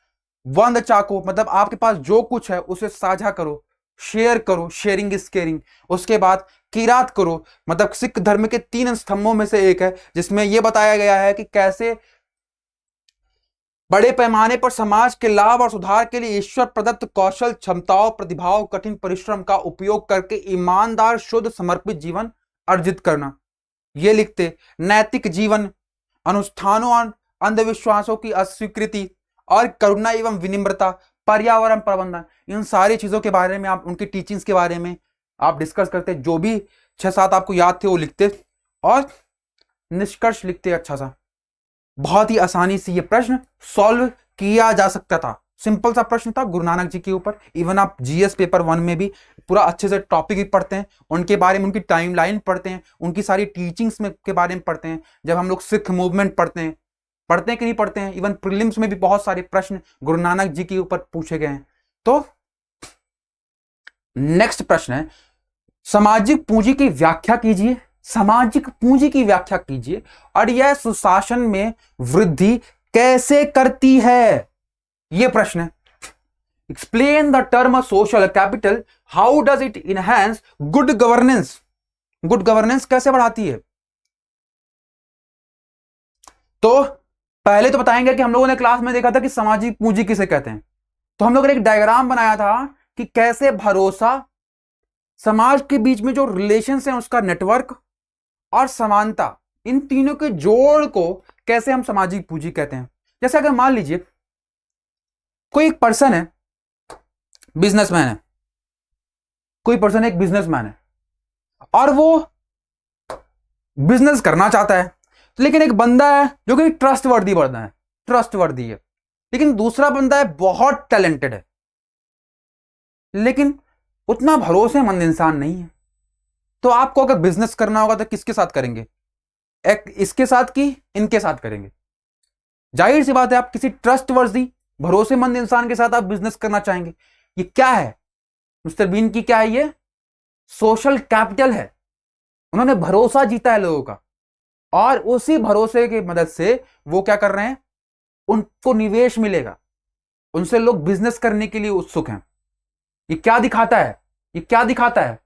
वंद चाको, मतलब आपके पास जो कुछ है उसे साझा करो, शेयर करो, शेयरिंग इज केयरिंग। उसके बाद किरात करो, मतलब सिख धर्म के 3 स्तंभों में से एक है, जिसमें यह बताया गया है कि कैसे बड़े पैमाने पर समाज के लाभ और सुधार के लिए ईश्वर प्रदत्त कौशल, क्षमताओं, प्रतिभाओं, कठिन परिश्रम का उपयोग करके ईमानदार, शुद्ध, समर्पित जीवन अर्जित करना। ये लिखते नैतिक जीवन, अनुष्ठानों और अंधविश्वासों की अस्वीकृति, और करुणा एवं विनम्रता, पर्यावरण प्रबंधन, इन सारी चीजों के बारे में आप, उनकी टीचिंग्स के बारे में आप डिस्कस करते, जो भी 6-7 आपको याद थे वो लिखते, और निष्कर्ष लिखते अच्छा सा। बहुत ही आसानी से ये प्रश्न सॉल्व किया जा सकता था, सिंपल सा प्रश्न था गुरु नानक जी के ऊपर। इवन आप जीएस पेपर 1 में भी पूरा अच्छे से टॉपिक भी पढ़ते हैं, उनके बारे में, उनकी टाइमलाइन पढ़ते हैं, उनकी सारी टीचिंग्स में के बारे में पढ़ते हैं। जब हम लोग सिख मूवमेंट पढ़ते हैं कि नहीं पढ़ते हैं, इवन प्रीलिम्स में भी बहुत सारे प्रश्न गुरु नानक जी के ऊपर पूछे गए हैं। तो नेक्स्ट प्रश्न है, सामाजिक पूंजी की व्याख्या कीजिए। सामाजिक पूंजी की व्याख्या कीजिए, और यह सुशासन में वृद्धि कैसे करती है, यह प्रश्न है। Explain the term social capital, how does it enhance good governance. Good governance कैसे बढ़ाती है। तो पहले तो बताएंगे कि हम लोगों ने क्लास में देखा था कि सामाजिक पूंजी किसे कहते हैं। तो हम लोगों ने एक डायग्राम बनाया था कि कैसे भरोसा, समाज के बीच में जो रिलेशंस हैं उसका नेटवर्क, और समानता, इन तीनों के जोड़ को कैसे हम सामाजिक पूंजी कहते हैं। जैसे अगर मान लीजिए कोई एक पर्सन है, बिजनेसमैन है, कोई पर्सन एक बिजनेसमैन है और वो बिजनेस करना चाहता है, लेकिन एक बंदा है जो कि ट्रस्टवर्दी बंदा है, ट्रस्टवर्दी है, लेकिन दूसरा बंदा है बहुत टैलेंटेड है लेकिन उतना भरोसेमंद इंसान नहीं है। तो आपको अगर बिजनेस करना होगा तो किसके साथ करेंगे? एक इसके साथ की इनके साथ करेंगे। जाहिर सी बात है आप किसी ट्रस्टवर्दी भरोसेमंद इंसान के साथ आप बिजनेस करना चाहेंगे। ये क्या है मिस्टर बीन की? क्या है ये? सोशल कैपिटल है। उन्होंने भरोसा जीता है लोगों का और उसी भरोसे की मदद से वो क्या कर रहे हैं, उनको निवेश मिलेगा, उनसे लोग बिजनेस करने के लिए उत्सुक हैं। ये क्या दिखाता है? ये क्या दिखाता है?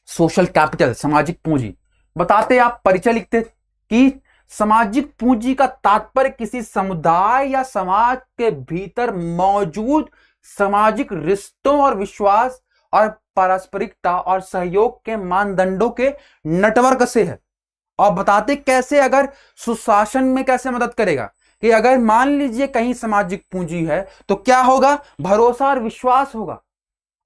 सोशल कैपिटल, सामाजिक पूंजी। बताते आप परिचय लिखते कि सामाजिक पूंजी का तात्पर्य किसी समुदाय या समाज के भीतर मौजूद सामाजिक रिश्तों और विश्वास और पारस्परिकता और सहयोग के मानदंडों के नेटवर्क से है। और बताते कैसे, अगर सुशासन में कैसे मदद करेगा कि अगर मान लीजिए कहीं सामाजिक पूंजी है तो क्या होगा? भरोसा और विश्वास होगा।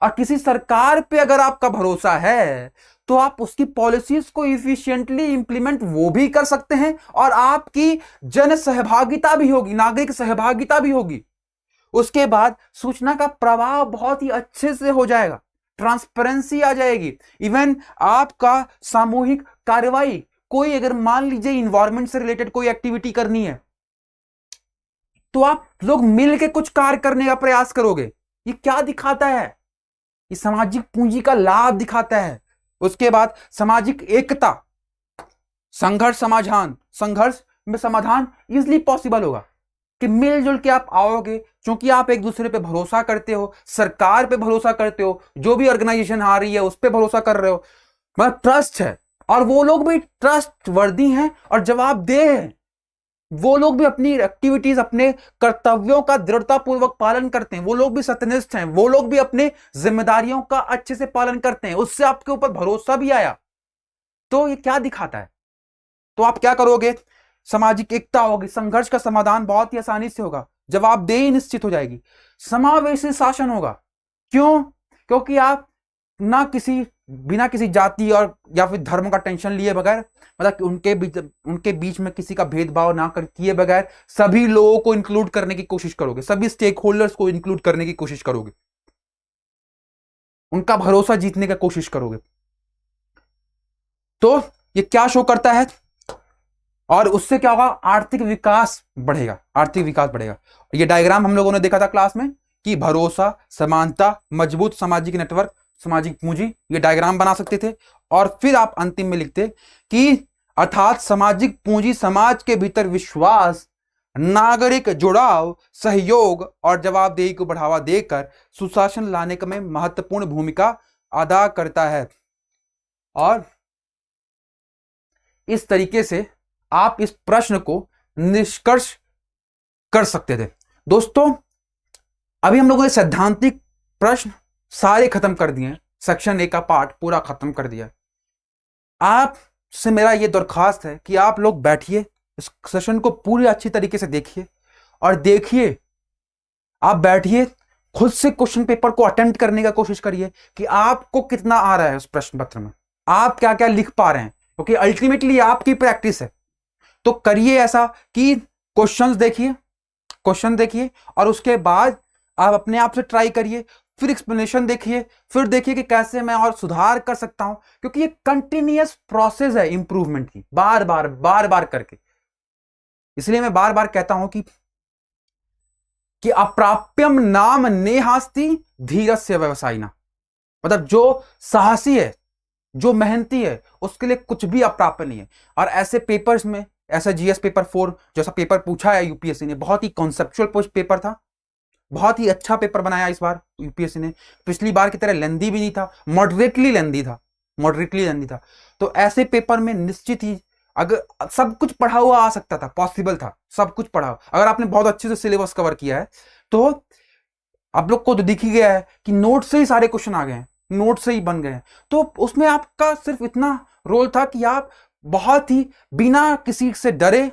और किसी सरकार पे अगर आपका भरोसा है तो आप उसकी पॉलिसीज को इफिशिएंटली इंप्लीमेंट वो भी कर सकते हैं और आपकी जन सहभागिता भी होगी, नागरिक सहभागिता भी होगी। उसके बाद सूचना का प्रवाह बहुत ही अच्छे से हो जाएगा, ट्रांसपेरेंसी आ जाएगी। इवन आपका सामूहिक कार्रवाई, कोई अगर मान लीजिए इन्वायरमेंट से रिलेटेड कोई एक्टिविटी करनी है तो आप लोग मिलकर कुछ कार्य करने का प्रयास करोगे। ये क्या दिखाता है? ये सामाजिक पूंजी का लाभ दिखाता है। उसके बाद सामाजिक एकता, संघर्ष में समाधान इजिली पॉसिबल होगा कि मिलजुल के आप आओगे, क्योंकि आप एक दूसरे पे भरोसा करते हो, सरकार पे भरोसा करते हो, जो भी ऑर्गेनाइजेशन आ रही है उस पे भरोसा कर रहे हो, मतलब ट्रस्ट है। और वो लोग भी ट्रस्ट वर्दी हैं और जवाबदेह हैं। वो लोग भी अपनी एक्टिविटीज, अपने कर्तव्यों का दृढ़तापूर्वक पालन करते हैं। वो लोग भी सत्यनिष्ठ हैं। वो लोग भी अपने जिम्मेदारियों का अच्छे से पालन करते हैं। उससे आपके ऊपर भरोसा भी आया। तो ये क्या दिखाता है? तो आप क्या करोगे? सामाजिक एकता होगी, संघर्ष का समाधान बहुत ही आसानी से होगा, जवाबदेही निश्चित हो जाएगी, समावेशी शासन होगा। क्यों? क्योंकि आप ना बिना किसी जाति और या फिर धर्म का टेंशन लिए बगैर, मतलब उनके बीच में किसी का भेदभाव ना किए बगैर सभी लोगों को इंक्लूड करने की कोशिश करोगे, सभी स्टेक होल्डर्स को इंक्लूड करने की कोशिश करोगे, उनका भरोसा जीतने की कोशिश करोगे। तो ये क्या शो करता है? और उससे क्या होगा? आर्थिक विकास बढ़ेगा, आर्थिक विकास बढ़ेगा। ये डायग्राम हम लोगों ने देखा था क्लास में कि भरोसा, समानता, मजबूत सामाजिक नेटवर्क, सामाजिक पूंजी, ये डायग्राम बना सकते थे। और फिर आप अंतिम में लिखते कि अर्थात सामाजिक पूंजी समाज के भीतर विश्वास, नागरिक जुड़ाव, सहयोग और जवाबदेही को बढ़ावा देकर सुशासन लाने में महत्वपूर्ण भूमिका अदा करता है। और इस तरीके से आप इस प्रश्न को निष्कर्ष कर सकते थे। दोस्तों, अभी हम लोगों ने सैद्धांतिक प्रश्न सारे खत्म कर दिए हैं, सेक्शन ए का पार्ट पूरा खत्म कर दिया। आपसे मेरा यह दरखास्त है कि आप लोग बैठिए, इस सेशन को पूरी अच्छी तरीके से देखिए और देखिए, आप बैठिए, खुद से क्वेश्चन पेपर को अटेम्प्ट करने का कोशिश करिए कि आपको कितना आ रहा है उस प्रश्न पत्र में, आप क्या क्या लिख पा रहे हैं, क्योंकि अल्टीमेटली आपकी प्रैक्टिस है। तो करिए ऐसा कि क्वेश्चन देखिए और उसके बाद आप अपने आप से ट्राई करिए, फिर एक्सप्लेनेशन देखिए, फिर देखिए कि कैसे मैं और सुधार कर सकता हूं, क्योंकि ये कंटिन्यूअस प्रोसेस है इंप्रूवमेंट की, बार बार करके। इसलिए मैं बार बार कहता हूं कि अप्राप्यम नाम नेहास्ति धीरस्य व्यवसायिना, मतलब जो साहसी है, जो मेहनती है, उसके लिए कुछ भी अप्राप्य नहीं है। और ऐसे पेपर्स में, ऐसा जीएस पेपर 4 जैसा पेपर पूछा है यूपीएससी ने, बहुत ही कॉन्सेप्चुअल पेपर था, बहुत ही अच्छा पेपर बनाया इस बार यूपीएससी ने। पिछली बार की तरह लेंदी भी नहीं था, मॉडरेटली लेंदी था। तो ऐसे पेपर में निश्चित ही अगर सब कुछ पढ़ा हुआ आ सकता था, पॉसिबल था सब कुछ पढ़ा। अगर आपने बहुत अच्छे से सिलेबस कवर किया है तो आप लोग को तो दिख ही गया है कि नोट से ही सारे क्वेश्चन आ गए हैं, नोट से ही बन गए हैं। तो उसमें आपका सिर्फ इतना रोल था कि आप बहुत ही बिना किसी से डरे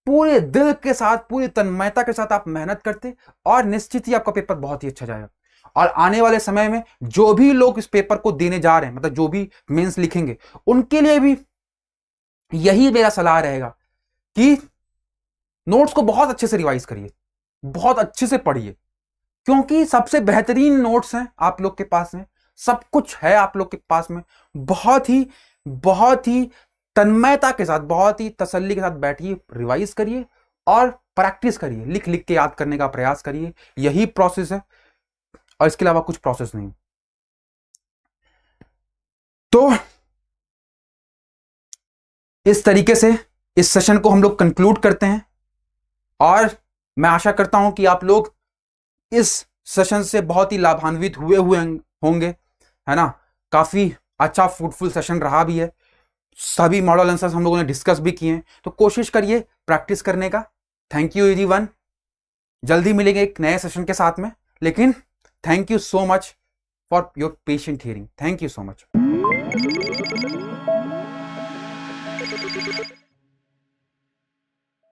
पूरे दिल के साथ, पूरी तन्मयता के साथ आप मेहनत करते और निश्चित ही आपका पेपर बहुत ही अच्छा जाएगा। और आने वाले समय में जो भी लोग इस पेपर को देने जा रहे हैं, मतलब जो भी मेंस लिखेंगे, उनके लिए भी यही मेरा सलाह रहेगा कि नोट्स को बहुत अच्छे से रिवाइज करिए, बहुत अच्छे से पढ़िए, क्योंकि सबसे बेहतरीन नोट्स हैं आप लोग के पास में, सब कुछ है आप लोग के पास में। बहुत ही तन्मयता के साथ, बहुत ही तसल्ली के साथ बैठिए, रिवाइज करिए और प्रैक्टिस करिए, लिख लिख के याद करने का प्रयास करिए। यही प्रोसेस है और इसके अलावा कुछ प्रोसेस नहीं। तो इस तरीके से इस सेशन को हम लोग कंक्लूड करते हैं और मैं आशा करता हूं कि आप लोग इस सेशन से बहुत ही लाभान्वित हुए होंगे, है ना। काफी अच्छा फ्रूटफुल सेशन रहा भी है, सभी मॉडल आंसर्स हम लोगों ने डिस्कस भी किए हैं, तो कोशिश करिए प्रैक्टिस करने का। थैंक यू एवरीवन, जल्दी मिलेंगे एक नए सेशन के साथ में, लेकिन thank you so much for your patient hearing. Thank you so much.